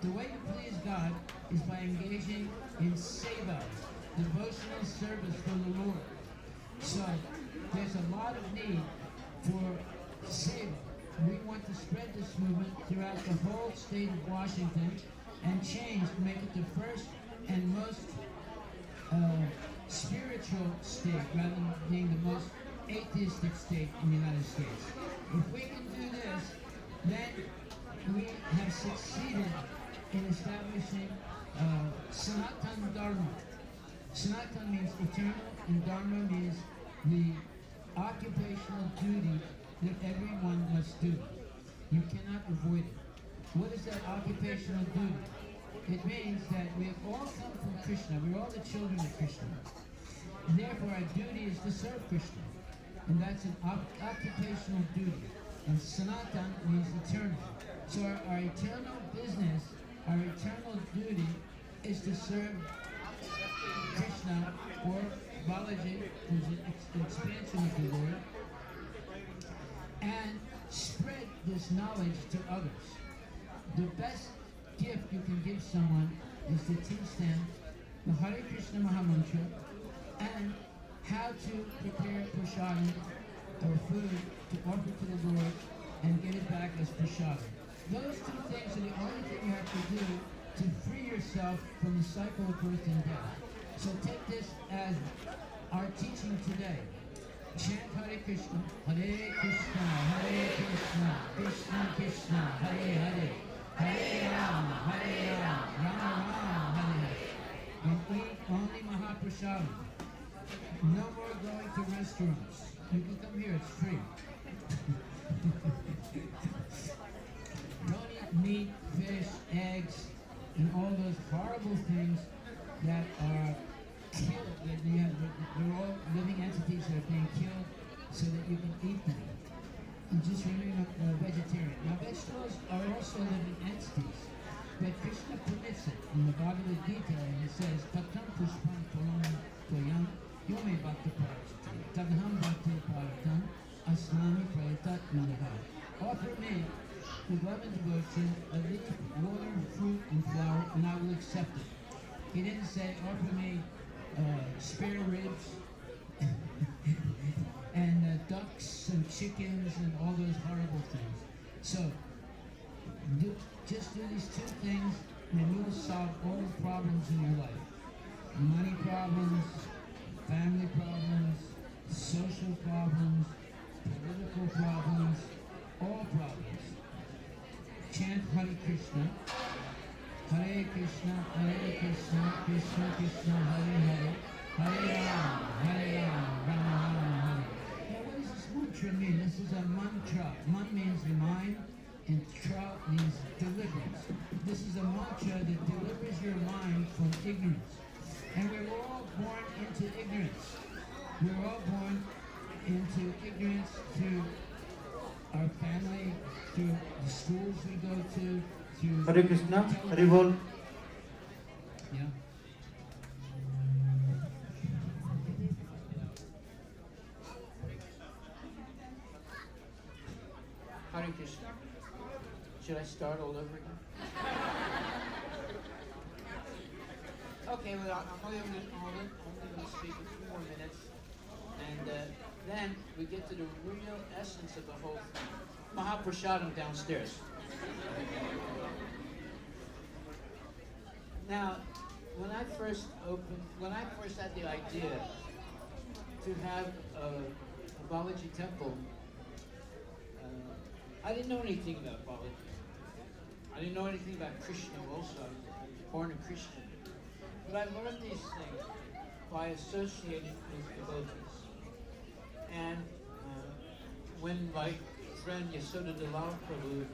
The way to please God is by engaging in seva, devotional service for the Lord. So there's a lot of need for seva. We want to spread this movement throughout the whole state of Washington and change to make it the first and most spiritual state rather than being the most atheistic state in the United States. If we can do this, then we have succeeded in establishing Sanatan Dharma. Sanatan means eternal and Dharma means the occupational duty that everyone must do. You cannot avoid it. What is that occupational duty? It means that we have all come from Krishna. We're all the children of Krishna. Therefore, our duty is to serve Krishna. And that's an occupational duty. And Sanatan means eternal. So our eternal business, our eternal duty is to serve Krishna or Balaji, who's an expansion of the Lord, and spread this knowledge to others. The best gift you can give someone is to teach them the Hare Krishna Mahamantra and how to prepare prasadam or food to offer to the Lord and get it back as prasadam. Those two things are the only thing you have to do to free yourself from the cycle of birth and death. So take this as our teaching today. Chant Hare Krishna, Hare Krishna, Hare Krishna, Krishna Krishna, Hare Hare, Hare Rama, Rama Rama, Hare Hare. And eat only Mahaprasadam. No more going to restaurants. You can come here, it's free. Don't eat meat, fish, eggs, and all those horrible things that are killed. They're all living entities that are being killed so that you can eat them. And just remain a vegetarian. Now, vegetables are also living entities, but Krishna permits it in the Bhagavad Gita, and it says, Tatam pushpam phalam toyam yome bhakta parajati tadham bhakti paratam asnami prayatat naraha. Offer me with love and devotion a leaf, water, fruit, and flower, and I will accept it. He didn't say, offer me spare ribs and ducks and chickens and all those horrible things. So, just do these two things and you will solve all the problems in your life. Money problems, family problems, social problems, political problems, all problems. Chant Hare Krishna. Hare Krishna, Krishna Krishna, Hare Hare, Hare Rama, Rama Rama, Hare. Now what does this mantra mean? This is a mantra. Man means mind, and tra means deliverance. This is a mantra that delivers your mind from ignorance. And we're all born into ignorance. We're all born into ignorance through our family, through the schools we go to, through Hare Krishna, Hare Bol. Yeah. Hare Krishna. Should I start all over again? Okay, well, I'm only going to speak a few more minutes, and then we get to the real essence of the whole thing. Mahaprasadam downstairs. Now, when I first had the idea to have a Balaji temple, I didn't know anything about Balaji. I didn't know anything about Krishna also. I was born a Christian. But I learned these things by associating with devotees. And when my friend Yasoda Dalal Prabhu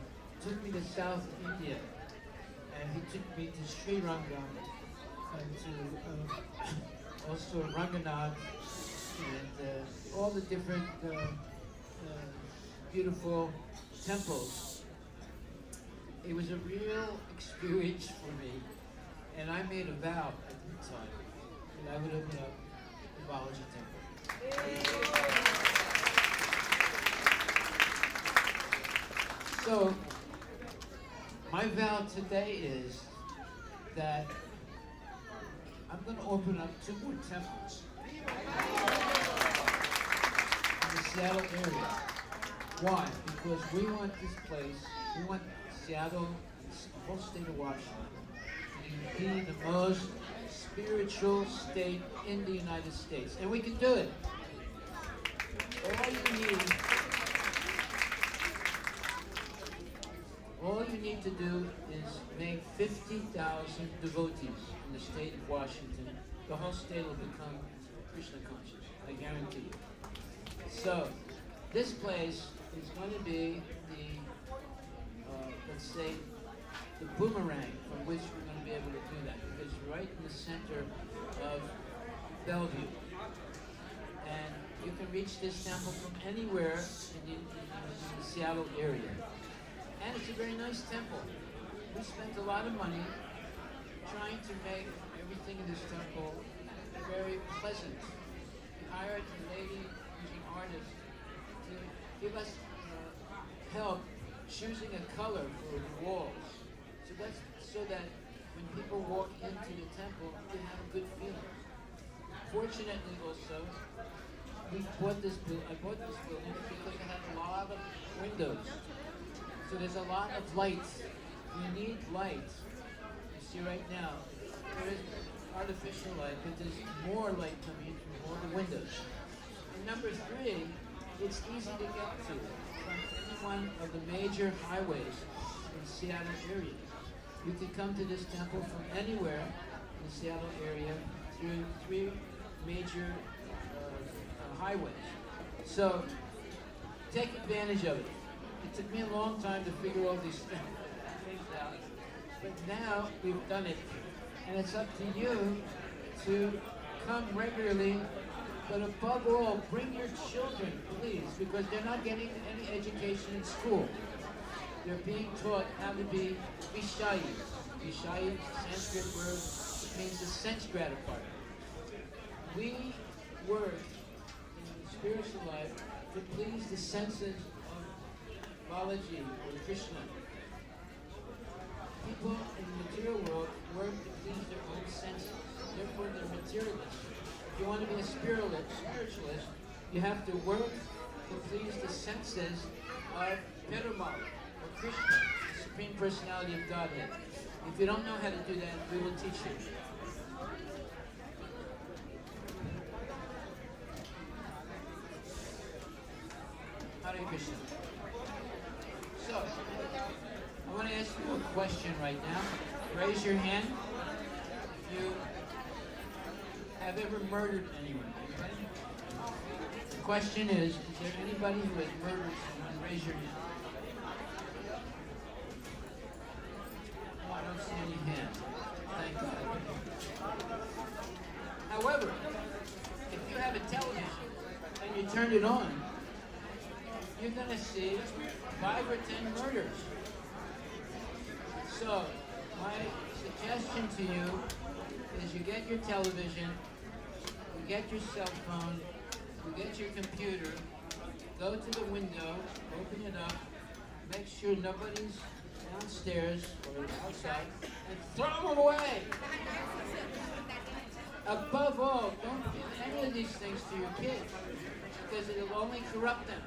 took me to South India, and he took me to Sri Rangam, and to also Ranganath, and all the different beautiful temples. It was a real experience for me, and I made a vow at the time that I would open up Balaji Temple. So, my vow today is that I'm going to open up 2 more temples in the Seattle area. Why? Because we want this place, we want Seattle, the whole state of Washington, to be the most spiritual state in the United States. And we can do it. All you need to do is make 50,000 devotees in the state of Washington. The whole state will become Krishna conscious, I guarantee you. So, this place is going to be the, let's say, the boomerang from which we're going to be able to do that, because you're right in the center of Bellevue. And you can reach this temple from anywhere in the Seattle area. And it's a very nice temple. We spent a lot of money trying to make everything in this temple very pleasant. We hired a lady who's an artist to give us help choosing a color for the walls. So that when people walk into the temple, they have a good feeling. Fortunately also, I bought this building because it had a lot of windows. So there's a lot of lights. You need light. You see right now, there is artificial light, but there's more light coming in from all the windows. And number 3, it's easy to get to from any one of the major highways in the Seattle area. You can come to this temple from anywhere in the Seattle area through 3 major highways. So take advantage of it. It took me a long time to figure all these things out, but now we've done it, and it's up to you to come regularly, but above all, bring your children, please, because they're not getting any education in school. They're being taught how to be Vishayi. Vishayi is a Sanskrit word. It means the sense gratifier. We work in the spiritual life to please the senses of Balaji or Krishna. People in the material world work to please their own senses. Therefore, they're materialists. If you want to be a spiritualist, you have to work to please the senses of Perumal, or Krishna, the Supreme Personality of Godhead. If you don't know how to do that, we will teach you. Hare Krishna. So, I want to ask you a question right now. Raise your hand if you have ever murdered anyone. Anybody? The question is there anybody who has murdered someone? Raise your hand. Oh, I don't see any hands. Thank God. However, if you have a television and you turn it on, you're going to see 5 or 10 murders. So, my suggestion to you is you get your television, you get your cell phone, you get your computer, go to the window, open it up, make sure nobody's downstairs or outside, and throw them away. Above all, don't give any of these things to your kids, because it'll only corrupt them.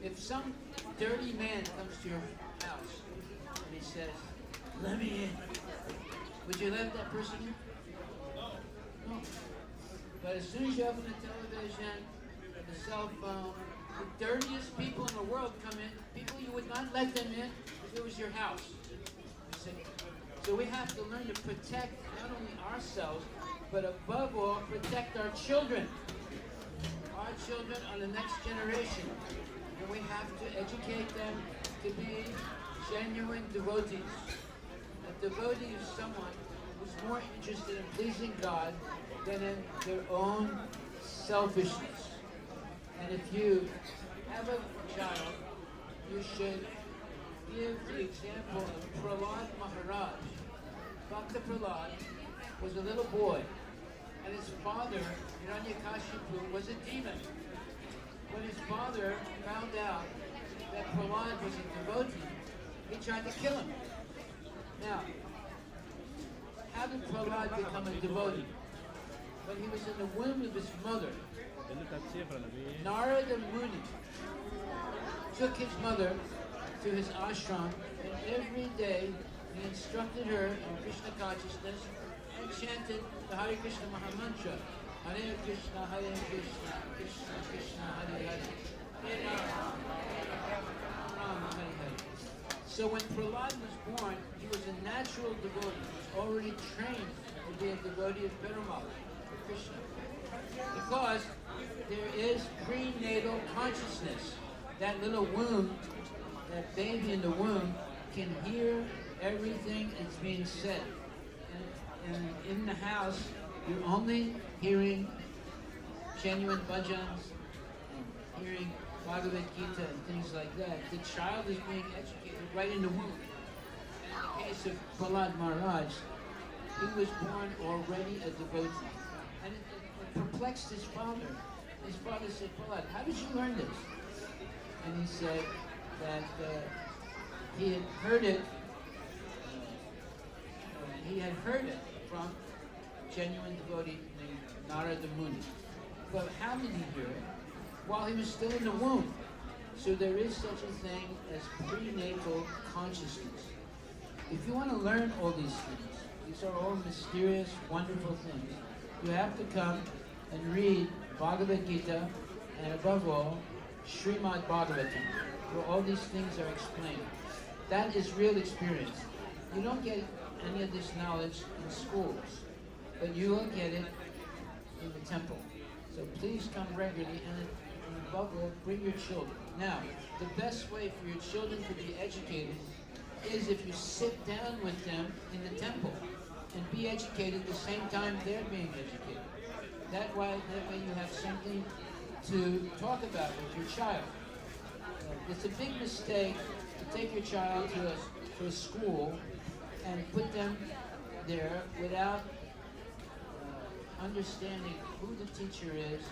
If some dirty man comes to your house and he says, "Let me in," would you let that person in? No. But as soon as you open the television, the cell phone, the dirtiest people in the world come in, people you would not let them in if it was your house. You see? So we have to learn to protect not only ourselves, but above all, protect our children. Our children are the next generation. And we have to educate them to be genuine devotees. A devotee is someone who's more interested in pleasing God than in their own selfishness. And if you have a child, you should give the example of Prahlad Maharaj. Bhakta Prahlad was a little boy, and his father, Hiranyakashipu, was a demon. When his father found out that Prahlad was a devotee, he tried to kill him. Now, how did Prahlad become a devotee? When he was in the womb of his mother, Narada Muni took his mother to his ashram, and every day he instructed her in Krishna consciousness and chanted the Hare Krishna Mahamantra. Hare Krishna, Krishna Krishna, Hare Hare, Hare Rama, Rama Hare Hare. So when Prahlad was born, he was a natural devotee. He was already trained to be a devotee of Perumal, of Krishna. Because there is prenatal consciousness. That little womb, that baby in the womb, can hear everything that's being said. And in the house, you're only hearing genuine bhajans and hearing Bhagavad Gita and things like that. The child is being educated right in the womb. And in the case of Prahlad Maharaj, he was born already a devotee. And it perplexed his father. His father said, Prahlad, how did you learn this? And he said that he had heard it. He had heard it from a genuine devotee named Narada Muni. But how did he hear it? While he was still in the womb. So there is such a thing as prenatal consciousness. If you want to learn all these things, these are all mysterious, wonderful things, you have to come and read Bhagavad Gita, and above all, Srimad Bhagavatam, where all these things are explained. That is real experience. You don't get any of this knowledge in schools, but you will get it in the temple. So please come regularly, and above all, bring your children. Now, the best way for your children to be educated is if you sit down with them in the temple and be educated the same time they're being educated. That way you have something to talk about with your child. It's a big mistake to take your child to a school and put them there without understanding who the teacher is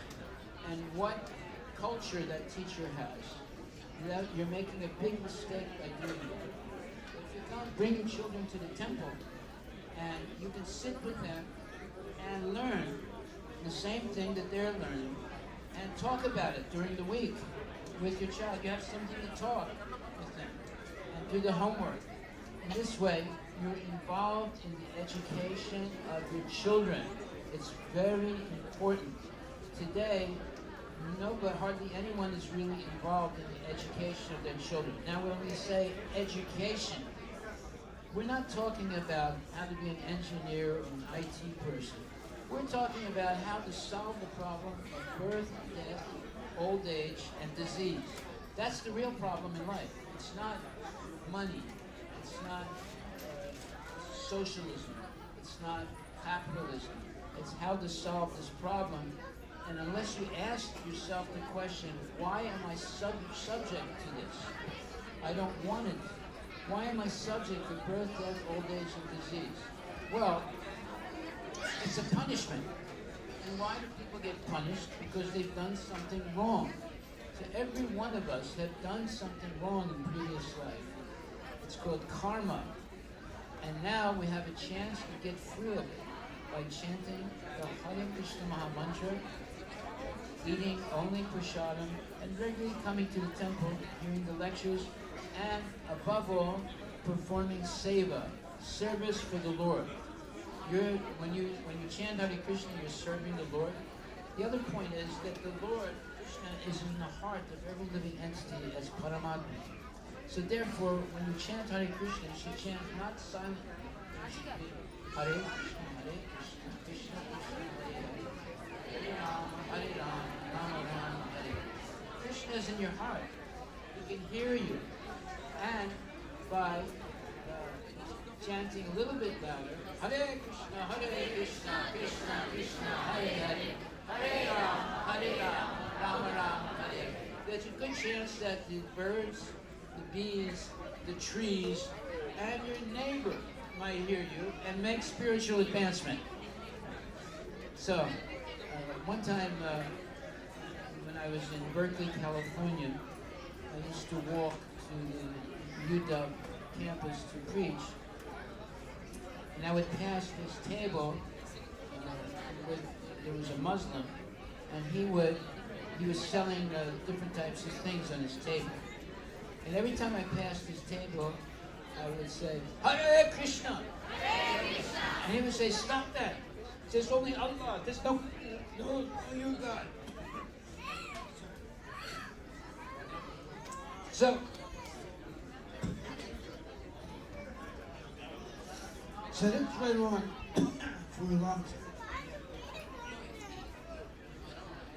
and what culture that teacher has. You're making a big mistake by doing that. If you can't bring your children to the temple and you can sit with them and learn the same thing that they're learning and talk about it during the week with your child. You have something to talk with them and do the homework. In this way, you're involved in the education of your children. It's very important. Today, hardly anyone is really involved in the education of their children. Now, when we say education, we're not talking about how to be an engineer or an IT person. We're talking about how to solve the problem of birth, death, old age, and disease. That's the real problem in life. It's not money. It's not socialism. It's not capitalism. It's how to solve this problem. And unless you ask yourself the question, why am I subject to this? I don't want it. Why am I subject to birth, death, old age, and disease? Well, it's a punishment. And why do people get punished? Because they've done something wrong. So every one of us have done something wrong in previous life. It's called karma. And now we have a chance to get free of it by chanting the Hare Krishna Mahamantra, eating only prasadam, and regularly coming to the temple, hearing the lectures, and above all, performing seva, service for the Lord. When you chant Hare Krishna, you're serving the Lord. The other point is that the Lord, Krishna, is in the heart of every living entity as Paramatma. So therefore, when you chant Hare Krishna, you should chant not silently. It should be Hare Krishna, Krishna Krishna, Hare Hare, Hare Rama, Hare Rama, Rama Rama, Hare Hare. Krishna is in your heart. He can hear you. And by chanting a little bit louder, Hare Krishna, Krishna Krishna, Hare Hare, Hare Rama, Rama Rama, Hare Hare. There's a good chance that the birds, the bees, the trees, and your neighbor might hear you and make spiritual advancement. So, one time when I was in Berkeley, California, I used to walk to the UW campus to preach, and I would pass this table. There was a Muslim, and he was selling different types of things on his table. And every time I passed his table, I would say, Hare Krishna! Hare Krishna! And he would say, stop that! There's only Allah. There's no you God. So that's right on for a long time.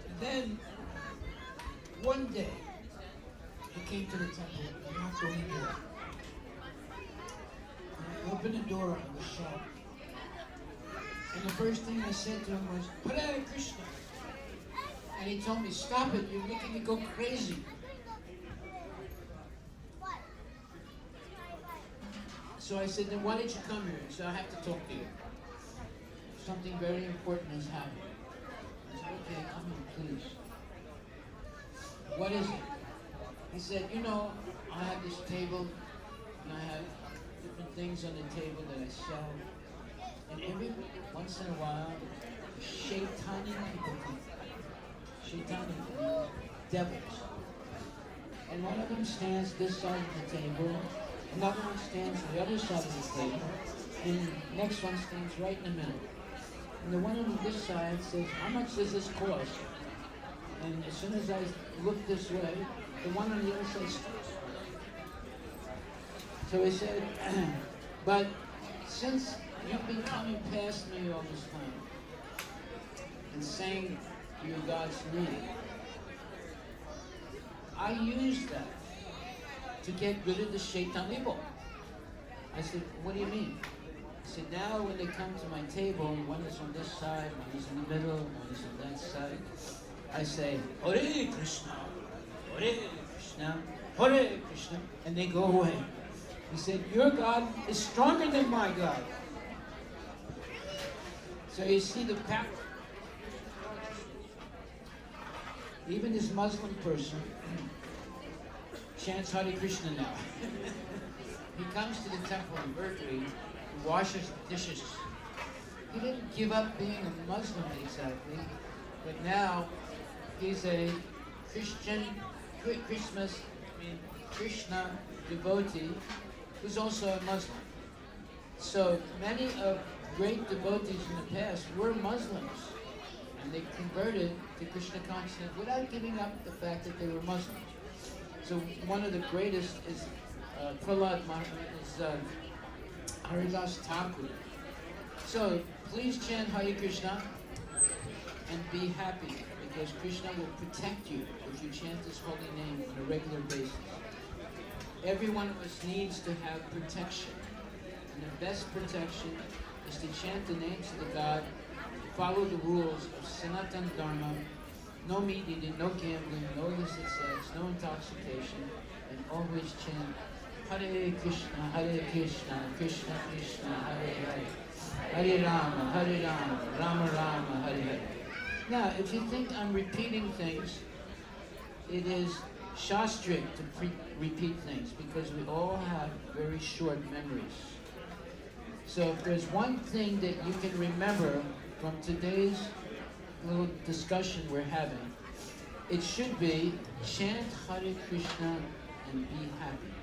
And then one day he came to the temple and knocked on the door. And I opened the door and I was shocked. And the first thing I said to him was, Hare Krishna. And he told me, stop it, you're making me go crazy. So I said, then why did you come here? He said, I have to talk to you. Something very important has happened. I said, okay, come in, please. What is it? He said, you know, I have this table, and I have different things on the table that I sell. And every once in a while, shaitani people come. Shaitani, devils. And one of them stands this side of the table, another one stands on the other side of the table, and the next one stands right in the middle. And the one on this side says, how much does this cost? And as soon as I look this way, the one on the other side stops. So he said, but since you've been coming past me all this time and saying you're God's name, I use that to get rid of the shaitan evil. I said, what do you mean? He said, now when they come to my table, one is on this side, one is in the middle, one is on that side, I say, Hare Krishna, Hare Krishna, Hare Krishna, and they go away. He said, your God is stronger than my God. So you see the power. Even this Muslim person chants Hare Krishna now. He comes to the temple in Berkeley, he washes the dishes. He didn't give up being a Muslim exactly, but now he's a Christian, Krishna devotee who's also a Muslim. So many of great devotees in the past were Muslims, and they converted to Krishna consciousness without giving up the fact that they were Muslims. So one of the greatest is Prahlad Haridas Thakur. So please chant Hare Krishna and be happy, because Krishna will protect you if you chant His holy name on a regular basis. Every one of us needs to have protection, and the best protection is to chant the names of the God, follow the rules of Sanatana Dharma, no meat eating, no gambling, no illicit sex, no intoxication, and always chant Hare Krishna, Krishna Krishna, Hare Hare, Hare Rama, Rama Rama, Hare Hare. Now, if you think I'm repeating things, it is shastric to repeat things, because we all have very short memories. So if there's one thing that you can remember from today's little discussion we're having, it should be chant Hare Krishna and be happy.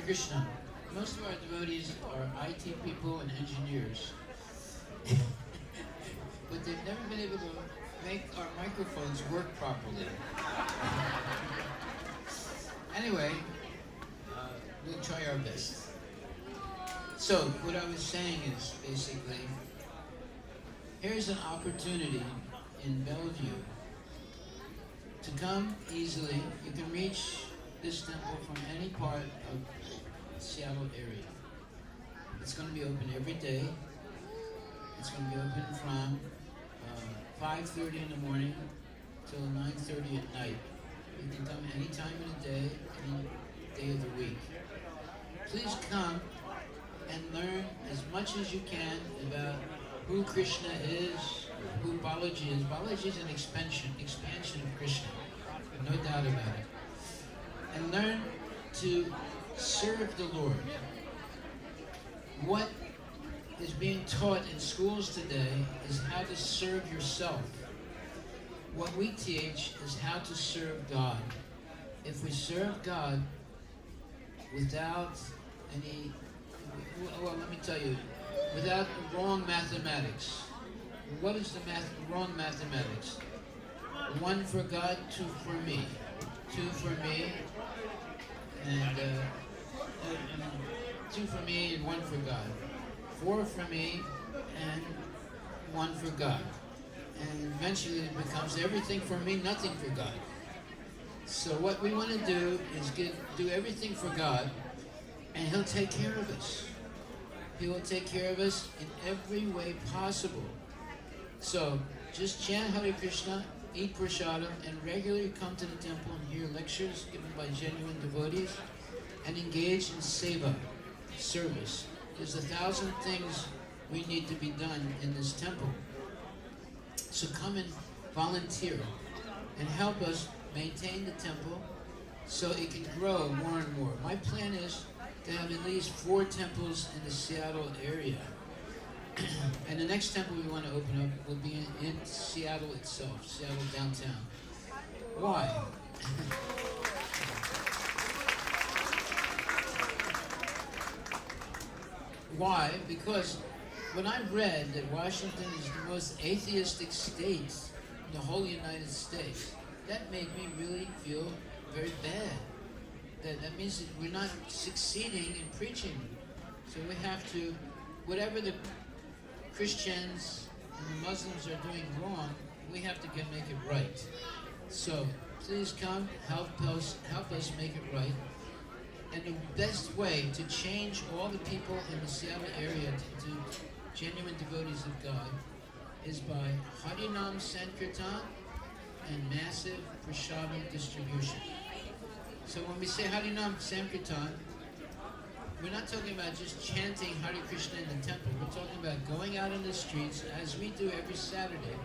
Krishna. Most of our devotees are IT people and engineers. But they've never been able to make our microphones work properly. Anyway, we'll try our best. So, what I was saying is, basically, here's an opportunity in Bellevue to come easily. You can reach this temple from any part of Seattle area. It's going to be open every day. It's going to be open from 5:30 in the morning till 9:30 at night. You can come any time of the day, any day of the week. Please come and learn as much as you can about who Krishna is, who Balaji is. Balaji is an expansion of Krishna, no doubt about it. And learn to serve the Lord. What is being taught in schools today is how to serve yourself. What we teach is how to serve God. If we serve God without any, well, let me tell you, without wrong mathematics. What is the wrong mathematics? 1 for God, 2 for me. 2 for me, and 2 for me and 1 for God. 4 for me and 1 for God. And eventually it becomes everything for me, nothing for God. So what we want to do is do everything for God, and He'll take care of us. He will take care of us in every way possible. So just chant Hare Krishna, eat prasadam, and regularly come to the temple and hear lectures given by genuine devotees, and engage in seva, service. There's 1,000 things we need to be done in this temple. So come and volunteer and help us maintain the temple so it can grow more and more. My plan is to have at least 4 temples in the Seattle area. And the next temple we want to open up will be in Seattle itself, Seattle downtown. Why? Why? Because when I read that Washington is the most atheistic state in the whole United States, that made me really feel very bad. That means that we're not succeeding in preaching. So we have to, whatever the Christians and the Muslims are doing wrong, we have to make it right. So please come, help us make it right. And the best way to change all the people in the Seattle area to genuine devotees of God is by Harinam Sankirtan and massive prasadam distribution. So when we say Harinam Sankirtan, we're not talking about just chanting Hare Krishna in the temple. We're talking about going out in the streets, as we do every Saturday.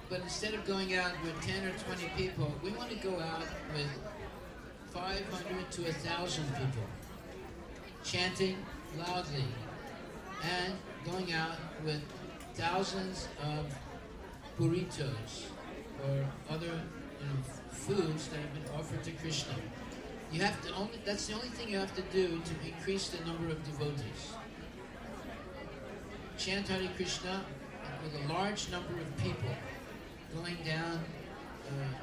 But instead of going out with 10 or 20 people, we want to go out with 500 to 1,000 people, chanting loudly, and going out with thousands of burritos or other foods that have been offered to Krishna. You have to that's the only thing you have to do to increase the number of devotees. Chant Hare Krishna with a large number of people going down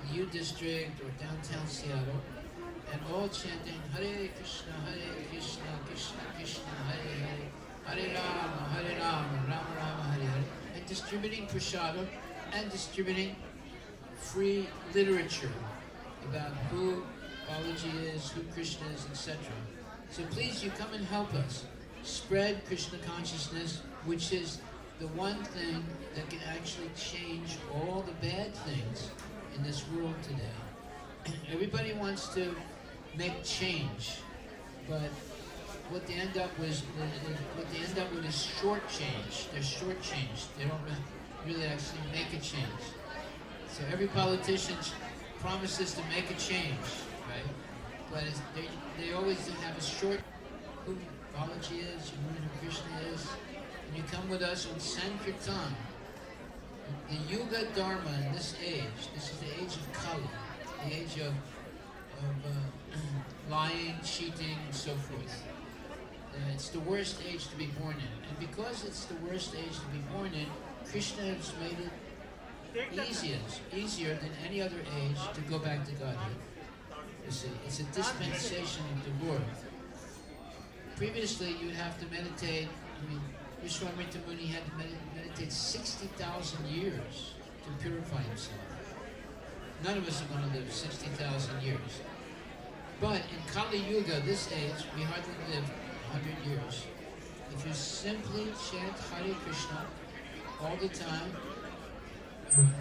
the U District or downtown Seattle, and all chanting Hare Krishna, Krishna Krishna, Hare Hare, Hare Rama, Rama Rama, Hare Hare, and distributing prasadam and distributing free literature about who Balaji is, who Krishna is, etc. So please, you come and help us spread Krishna consciousness, which is the one thing that can actually change all the bad things in this world today. Everybody wants to make change, but what they end up with is shortchanged. They're shortchanged. They don't really actually make a change. So every politician promises to make a change, right? But they always have a short who Balaji is, who Krishna is. And you come with us on Sankirtan. The Yuga Dharma in this age, this is the age of Kali, the age of lying, cheating, and so forth. It's the worst age to be born in. And because it's the worst age to be born in, Krishna has made it easier than any other age to go back to Godhead. You see, it's a dispensation of the Lord. Previously, you'd have to meditate. I mean, Vishwamitra Muni had to meditate 60,000 years to purify himself. None of us are going to live 60,000 years. But in Kali Yuga, this age, we hardly live 100 years. If you simply chant Hare Krishna all the time,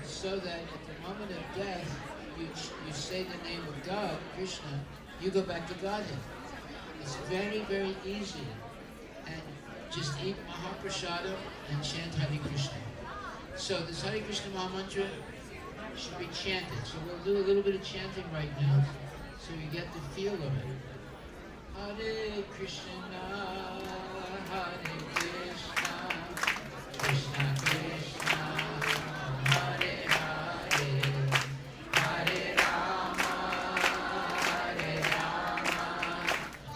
so that at the moment of death, you say the name of God, Krishna, you go back to Godhead. It's very, very easy. And just eat Mahaprasada and chant Hare Krishna. So this Hare Krishna Mahamantra should be chanted. So we'll do a little bit of chanting right now, so you get the feel of it. Hare Krishna, Hare Krishna, Krishna Krishna, Hare Hare, Hare Rama, Hare Rama,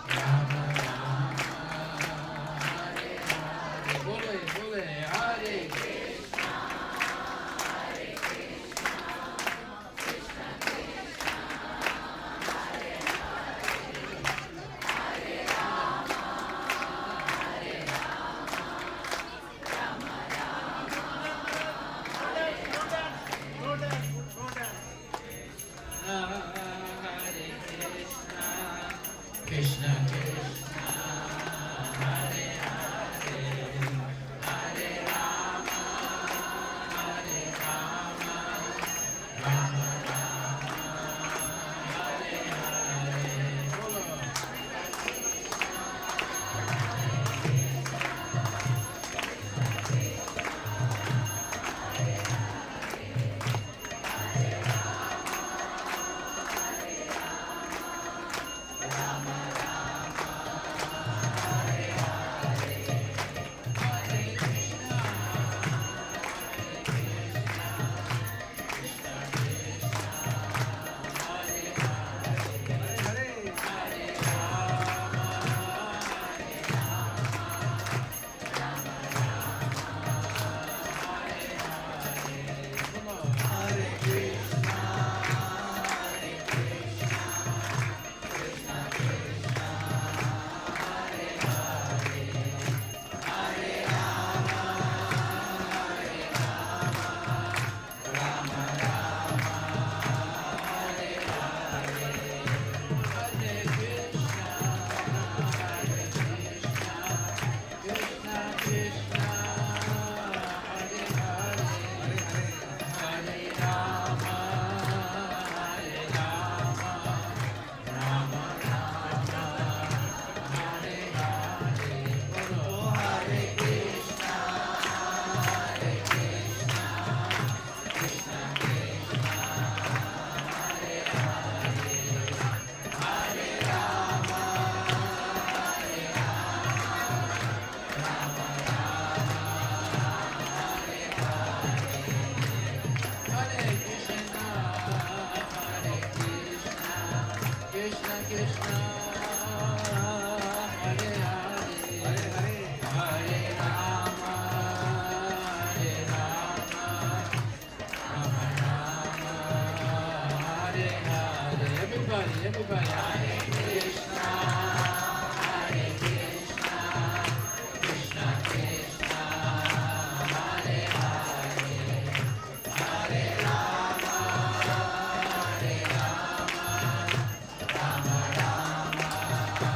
Rama Rama, Hare Hare. Bole, bole, Hare Krishna, Hare Krishna, Krishna Krishna, Hare Krishna Krishna, Hare Hare, Hare Rama, Hare Rama, Rama Rama, Hare Hare. Everybody. Hare Krishna, Hare Krishna, Krishna Krishna, Hare Hare, Hare Rama, Hare Rama, Rama Rama,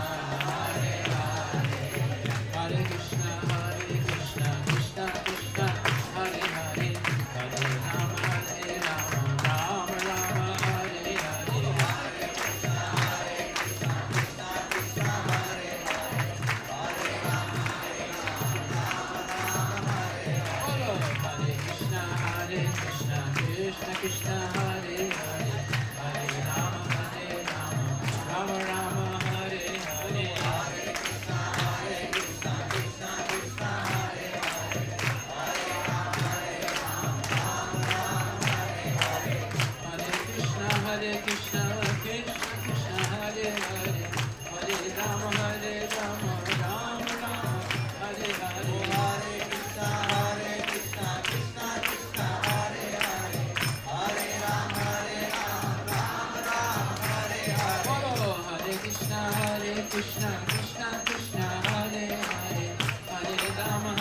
Krishna, Krishna Krishna, Hare Hare, Hare Rama,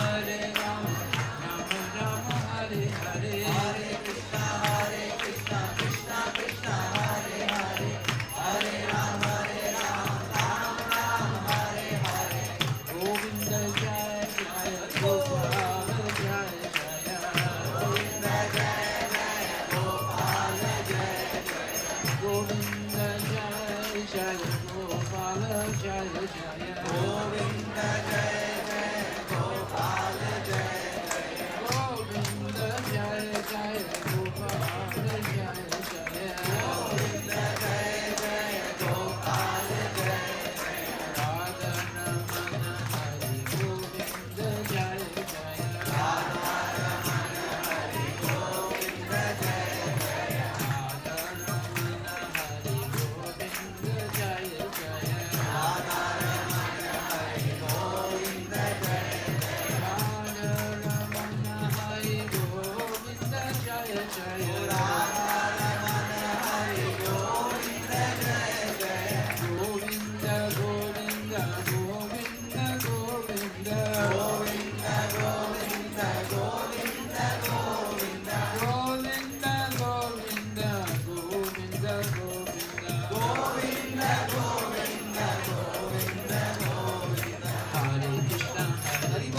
Rama Rama, Hare Hare, Hare Krishna, Krishna Krishna, Hare Hare, Hare Rama, Rama Rama, Hare Hare, Govinda Jaya Jaya, Gopala Jaya Jaya, Govinda Jaya Jaya, Gopala Jaya Jaya, Govinda Jaya Jaya, Gopala Jaya Jaya, Govinda Jaya Jaya, Gopala Jaya Jaya, Govinda Jaya Jaya, Gopala Jaya Jaya, Govinda Jaya Jaya, Gopala Jaya Jaya, Radha Ramana Hari Govinda Jaya Jaya, Radha Ramana Hari Govinda Jaya Jaya, Radha Ramana Hari Govinda Jaya Jaya, Radha Ramana Hari Govinda Jaya Jaya, Radha Ramana Hari Govinda Jaya Jaya, Radha Ramana Hari Govinda Jaya Jaya, Govinda Govinda Govinda Govinda, Govinda Govinda Govinda Govinda, Govinda Govinda Govinda Govinda, Govinda Govinda Govinda Govinda, Hare Krishna, Hare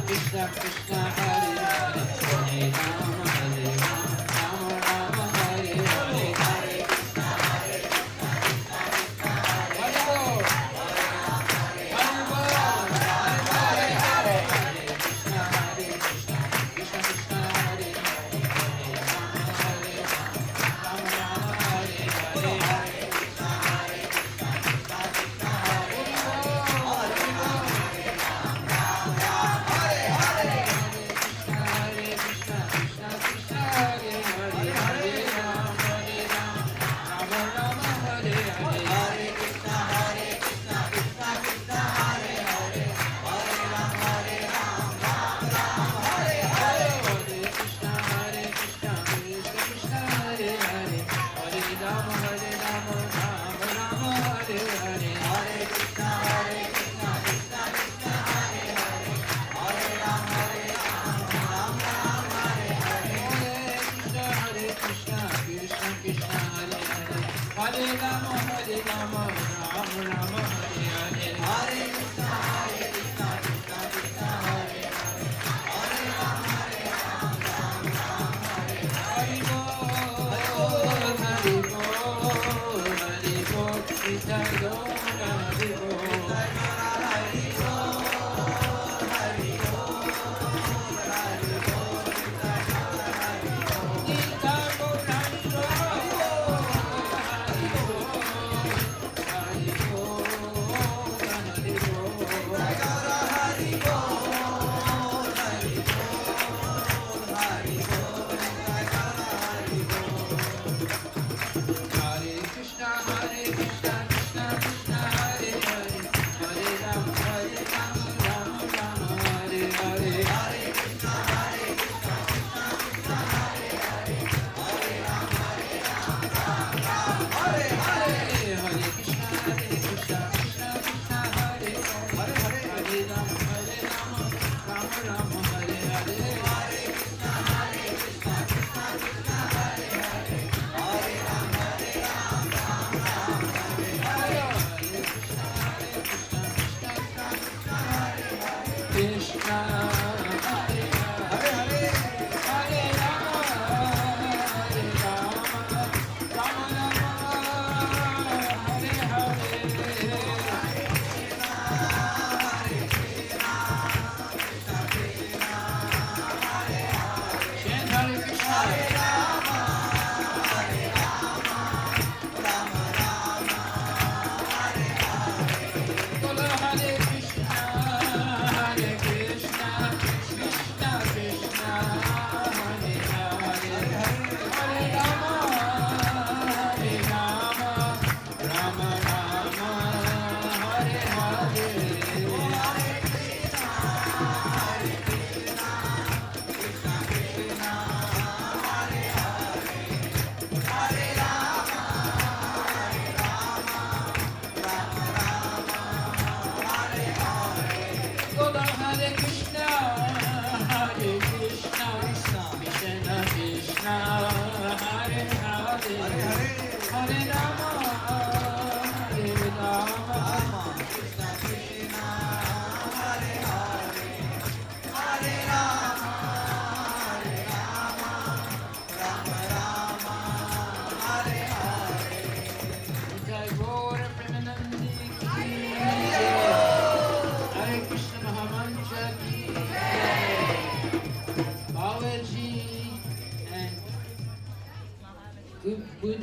Krishna, Krishna Hare Hare, Hare Rama, Rama Rama, Hare Hare, Hare Krishna, Krishna Krishna, Hare Bol, Hare Bol, Hare Hare, Hare Krishna, Krishna Krishna, Hare Hare, Hare Rama, Rama Rama, Hare Hare, Hare Krishna, Krishna Krishna, Hare Bol, Hare Bol, Hare Rama, Rama Rama, Hare Hare, Hare Krishna, Krishna Krishna, Hare Hare, Hare Rama, Rama Rama, Hare Hare, Hare Bol, Hare Bol, Krishna Gora, Hare Bol, Hare Bol, Hare Bol, Hare Bol, Krishna Gora, Hare Bol, Gita Gora, Hare Krishna, Krishna Krishna, Hare Hare,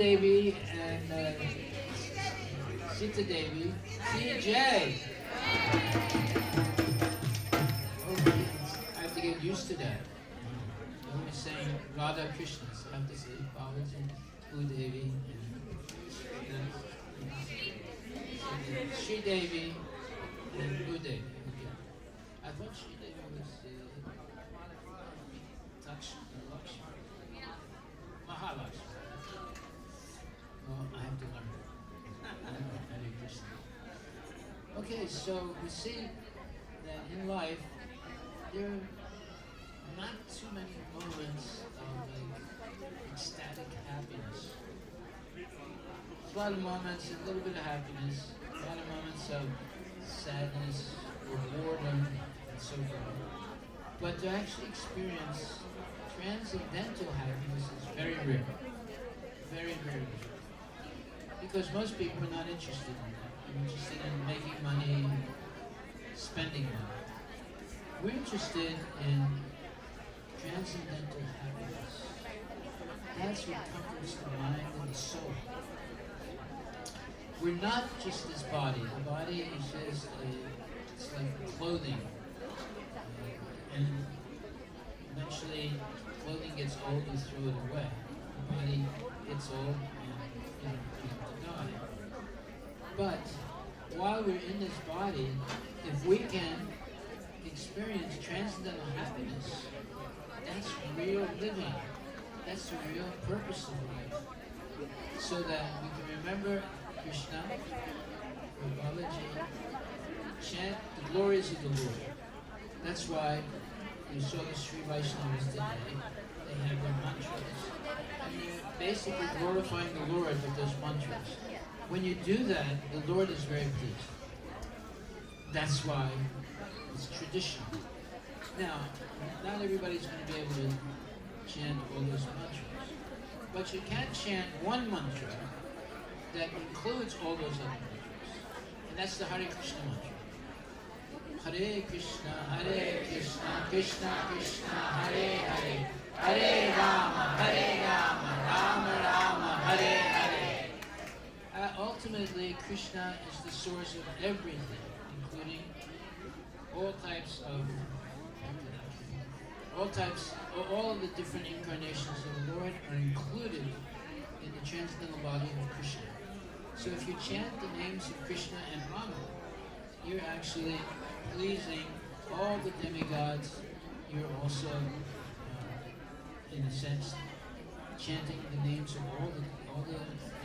Devi and Sita Devi, CJ. Okay, I have to get used to that. I'm always saying Radha Krishna, so I have to say Balaji, Devi, and Sri Devi and Devi. Okay. I thought Sri Devi was Lakshmi, Mahalakshmi. Well, I have to learn. Hare Krishna. Okay, so we see that in life there are not too many moments of ecstatic happiness. There's a lot of moments, a little bit of happiness, a lot of moments of sadness or boredom and so forth. But to actually experience transcendental happiness is very rare. Very, very rare. Because most people are not interested in that. They're interested in making money, spending money. We're interested in transcendental happiness. That's what comforts the mind and the soul. We're not just this body. The body is just it's like clothing. And eventually, clothing gets old, you throw it away. The body gets old, and you die. But while we're in this body, if we can experience transcendental happiness, that's real living. That's the real purpose of life. So that we can remember Krishna or Balaji, chant the glories of the Lord. That's why you saw the Sri Vaishnavas today. They have their mantras. And they're basically glorifying the Lord with those mantras. When you do that, the Lord is very pleased. That's why it's traditional. Now, not everybody's going to be able to chant all those mantras. But you can chant one mantra that includes all those other mantras. And that's the Hare Krishna mantra. Hare Krishna, Krishna Krishna, Hare Hare, Hare Rama, Rama Rama, Hare Hare. Ultimately, Krishna is the source of everything, including all of the different incarnations of the Lord are included in the transcendental body of Krishna. So if you chant the names of Krishna and Rama, you're actually pleasing all the demigods. You're also, in a sense, chanting the names of all the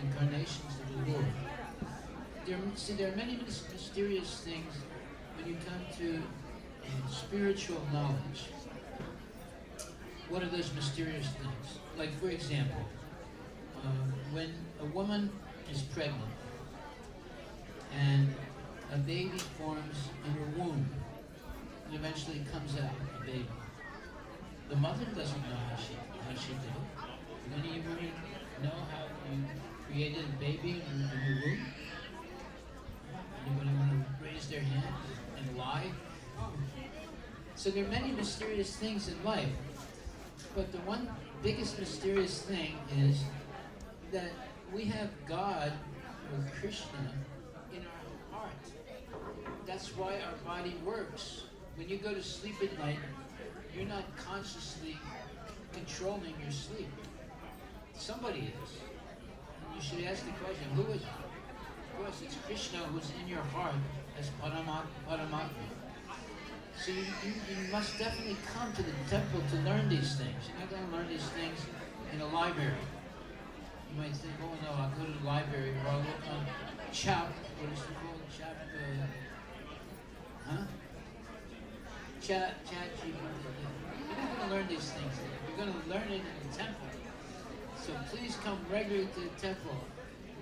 incarnations of the Lord. There are many mysterious things when you come to spiritual knowledge. What are those mysterious things? Like, for example, when a woman is pregnant and a baby forms in her womb and eventually comes out a baby, the mother doesn't know how she did it. Any of you women know how you created a baby in your womb? Anybody want to raise their hand and lie? So there are many mysterious things in life. But the one biggest mysterious thing is that we have God or Krishna in our heart. That's why our body works. When you go to sleep at night, you're not consciously controlling your sleep. Somebody is. And you should ask the question, who is it? Of course, it's Krishna who's in your heart as Paramatma. So you must definitely come to the temple to learn these things. You're not going to learn these things in a library. You might think, oh no, I'll go to the library or I'll look on Chat, what is it called? Chat GPT. You're not going to learn these things there. You're going to learn it in the temple. So please come regularly to the temple.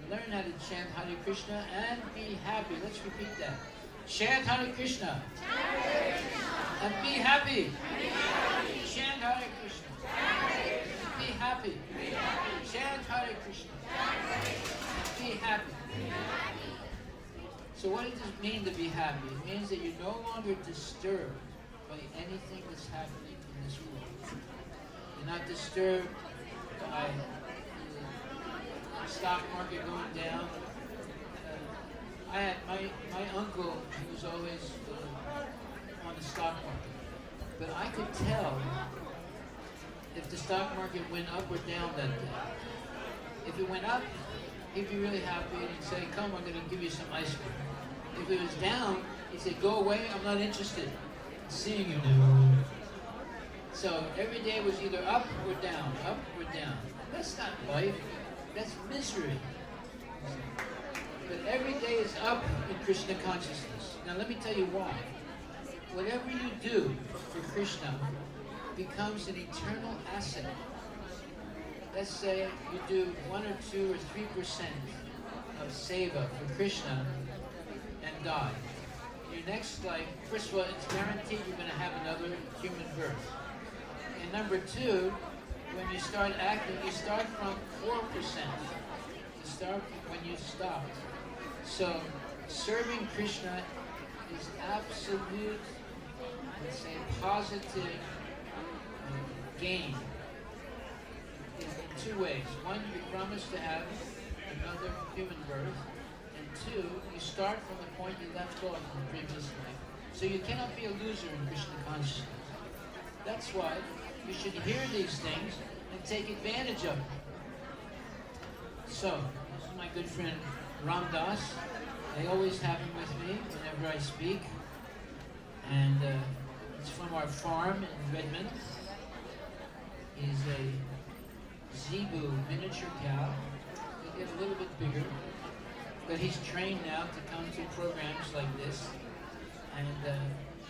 Learn how to chant Hare Krishna and be happy. Let's repeat that. Chant Hare Krishna. And be happy. Chant Hare Krishna. Be happy. Chant Hare Krishna. Be happy. So what does it mean to be happy? It means that you're no longer disturbed by anything that's happening in this world. You're not disturbed by stock market going down. I had my uncle, he was always on the stock market. But I could tell if the stock market went up or down that day. If it went up, he'd be really happy and he'd say, come, I'm going to give you some ice cream. If it was down, he'd say, go away, I'm not interested in seeing you now. So every day was either up or down, up or down. That's not life, that's misery. But every day is up in Krishna consciousness. Now let me tell you why. Whatever you do for Krishna becomes an eternal asset. Let's say you do 1 or 2 or 3% of seva for Krishna and die. In your next life, first of all, it's guaranteed you're going to have another human birth. And number 2, when you start acting, you start from 4%. You start when you stop. So serving Krishna is absolute, let's say, positive gain in 2 ways. 1, you promise to have another human birth, and 2, you start from the point you left off in the previous life. So you cannot be a loser in Krishna consciousness. That's why you should hear these things and take advantage of them. So, this is my good friend Ram Das. I always have him with me whenever I speak. And he's from our farm in Redmond. He's a zebu miniature cow. He'll get a little bit bigger. But he's trained now to come to programs like this and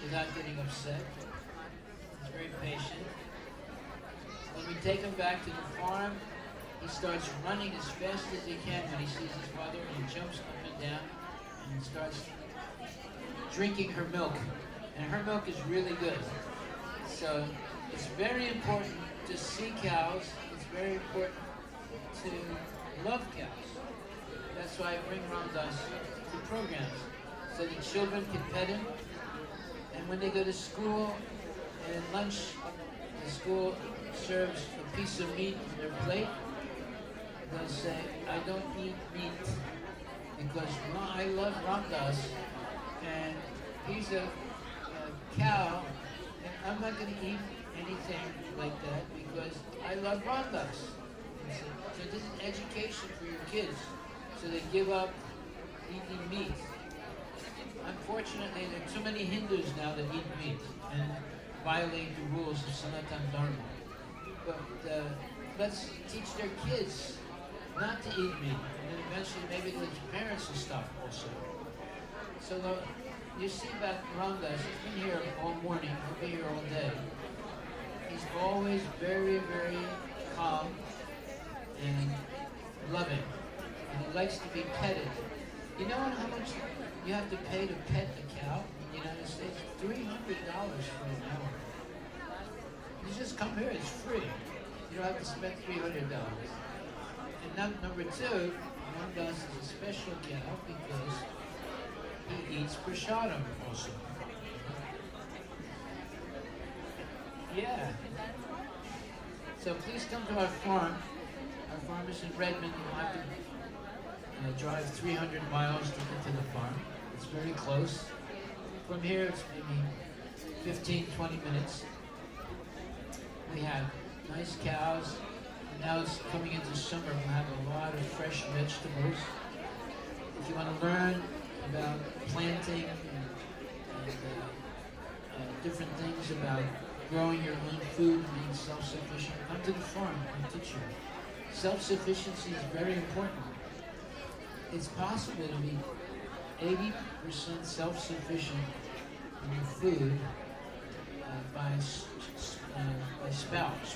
without getting upset. He's very patient. When we take him back to the farm, he starts running as fast as he can when he sees his mother, and he jumps up and down and starts drinking her milk. And her milk is really good. So it's very important to see cows. It's very important to love cows. That's why I bring Ram Das to programs, so the children can pet him. And when they go to school and lunch, the school serves a piece of meat on their plate. They'll say, I don't eat meat because I love Ram Das and he's a cow, and I'm not going to eat anything like that because I love Ram Das. So this is education for your kids, so they give up eating meat. Unfortunately, there are too many Hindus now that eat meat and violate the rules of Sanatana Dharma. But let's teach their kids not to eat meat, and then eventually maybe the parents will stop also. So you see about Ram Das, he's been here all morning, he'll be here all day. He's always very, very calm and loving, and he likes to be petted. You know how much you have to pay to pet a cow in the United States? $300 for an hour. You just come here, it's free. You don't have to spend $300. And number 2, Ram Das is a special cow because he eats prasadam also. Yeah. So please come to our farm. Our farm is in Redmond. You'll have to drive 300 miles to get to the farm. It's very close. From here, it's maybe 15, 20 minutes. We have nice cows. And now it's coming into summer. We'll have a lot of fresh vegetables. If you want to learn about planting and different things about growing your own food and being self-sufficient, come to the farm. I'll teach you. Self-sufficiency is very important. It's possible to be 80% self-sufficient in your food by sprouts.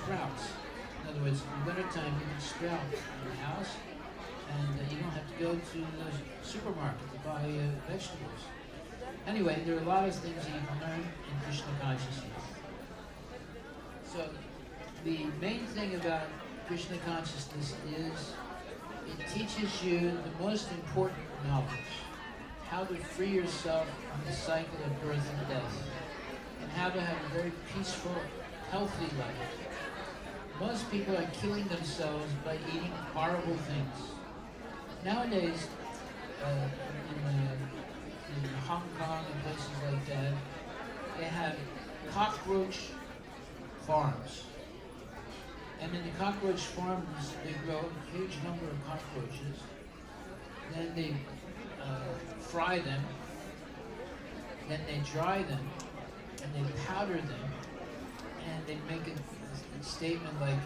In other words, in the wintertime you can sprout in your house, and you don't have to go to the supermarket to buy vegetables. Anyway, there are a lot of things that you can learn in Krishna consciousness. So, the main thing about Krishna consciousness is it teaches you the most important knowledge, how to free yourself from the cycle of birth and death, and how to have a very peaceful, healthy life. Most people are killing themselves by eating horrible things. nowadays, in Hong Kong and places like that, they have cockroach farms. And in the cockroach farms, they grow a huge number of cockroaches. Then they fry them. Then they dry them. And they powder them. And they make a statement like,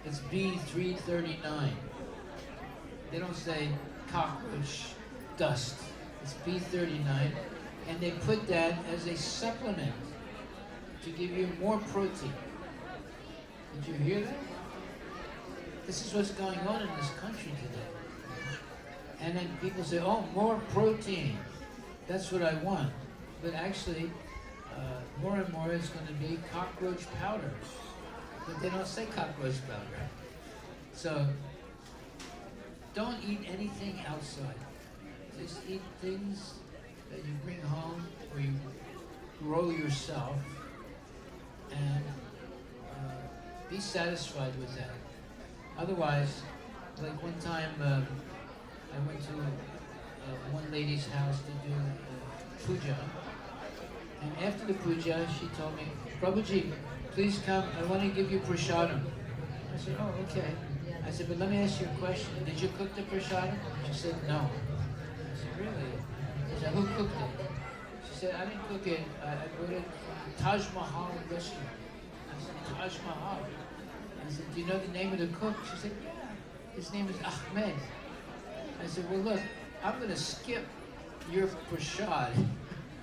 it's B339. They don't say cockroach dust. It's B39. And they put that as a supplement to give you more protein. Did you hear that? This is what's going on in this country today. And then people say, oh, more protein. That's what I want. But actually, more and more is going to be cockroach powder. But they don't say cockroach powder. So, don't eat anything outside. Just eat things that you bring home or you grow yourself, and be satisfied with that. Otherwise, like one time I went to one lady's house to do puja, and after the puja she told me, Prabhuji, please come, I want to give you prasadam. I said, oh, okay. I said, but let me ask you a question. Did you cook the prasadam? She said, no. I said, really? I said, who cooked it? She said, I didn't cook it. I brought it from Taj Mahal restaurant. I said, Taj Mahal? I said, do you know the name of the cook? She said, yeah. His name is Ahmed. I said, well, look, I'm going to skip your prasad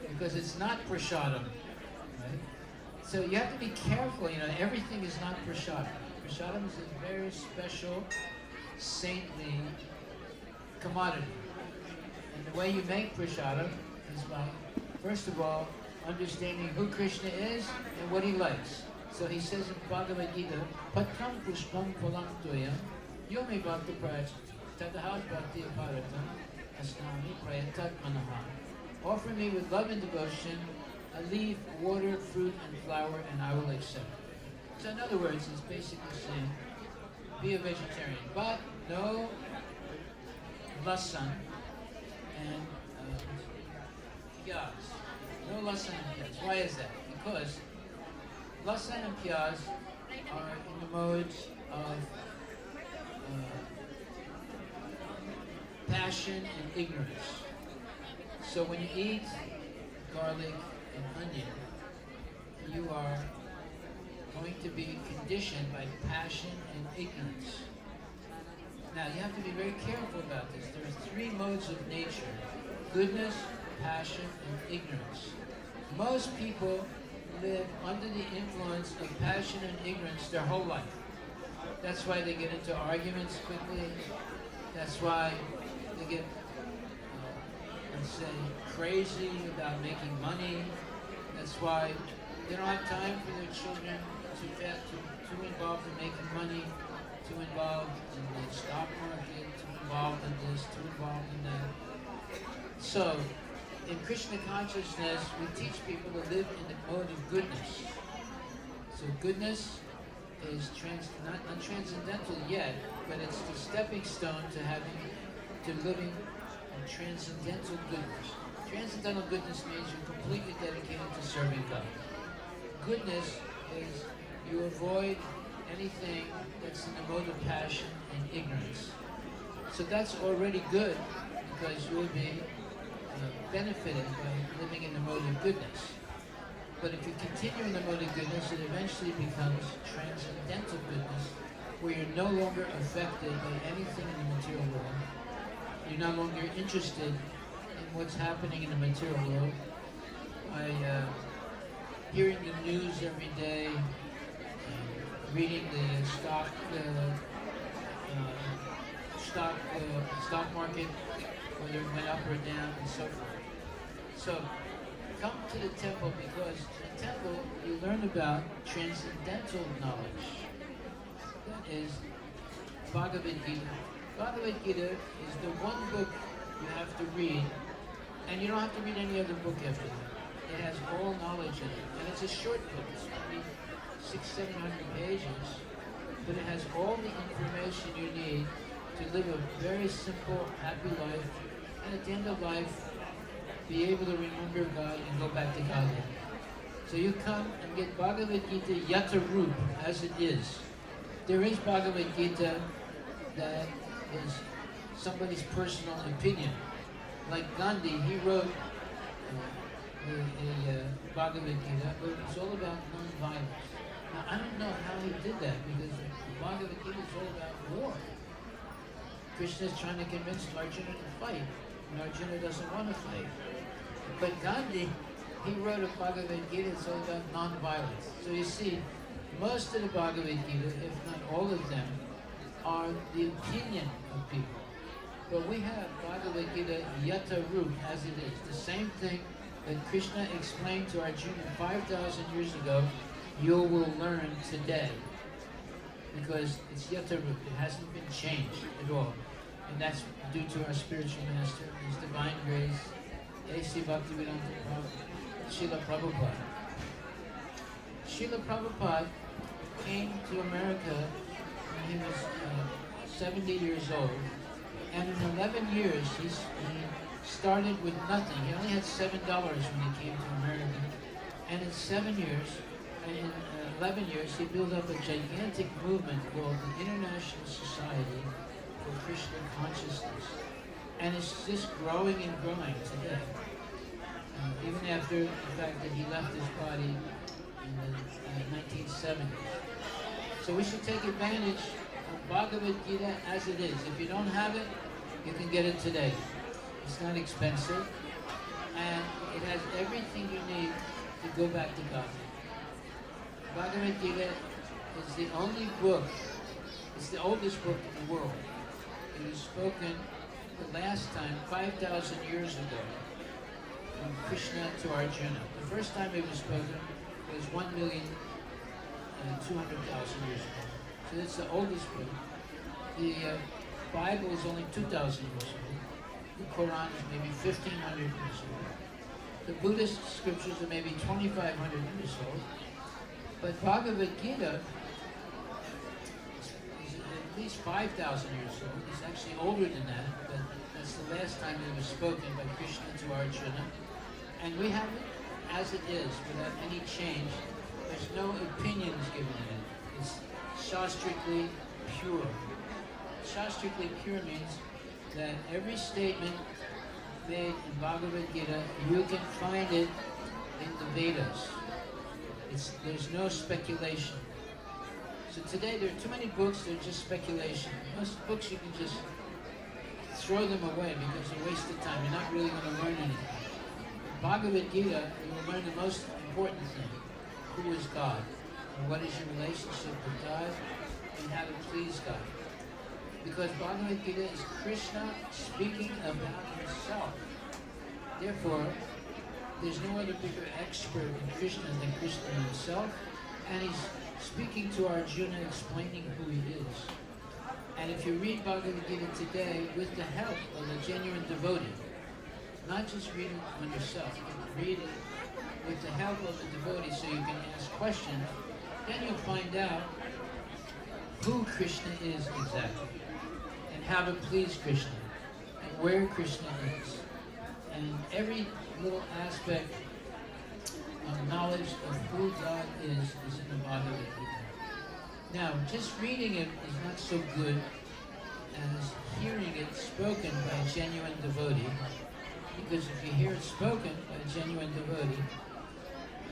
because it's not prasadam. Right? So you have to be careful. You know, everything is not prasadam. Prasadam is a very special, saintly commodity. And the way you make prasadam is by, first of all, understanding who Krishna is and what he likes. So he says in Bhagavad Gita, Patram pushpam phalam toyam yome bhakta prajati tadahat bhakti aparatam asnami prayatat manaha. Offer me with love and devotion a leaf, water, fruit, and flower, and I will accept. So in other words, he's basically saying, be a vegetarian, but no lasan and piyaz. No lasan and piyaz. Why is that? Because lasan and piyaz are in the modes of passion and ignorance. So when you eat garlic and onion, you are going to be conditioned by passion and ignorance. Now you have to be very careful about this. There are three modes of nature: goodness, passion, and ignorance. Most people live under the influence of passion and ignorance their whole life. That's why they get into arguments quickly. That's why they get, let's say, crazy about making money. That's why they don't have time for their children too involved in making money, too involved in the stock market, too involved in this, too involved in that. So, in Krishna consciousness, we teach people to live in the mode of goodness. So goodness is not transcendental yet, but it's the stepping stone to living in transcendental goodness. Transcendental goodness means you're completely dedicated to serving God. Goodness is you avoid anything that's in the mode of passion and ignorance. So that's already good because you will be benefited by living in the mode of goodness. But if you continue in the mode of goodness, it eventually becomes transcendental goodness, where you're no longer affected by anything in the material world. You're no longer interested in what's happening in the material world. Hearing the news every day, reading the stock market, whether it went up or down, and so forth. So, come to the temple because in the temple you learn about transcendental knowledge. That is Bhagavad Gita. Bhagavad Gita is the one book you have to read, and you don't have to read any other book after that. It has all knowledge in it, and it's a short book. It's only 600-700 pages, but it has all the information you need to to live a very simple, happy life, and at the end of life, be able to remember God and go back to God. So you come and get Bhagavad Gita Yata Roop as it is. There is Bhagavad Gita that is somebody's personal opinion. Like Gandhi, he wrote a Bhagavad Gita, but it's all about non-violence. Now, I don't know how he did that, because the Bhagavad Gita is all about war. Krishna is trying to convince Arjuna to fight, and Arjuna doesn't want to fight. But Gandhi, he wrote a Bhagavad Gita, it's all about non-violence. So you see, most of the Bhagavad Gita, if not all of them, are the opinion of people. But we have Bhagavad Gita Yata Roop as it is. The same thing that Krishna explained to Arjuna 5,000 years ago, you will learn today. Because it's Yata Roop, it hasn't been changed at all. And that's due to our spiritual master, his divine grace, A.C. Bhaktivedanta Prabhupada, Srila Prabhupada. Srila Prabhupada came to America when he was 70 years old, and in 11 years he started with nothing. He only had $7 when he came to America, and in 7 years, and in 11 years, he built up a gigantic movement called the International Society for Krishna Consciousness, and it's just growing and growing today. Even after the fact that he left his body in the 1970s. So we should take advantage of Bhagavad Gita as it is. If you don't have it, you can get it today. It's not expensive, and it has everything you need to go back to God. Bhagavad Gita is the only book, it's the oldest book in the world. It was spoken the last time 5,000 years ago from Krishna to Arjuna. The first time it was spoken was 1,200,000 years ago. So it's the oldest book. The Bible is only 2,000 years old. The Quran is maybe 1,500 years old. The Buddhist scriptures are maybe 2,500 years old. But Bhagavad Gita is at least 5,000 years old. It's actually older than that, but that's the last time it was spoken by Krishna to Arjuna. And we have it as it is, without any change. There's no opinions given in it. It's shastrically pure. Shastrically pure means that every statement made in Bhagavad Gita, you can find it in the Vedas. There's no speculation. So today there are too many books that are just speculation. Most books you can just throw them away because they're a waste of time. You're not really going to learn anything. In Bhagavad Gita, you will learn the most important thing. Who is God? And what is your relationship with God? And how to please God. Because Bhagavad Gita is Krishna speaking about himself. Therefore, there's no other bigger expert in Krishna than Krishna himself, and he's speaking to Arjuna, explaining who he is. And if you read Bhagavad Gita today with the help of a genuine devotee, not just read it on yourself, but read it with the help of a devotee so you can ask questions, then you'll find out who Krishna is exactly, and how to please Krishna, and where Krishna is. And every little aspect of knowledge of who God is in the Bhagavad Gita. Now, just reading it is not so good as hearing it spoken by a genuine devotee, because if you hear it spoken by a genuine devotee,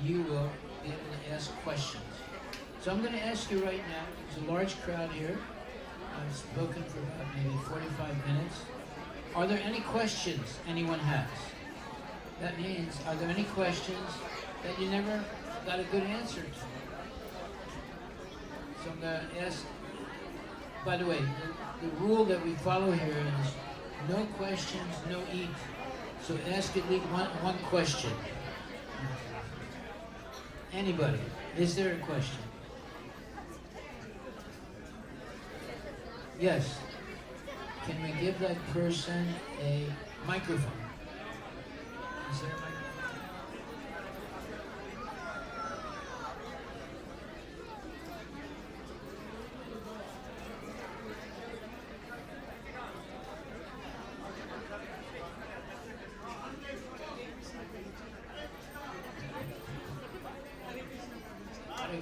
you will be able to ask questions. So I'm going to ask you right now, there's a large crowd here. I've spoken for about maybe 45 minutes. Are there any questions anyone has? That means, are there any questions that you never got a good answer to? So I'm going to ask, by the way, the rule that we follow here is no questions, no eat. So ask at least one question. Anybody? Is there a question? Yes. Can we give that person a microphone? Is there a microphone?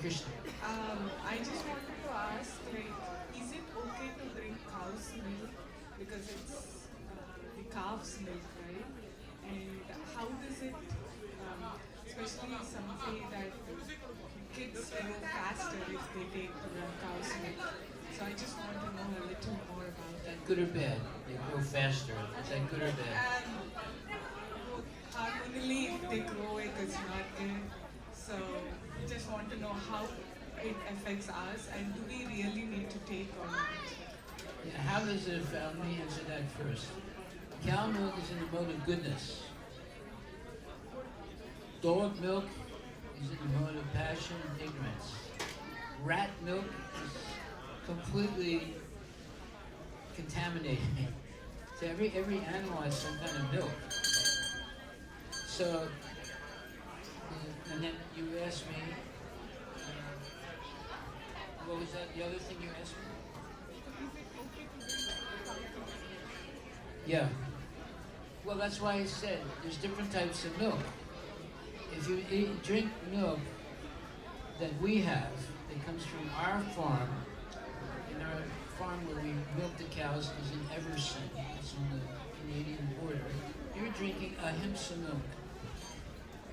Krishna. I just wanted to ask, like, is it okay to drink cow's milk because it's the calf's milk, right? And how does it, especially some say that kids grow faster if they take the cow's milk. So I just want to know a little more about that. Good or bad? They grow faster. Is that good or bad? Hormonally, if they grow it, it's not good. So just want to know how it affects us and do we really need to take or not? Yeah, how does it affect? Let me answer that first. Cow milk is in the mode of goodness. Dog milk is in the mode of passion and ignorance. Rat milk is completely contaminated. So every animal has some kind of milk. So, and then you asked me, what was that? The other thing you asked me? Yeah. Well, that's why I said there's different types of milk. If you drink milk that we have, that comes from our farm, in our farm where we milk the cows is in Everson, it's on the Canadian border, you're drinking ahimsa milk.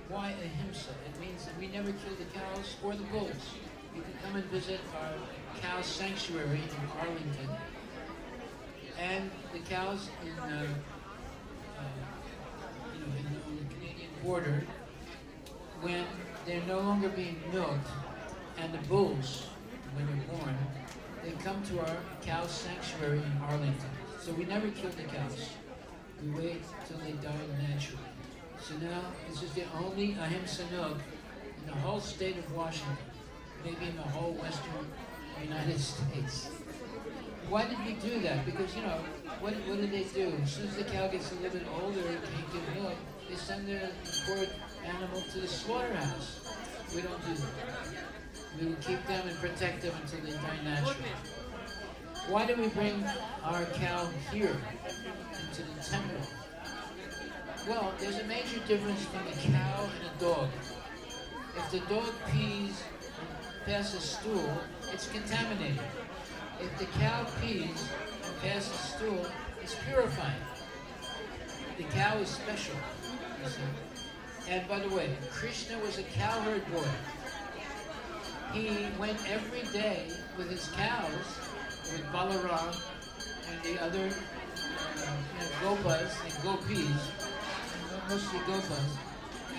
Why ahimsa? It means that we never kill the cows or the bulls. You can come and visit our cow sanctuary in Arlington. And the cows on the Canadian border, when they're no longer being milked, and the bulls, when they're born, they come to our cow sanctuary in Arlington. So we never kill the cows. We wait till they die naturally. So now, this is the only ahimsa milk in the whole state of Washington, maybe in the whole western United States. Why did we do that? Because, what do they do? As soon as the cow gets a little bit older and can't give milk, they send their poor animal to the slaughterhouse. We don't do that. We will keep them and protect them until they die naturally. Why do we bring our cow here into the temple? Well, there's a major difference between a cow and a dog. If the dog pees and passes stool, it's contaminated. If the cow pees and passes stool, it's purifying. The cow is special, you see. And by the way, Krishna was a cowherd boy. He went every day with his cows, with Balaram and the other gopas and gopis, mostly gopas,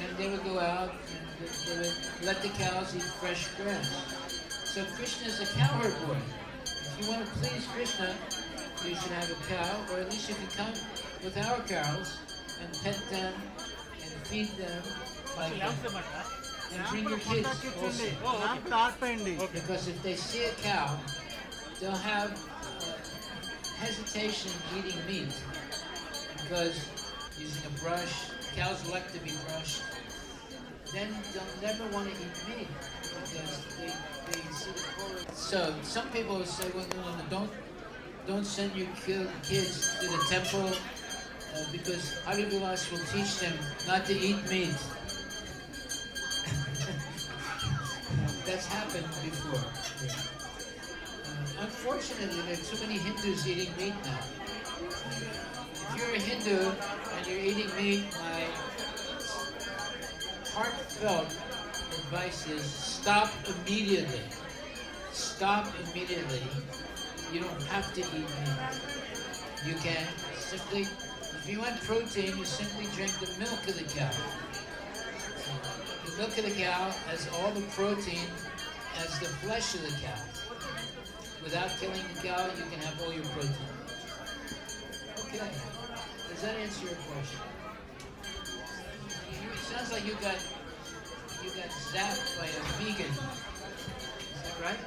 and they would go out and they would let the cows eat fresh grass. So Krishna is a cowherd boy. If you want to please Krishna, you should have a cow, or at least you can come with our cows and pet them and feed them like that. And bring your kids also. Because if they see a cow, they'll have hesitation eating meat. Because using a brush, cows like to be brushed, then they'll never want to eat meat. Because they see the color. So some people will say, well, no, don't send your kids to the temple because Hari Vilas will teach them not to eat meat. That's happened before. Unfortunately, there are too many Hindus eating meat now. If you're a Hindu and you're eating meat, my heartfelt advice is stop immediately. Stop immediately. You don't have to eat meat. You can simply, if you want protein, you simply drink the milk of the cow. The milk of the cow has all the protein as the flesh of the cow. Without killing the cow, you can have all your protein. Okay. Does that answer your question? It sounds like you got zapped by a vegan. Is that right?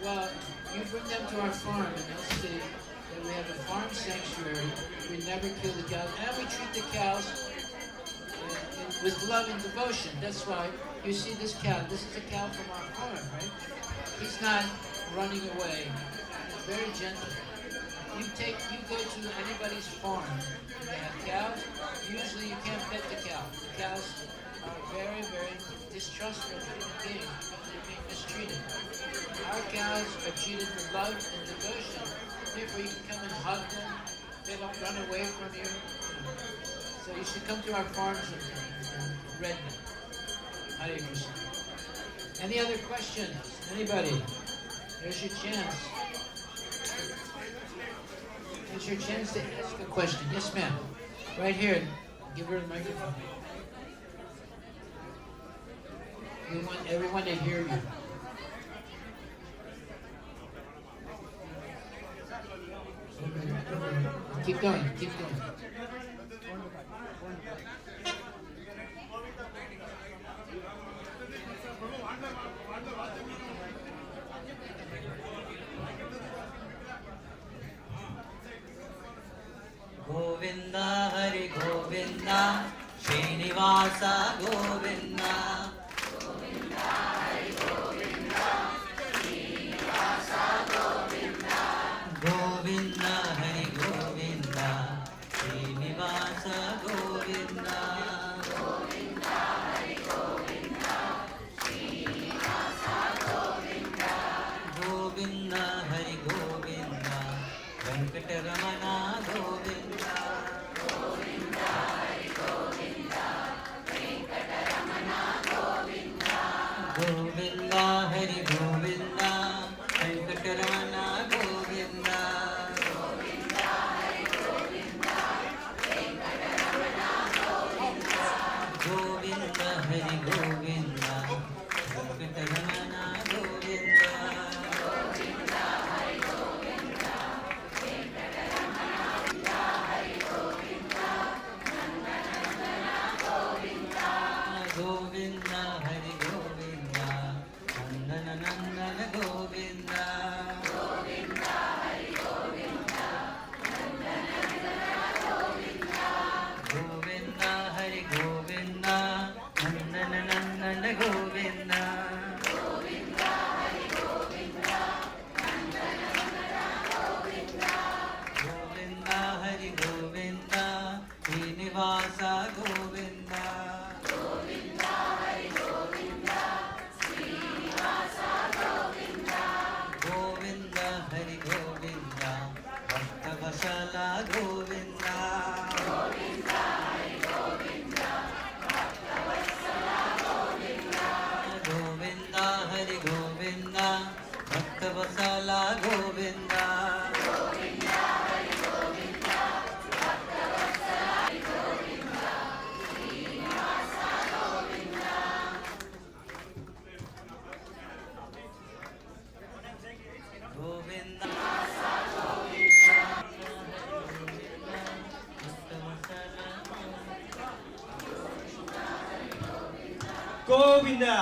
Well, you bring them to our farm and they'll see that we have a farm sanctuary. We never kill the cows, and we treat the cows with love and devotion. That's why you see this cow. This is a cow from our farm, right? He's not running away. He's very gentle. You go to anybody's farm and they have cows. Usually you can't pet the cow. The cows are very, very distrustful of human beings because they're being mistreated. Our cows are treated with love and devotion. Therefore, you can come and hug them. They don't run away from you. So you should come to our farm sometime in Redmond. Hare Krishna. Any other questions? Anybody? There's your chance. It's your chance to ask a question. Yes, ma'am. Right here. Give her the microphone. We want everyone to hear you. Keep going. Keep going. Govinda Hari Govinda Srinivasa Govinda Govinda Hari Govinda Srinivasa Govinda Govinda Hari Govinda Srinivasa Govinda Govinda Hari Govinda Srinivasa Govinda Govinda Hari Govinda Venkateramana Govinda Govinda Hari Govinda Venkateramana Govinda Govinda Hari Govinda Venkateramana Govinda Govinda Hari Govinda Venkateramana Govinda Govinda Hari Govinda Venkateramana Govinda Govinda Hari Govinda Govinda Hari Govinda Nandana Nandana Govinda Govinda Hari Govinda Nandana Nandana Govinda Govinda Hari Govinda Nandana Nandana Govinda Govinda Hari Govinda Nandana Nandana Govinda Govinda Hari Govinda Srinivasa Govinda Govinda Hari Govinda Srinivasa Govinda Govinda Hari Govinda Bhaktavasala Govinda Govinda Hari Govinda Bhaktavasala Govinda Govinda Hari Govinda Bhaktavasala Govinda Govinda Hari Govinda Bhaktavasala Govinda Srinivasa Govinda Govinda Govinda.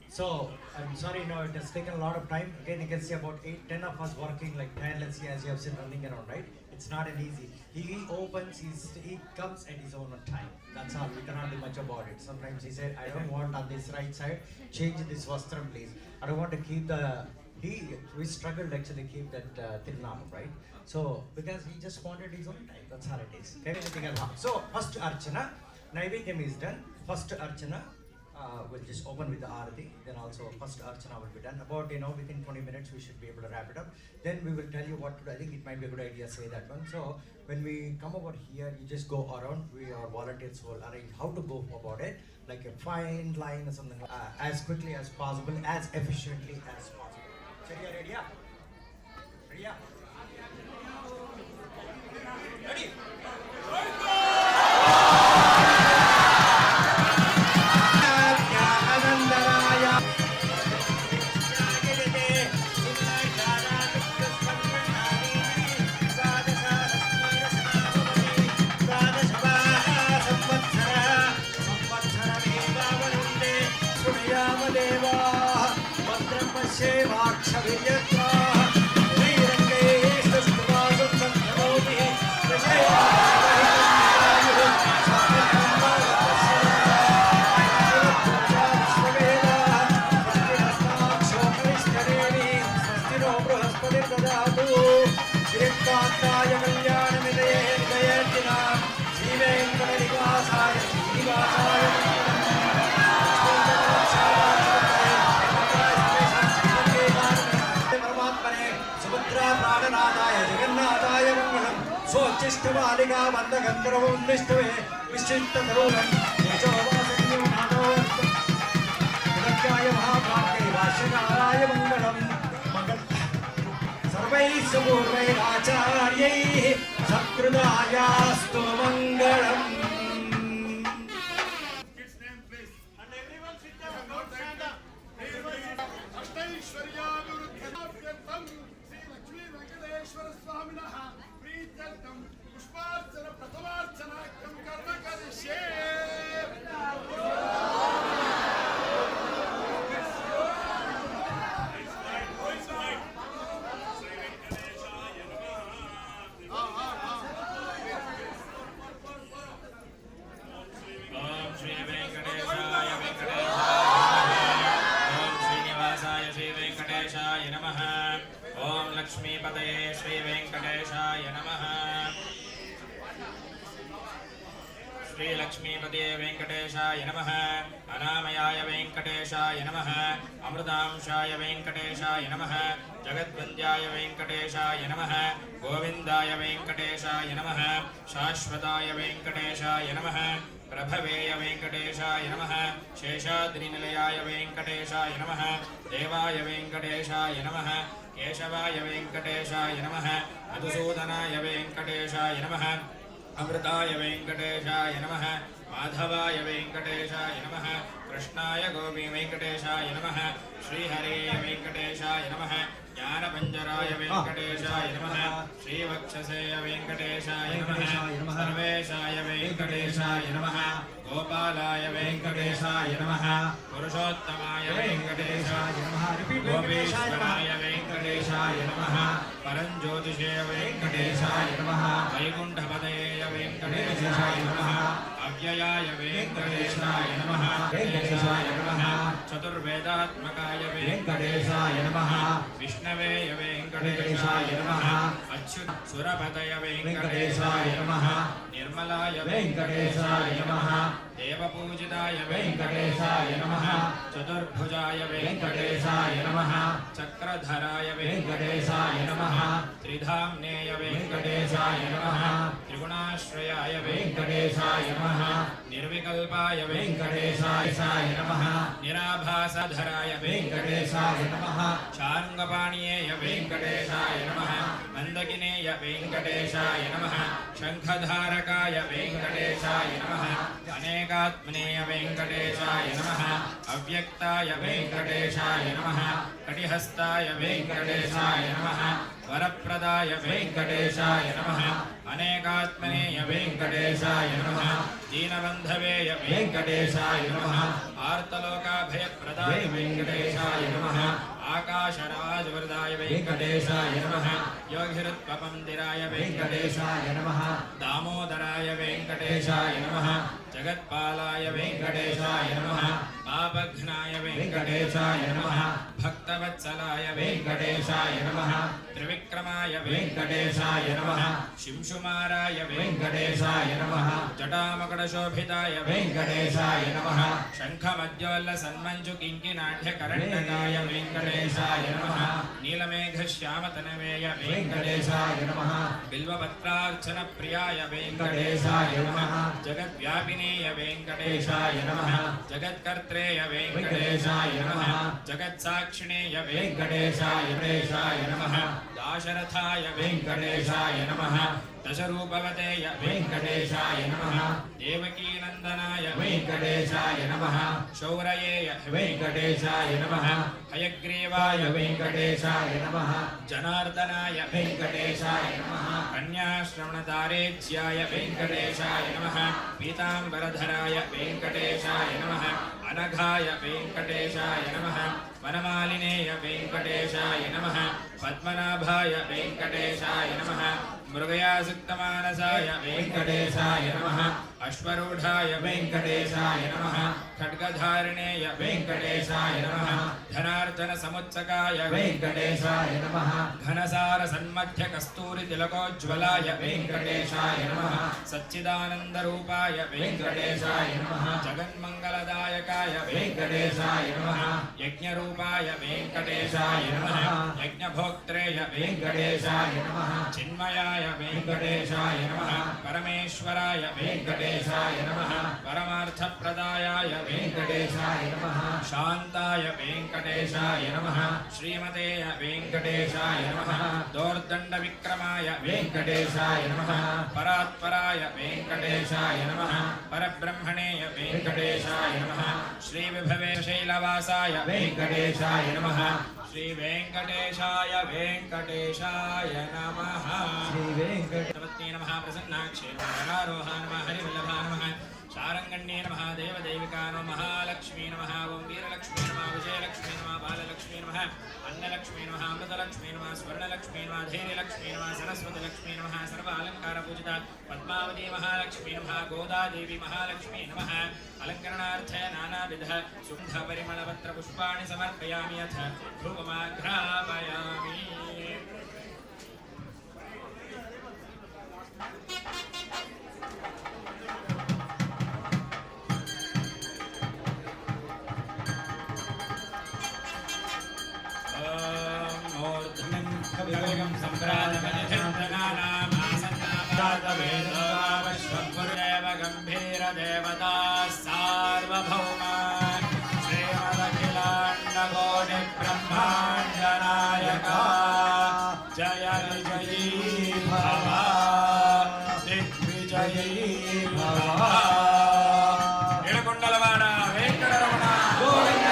So, I'm sorry, no, it has taken a lot of time. Again, you can see about 8-10 of us working like tirelessly, as you have seen, running around, right? It's not an easy. He opens, he comes at his own time. That's all. We cannot do much about it. Sometimes he said, I don't want on this right side, change this vastram, please. I don't want to keep the. We struggled actually to keep that Tirunam, right? So, because he just wanted his own time. That's how it is. Okay? So, first Archana, Naivedyam is done. First Archana. We'll just open with the Arati, then also first Archana will be done. About, within 20 minutes we should be able to wrap it up. Then we will tell you what to do. I think it might be a good idea to say that one. So when we come over here, you just go around. We are volunteers who will arrange how to go about it, like a fine line or something, as quickly as possible, as efficiently as possible. So you are ready? Ready? Ready? स्वोच्चिष्टबालिका बन्धगन्धर्वं निष्ठवे विशिष्टतरुणं केशववासन्यो माधवोऽय महाभाग्ये भाष्यकाराय मङ्गलं सर्वैः सुपूर्वैराचार्यैः सत्कृतायास्तु मङ्गलम्. लक्ष्मीपतये श्री वेंकटेशाय नमः. श्री लक्ष्मीपतये वेंकटेशाय नमः. अनामयाय वेंकटेशाय नमः. अमृतांशाय वेंकटेशाय नमः. जगद्वन्द्याय वेंकटेशाय नमः. गोविंदाय वेंकटेशाय नमः. शाश्वताय वेंकटेशाय नमः. प्रभवेय वेंकटेशाय नमः. शेषाद्रिनिलयाय वेंकटेशाय नमः. देवाय वेंकटेशाय नमः. केशवाय वेंकटेशाय नमः. मधुसूदनाय वेंकटेशाय नमः. अमृताय वेंकटेशाय नमः. माधवाय वेंकटेशाय नमः. कृष्णाय गोपी वेंकटेशाय नमः. श्रीहरे वेंकटेशाय नमः. ज्ञानपञ्जराय वेंकटेशाय नमः. श्रीवक्षसे वेंकटेशाय नमः. सर्वेशाय वेंकटेशाय नमः. गोपालाय वेंकटेशाय नमः. पुरुषोत्तमाय वेंकटेशाय नमः. गोपीश्वराय वेंकटेशाय नमः. परञ्ज्योतिषे वेंकटेशाय नमः. वैकुण्ठपतये वेंकटेशाय नमः. अव्ययाय वेंकटेशाय नमः. वेंकटेशाय नमः. चतुर्वेदात्मकाय वेंकटेशाय नमः. विष्णवे वेंकटेशाय नमः. अच्युत सुरपतय वेंकटेशाय नमः. निर्मलाय वेंकटेशाय नमः. देवपूजिताय वेंकटेशाय नमः. चतुर्भुजाय वेंकटेशाय नमः. चक्रधराय वेंकटेशाय नमः. त्रिधाम्नेय वेंकटेशाय नमः. त्रिगुणाश्रयाय वेंकटेशाय नमः. निर्विकल्पाय वेंकटेशाय नमः. निराभासधराय वेंकटेशाय नमः. शार्ङ्गपाणियेय वेंकटेशाय नमः. मन्दकिनेय वेंकटेशाय नमः. शङ्खधारकाय वेंकटेशाय नमः. अनेकात्मनेय वेंकटेशाय नमः. अव्यक्ताय वेंकटेशाय नमः. कटिहस्ताय वेंकटेशाय नमः. वरप्रदाय वेंकटेशाय नमः. अनेकात्मनेय वेंकटेशाय नमः. दीनबन्धवेय वेंकटेशाय नमः. आर्तलोकाभयप्रदाय वेंकटेशाय नमः. आकाशराजवरदाय वेंकटेशाय नमः. योगिहृत्पपन्दिराय वेंकटेशाय नमः. दामोदराय वेंकटेशाय नमः. जगत्पालाय वेंकटेशाय नमः. पापघ्नाय वेंकटेशाय नमः. भक्तवत्सलाय वेंकटेशाय नमः. त्रिविक्रमाय वेंकटेशाय नमः. शिंशुमाराय वेंकटेशाय नमः. जटामकुटशोभिताय वेंकटेशाय नमः. शङ्खमद्योल्लसन्मञ्जुकिङ्किनाढ्यकरण्डकाय वेंकटेशाय नमः. नीलमेघश्यामतनवेय वेंकटेशाय नमः. बिल्वपत्रार्चनप्रियाय वेंकटेशाय नमः. जगद्व्यापिनेय वेंकटेशाय नमः. जगत्कर्त्रेय वेंकटेशाय नमः. जगत्साक्षिणेय वेंकटेशाय नमः. दाशरथाय वेंकटेशाय नमः. दशरूपवतेय वेंकटेशाय नमः. देवकीनन्दनाय वेंकटेशाय नमः. शौरयेय वेंकटेशाय नमः. हयग्रीवाय वेंकटेशाय नमः. जनार्दनाय वेंकटेशाय नमः. कन्याश्रवणतारेज्याय वेंकटेशाय नमः. पीताम्बरधराय वेंकटेशाय नमः. अनघाय वेंकटेशाय नमः. वनमालिनेय वेंकटेशाय नमः. पद्मनाभाय वेंकटेशाय नमः. मृगयासक्तमानसाय वेंकटेशाय नमः. अश्वरूढाय वेङ्कटेशाय नमः खड्गधारिणेय वेङ्कटेशाय नमः धनार्जनसमुत्सकाय वेङ्कटेशाय नमः घनसारसन्मध्यकस्तूरितिलकोज्ज्वलाय वेङ्कटेशाय नमः सच्चिदानन्दरूपाय वेङ्कटेशाय नमः जगन्मङ्गलदायकाय वेङ्कटेशाय नमः यज्ञरूपाय वेङ्कटेशाय नमः यज्ञभोक्त्रेय वेङ्कटेशाय नमः चिन्मयाय वेङ्कटेशाय नमः परमेश्वराय वेङ्कटेशाय नमः परमार्थप्रदायाय वेङ्कटेशाय नमः शान्ताय वेङ्कटेशाय नमः श्रीमते वेङ्कटेशाय नमः दोर्दण्डविक्रमाय वेङ्कटेशाय नमः परात्पराय वेङ्कटेशाय नमः परब्रह्मणेय वेङ्कटेशाय नमः श्रीविभवे शैलवासाय वेङ्कटेशाय नमः श्रीवेङ्कटेशाय वेङ्कटेशाय नमः श्रीवेङ्कटवत्ये नमः प्रसन्नाक्षे नमः नमः हरिवल्लभा नमः शारङ्गण्ये नमः देवदैविका नमः महालक्ष्मी नमः ओं वीरलक्ष्मी नमः विजयलक्ष्मी नमः बाललक्ष्मी नमः अन्नलक्ष्मी नमः अमृतलक्ष्मी नमः स्वर्णलक्ष्मी नमः धैर्यलक्ष्मी नमः सरस्वतीलक्ष्मी नमः सर्वालङ्कारपूजिता पद्मावती महालक्ष्मी नमः गोदादेवी महालक्ष्मी नमः अलङ्करणार्थे नानाविध सुगन्धपरिमलपत्रपुष्पाणि समर्पयामि अथ धूपमाघ्रापयामि कविगं सम्प्राजमनिधिन्दनानामासन्नामदातवेदोगावश्वपुरेव गम्भीरदेवता सार्वभौमा श्रीमदखिलाण्डकोटिब्रह्माण्डनायका जय विजयी भव दिग्विजयी भव एडकोण्डलवाड वेङ्कटरमण गोविन्द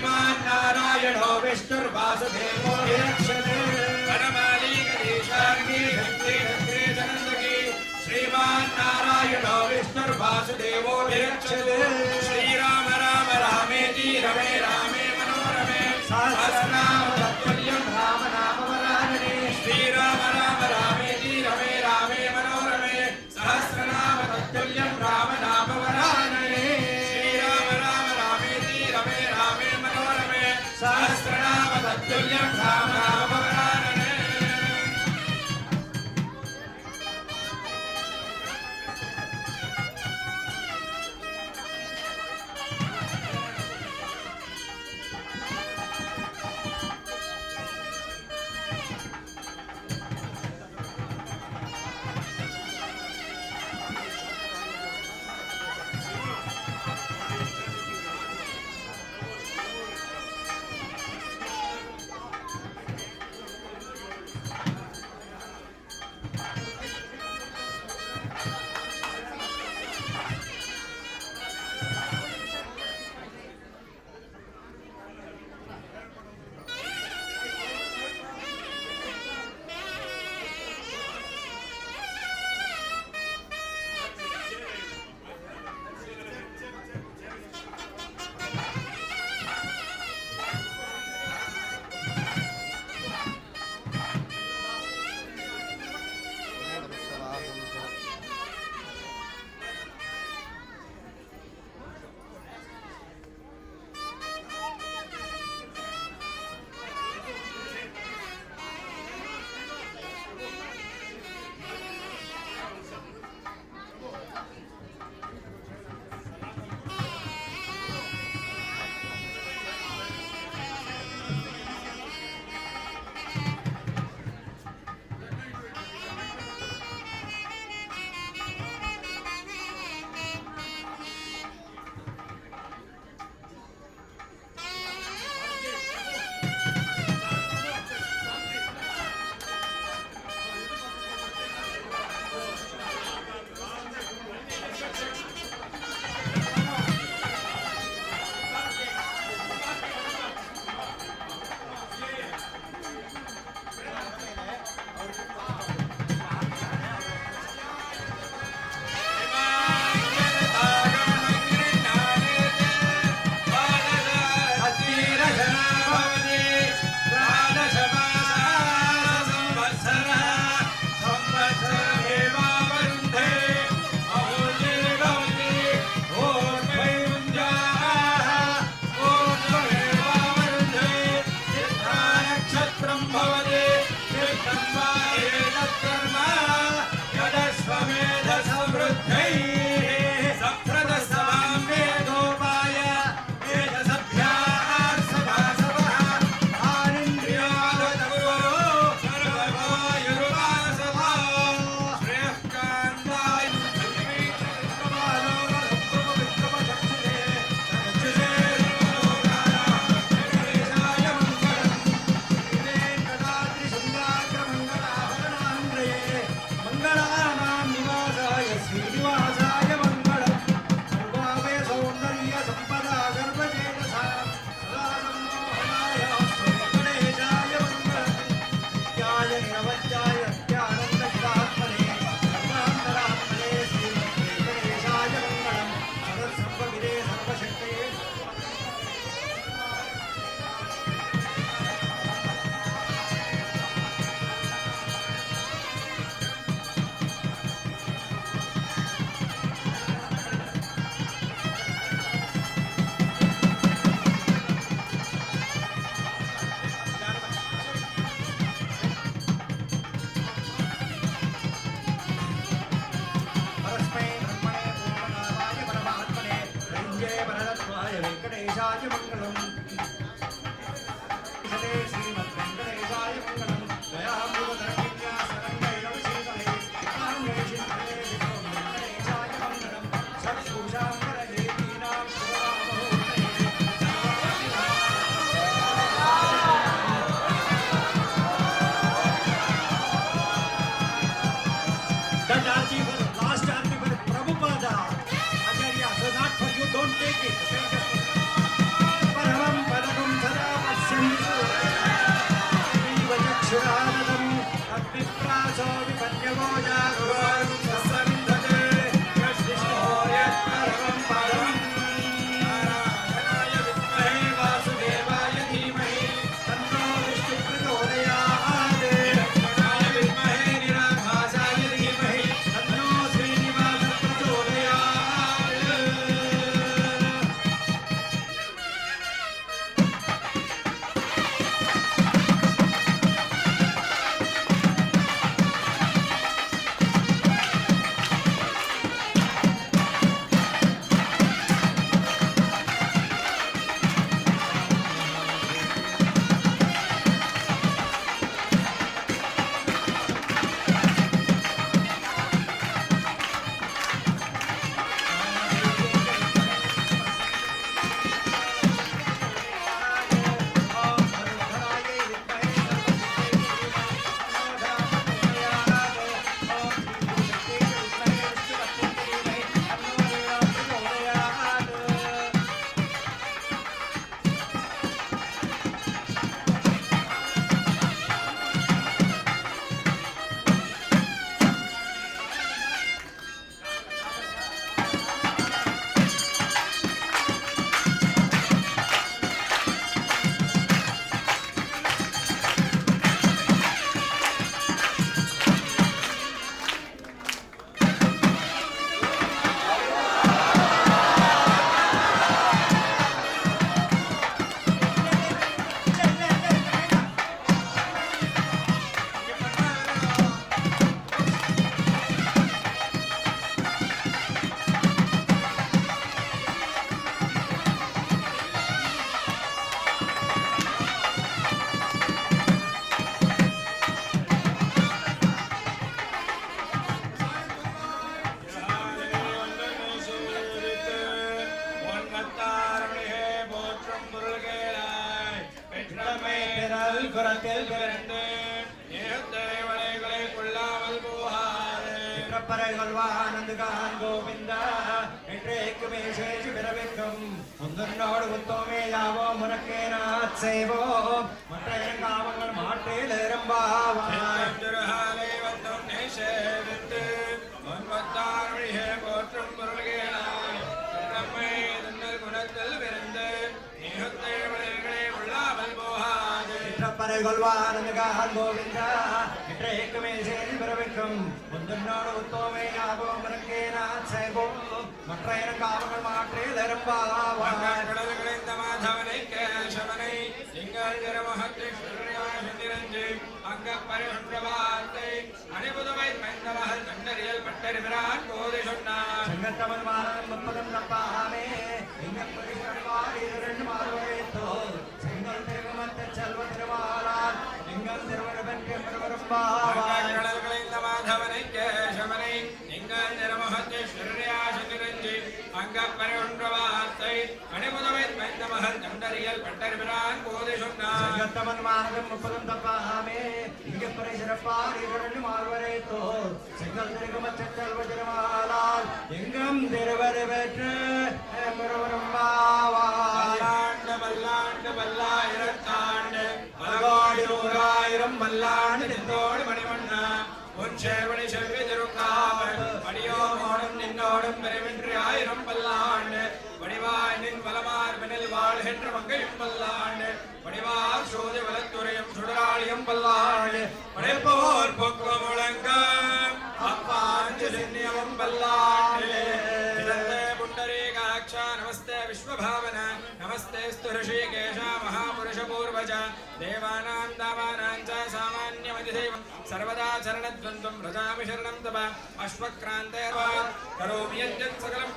श्रीमान्नारायणो विष्णुर्वासुदेवो विरक्षते वनमालीगदेशार्गे शक्ति शक्रे जनन्दकी श्रीमान्नारायणो विष्णुर्वासुदेवो विरक्षते श्रीराम राम रामेति रमे रामे मनोरमे सहस्रनाम तत्तुल्यं राम नाम वरानने श्रीराम राम रामेति रमे रामे मनोरमे सहस्रनाम तत्तुल्यं राम नाम वरानने सहस्रनाम तत्तुल्यं राम नाम वरानने वेङ्कटेशाय मङ्गलम् श्रीमद्वेङ्कटेशाय मङ्गलम् दयामृतधरविन्यासरङ्गैरविशीतले कारुण्यशिखरे विष्णुं वेङ्कटेशाय मङ्गलम् चक्षुषाङ्करदेवीनां That arti for last arti for Prabhupada. Acharya, so not for you, don't take it. Paramam padam sada pasyantu. Vijachurānadam advipraso vipanyavo jagavam sasavindhate. Yashvishnoyat paramam padam. Narayanaaya vidmahe vasudevaya dhimahi. Tanno Vishnu prachodayāt. Narayanaaya vidmahe nirāghāsāya dhimahi. Tanno Srinivasa prachodayāt. Govinda विशेष विरविक्रम मुंदन्नोड उत्तमे यावो मुनके नाथ सेवो मटे कामंगल माटे लेरंबावाय दुरहाले वंदम नेशेवित मनवतारणी है पोत्रम मुरगेलाय तम्मे दन्नल गुणतल विरंदे निहत्ते वळेगळे उल्लावल बोहादे इत्रपरे गोल्वानंद गान गोविंदा इत्रेकमे विशेष विरविक्रम मुंदन्नोड उत्तमे यावो मुनके नाथ सेवो मटे कामंगल माटे लेरंबावाय கடல்களின் தமாதவனை கேசவனை single ஜரமஹத்தை ஸ்ரீயாய நிரஞ்சே அங்க பரிசுத்தவாத்தை அனிபுதமை மைந்தவஹல் கண்டரியல் பட்டரி விராட் கோதி சொன்னார் சங்கத்தவன் மானம் முப்பதம் நப்பாமே இங்க பரிசுத்தவாரி இரண்டு மாறுவரேத்தோ சிங்கள் திருமத்த செல்வ திருமாலால் எங்கள் திருவரவன்கே பிரவரம்பாவாய் கடல்களின் தமாதவனை கேசவனை சிங்கள் ஜரமஹத்தை ஸ்ரீயாய நிரஞ்சே அங்க பரிசுத்தவாத்தை அனிபுதமை மைந்தவஹல் கண்டரியல் பட்டரி விராட் கோதி சொன்னார் சங்கத்தவன் மானம் முப்பதம் நப்பாமே இங்க பரிசுத்தவாரி இரண்டு மாறுவரேத்தோ சிங்கள் திருமத்த செல்வ திருமாலால் எங்கும் திருவரவற்று பிரவரம்பாவாய் பல்லாண்டு பல்லாயிரத்தாண்டு பலகோடி நூறாயிரம் பல்லாண்டு நின்றோடு மணிவண்ணா உன் சேவடி செவ்வி திருக்காவல் படியோமோடும் நின்னோடும் பெருமின்றி ஆயிரம் பல்லாண்டு வடிவாய் நின் பலமார்பினில் வாழ்கின்ற மங்கையும் பல்லாண்டு வடிவார் சோதி வலத்துறையும் சுடராளியும் பல்லாண்டு படைப்போர் பொக்குவ முழங்க அப்பாஞ்சு சின்னியமும் பல்லாண்டு पुण्डरीकाक्षा नमस्ते विश्वभावन नमस्ते स्तु ऋषिकेश महापुरुष पूर्वज देवानां दावानां च सामान्यमधिदैवं सर्वदा शरणद्वन्द्वं व्रजामि शरणं तव अश्वक्रान्ते करोमि यद्यत् सकलं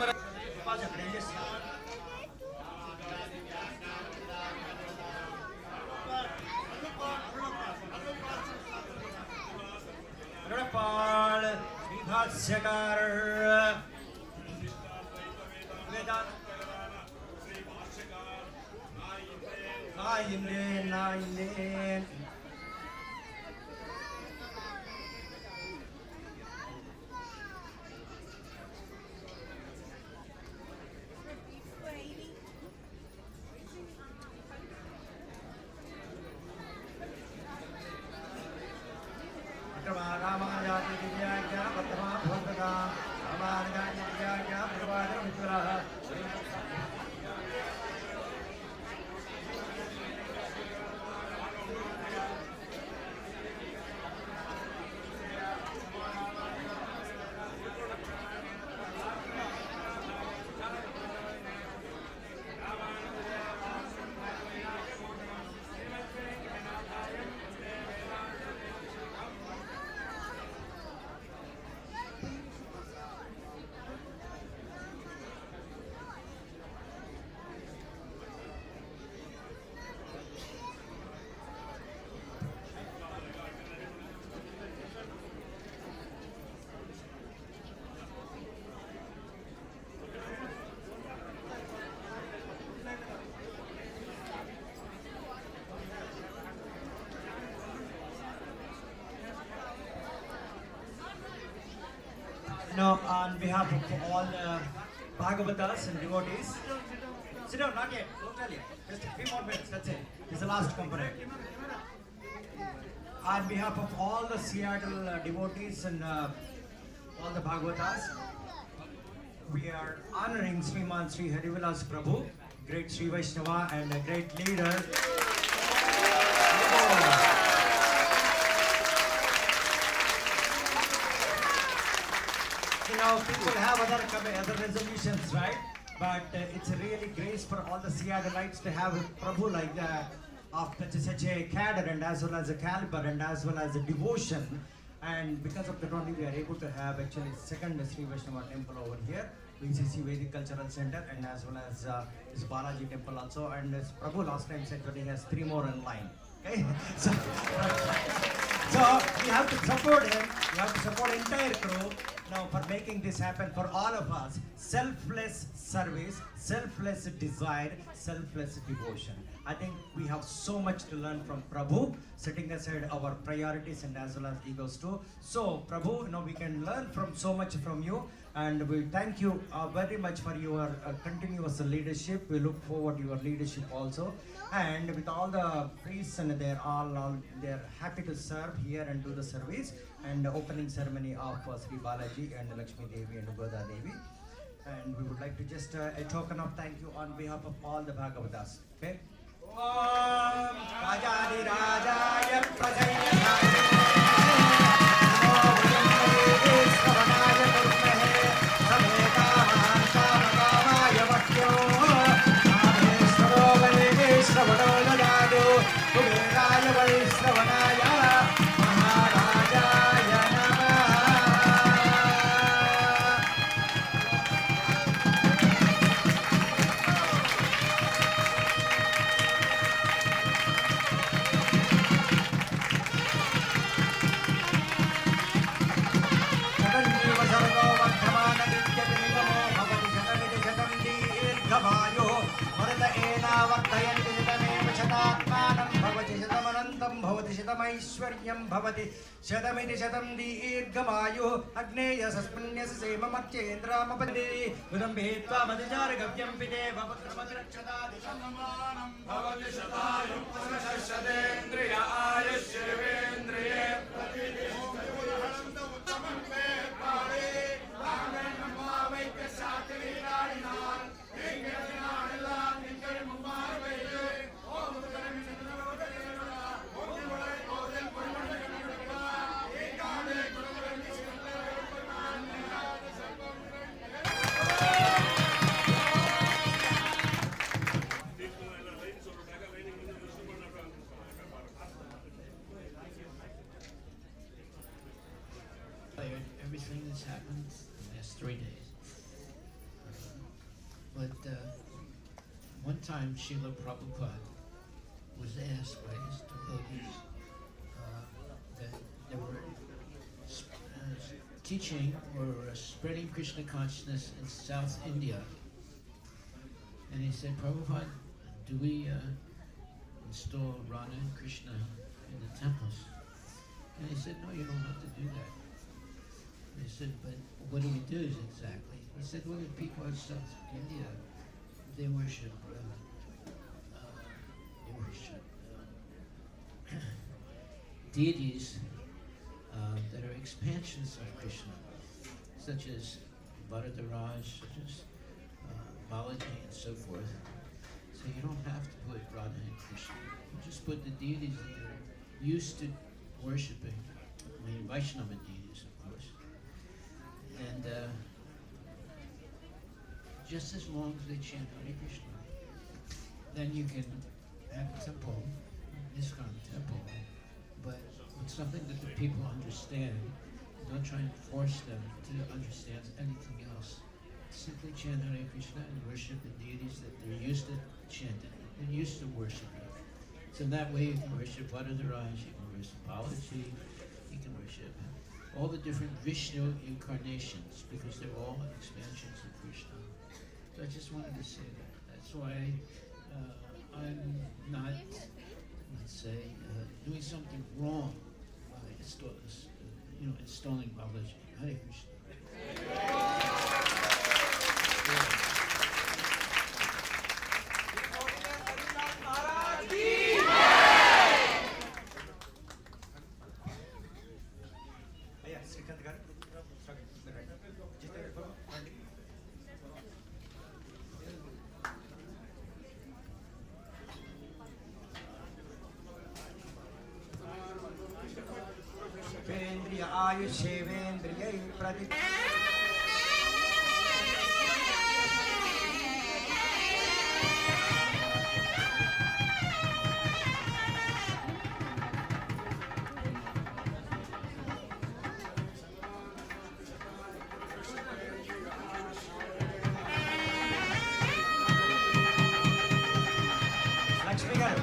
Rajapal, Sri Bhatsyakar, Vedant, Nine. Now, on behalf of all the Bhagavatas and devotees, sit down, not yet, don't tell you. Just a few more minutes, that's it. This is the last component. On behalf of all the Seattle devotees and all the Bhagavatas, we are honoring Sriman Sri Harivilas Prabhu, great Sri Vaishnava and a great leader. You know, people have other resolutions, right? But it's a really grace for all the Seattleites to have a Prabhu like that, of such a cadre and as well as a caliber and as well as a devotion. And because of that only we are able to have actually second Sri Vaishnava temple over here, VCC Vedic Cultural Center, and as well as this Balaji temple also. And as Prabhu last time said that he has 3 more in line. Okay? So we have to support him, we have to support entire crew now for making this happen for all of us. Selfless service, selfless desire, selfless devotion. I think we have so much to learn from Prabhu, setting aside our priorities and as well as egos too. So Prabhu, you know, we can learn from so much from you, and we thank you very much for your continuous leadership. We look forward to your leadership also. And with all the priests, and they're happy to serve here and do the service and the opening ceremony of Sri Balaji and Lakshmi Devi and Goda Devi. And we would like to just a token of thank you on behalf of all the Bhagavatas. Okay? Om Rajadi Rajaya Shatamayshwaryam bhavati shatamiti shatam dirghamayu agneya saspunyas semamachendra mapadi udam bhetva madhijara gavyam pide bhavatramadrakshada dishannamanam bhavati shatayum purashadendriya ayushirvendriye pratidishtavurantam uttamam vepare ramanam mavaikya satiriradinal engadinadillam ningal mummarveye om udaram everything that's happened in the last 3 days. But one time Srila Prabhupada was asked by his devotees that there were teaching or spreading Krishna consciousness in South India. And he said, Prabhupada, do we install Radha and Krishna in the temples? And he said, no, you don't have to do that. And he said, but what do we do exactly? He said, well, the people in South India, they worship deities that are expansions of Krishna, such as Varadaraj, such as Balaji, and so forth. So you don't have to put Radha and Krishna. You just put the deities that you're used to worshipping. I mean, Vaishnava deities, of course. And just as long as they chant Hare Krishna, then you can have a temple, ISKCON temple, but with something that the people understand. Don't try and force them to understand anything else. Simply chant Hare Krishna and worship the deities that they're used to chanting and used to worshiping. So that way you can worship Varadaraj, you can worship Balaji, you can worship all the different Vishnu incarnations, because they're all expansions of Krishna. So I just wanted to say that. That's why I'm not, let's say, doing something wrong by installing Balaji. Hare Krishna. आयुषेवेन्द्रियै प्रति లక్ష్మి గారు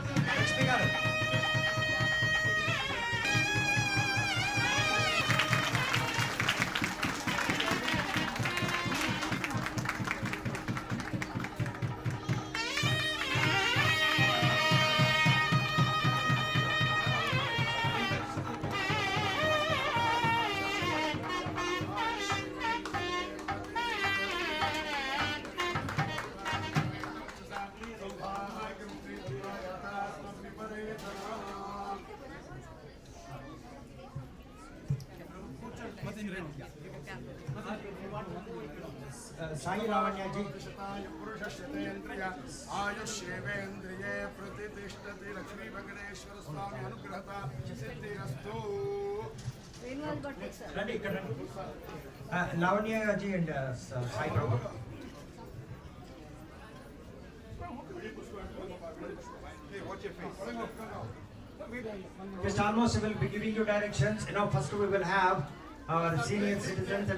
साई लावण्या जी आयुष्येवेन्द्रिये प्रतिष्ठति लक्ष्मी वेंकटेश्वर स्वामी अनुग्रहता सिद्धिरस्तु लावण्या जी and Sai Prabhu. Just almost we will be giving you directions. First we will have our senior citizens.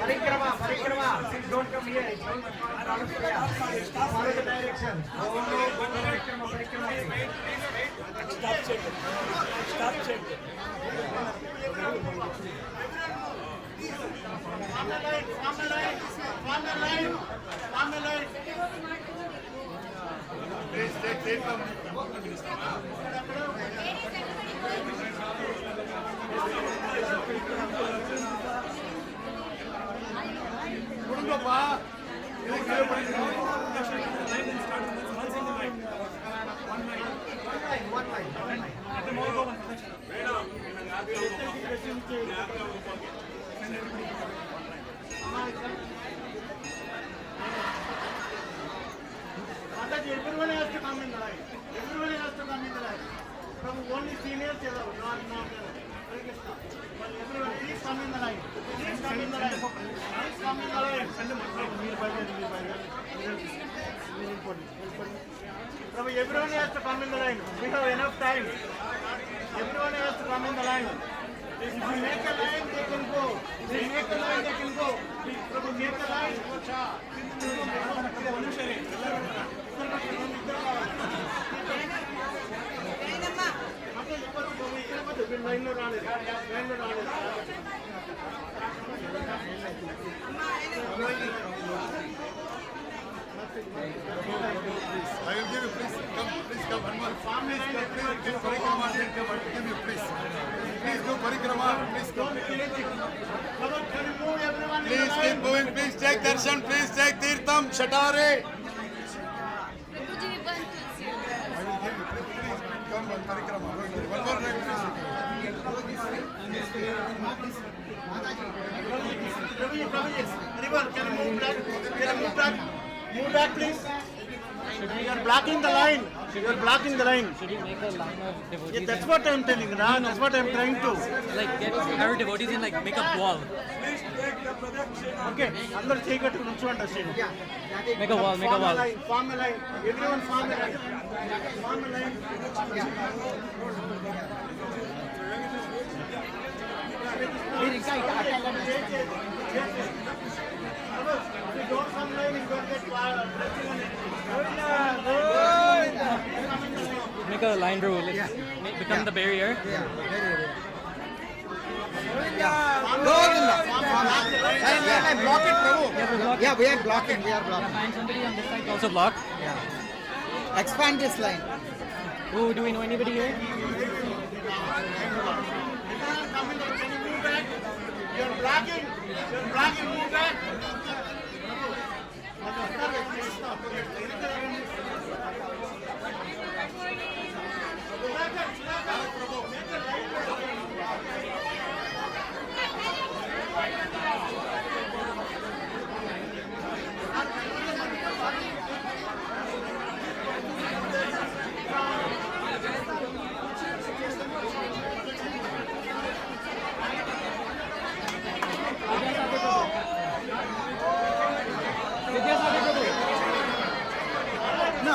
Parikrama, please don't come here. Follow the direction. Stop checking. On the line. Please take them. Everyone has to come in the line. Everyone has to come in the line. From only seniors, not but everyone, please come in the line. Please come in the line. Please come in the line. From everyone has to come in the line. We have enough time. Everyone has to come in the line. If you make a line, they can go. If you make a line, they can go. Prabhu, make a line. లైన్లో రాలేదు లైన్లో రాలేదు I will give you, please come, one more. Please give parikrama, give you, please. Please do parikrama, please come. Please keep moving, please take darshan, please take tirtham, shatare. I will give you, please come one parikrama. One more time, please. Everyone, can you move back? Can you move back? Move back, please. You are blocking the line. You are blocking the line. Should you make a line of devotees? Yeah, that's what I am telling you. That's what I am trying to. Like get our devotees in like make a wall. Okay, అందరూ చేయగట్టు నుంచోండి అసలు. Make a wall, make a wall. Form a line. Everyone form a line. Form a line. If you don't form a line, you don't get Make a line rule. Let's become the barrier. Block it, Prabhu. Yeah, we are blocking. Find somebody on this side also block. Yeah. Expand this line. Oh, do we know anybody here? You're blocking. You're blocking. Move back. No.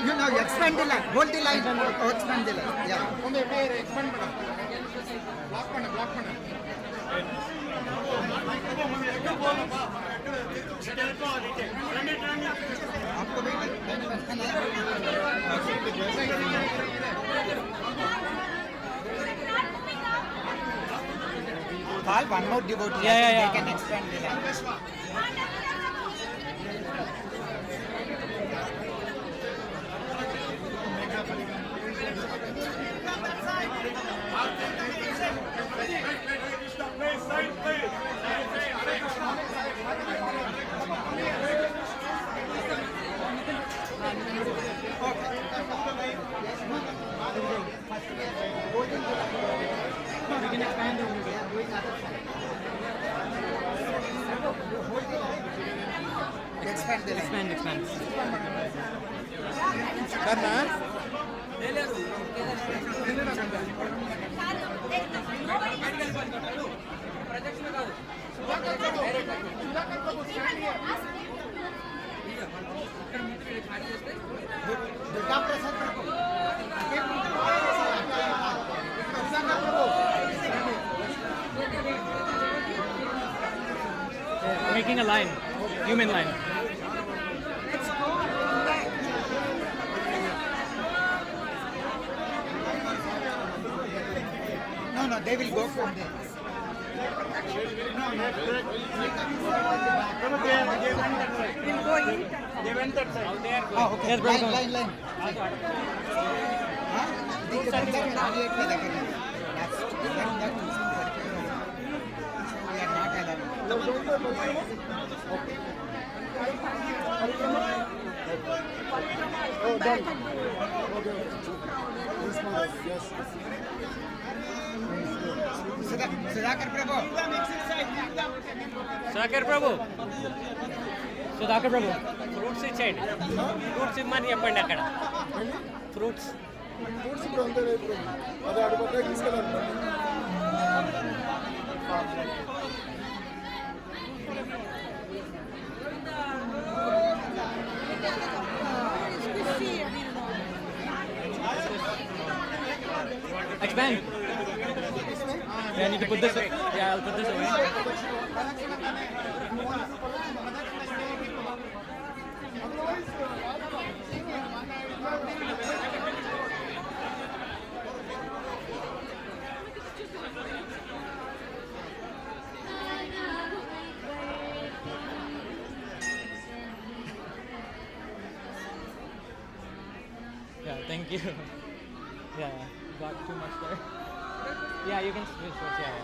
You know, expand the line. Hold the line. Oh, expand the line. Yeah. Expand madam. Block panna. आपको भी call one more devotee. Yeah. They can expand the line. We can expand a little bit. Expand the line. Expand. Making a line, human line. No, they will go from there. They went that side. Oh, okay. Yes, brother. Line. Huh? We are not allowed. Oh, done. Okay. This one, yes. Sudhakar Prabhu. Sudhakar Prabhu. Sudhakar Prabhu. Fruits ఇచ్చేయండి. Fruits ఇమ్మని చెప్పండి అక్కడ. Fruits. Fruits ఇప్పుడు అంతే ఇప్పుడు అదే అడుగుతా తీసుకెళ్ళాలి. Expand. Yeah, I need to put this. Yeah, I'll put this away. Yeah, thank you. Yeah, got too much there. Yeah, you can switch. Yeah.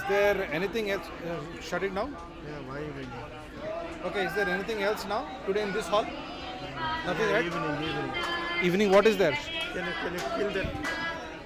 there anything else? Shut it down? Yeah, why evening? Okay, is there anything else now today in this hall? Nothing, right? Evening. Evening, what is there? Can you kill that?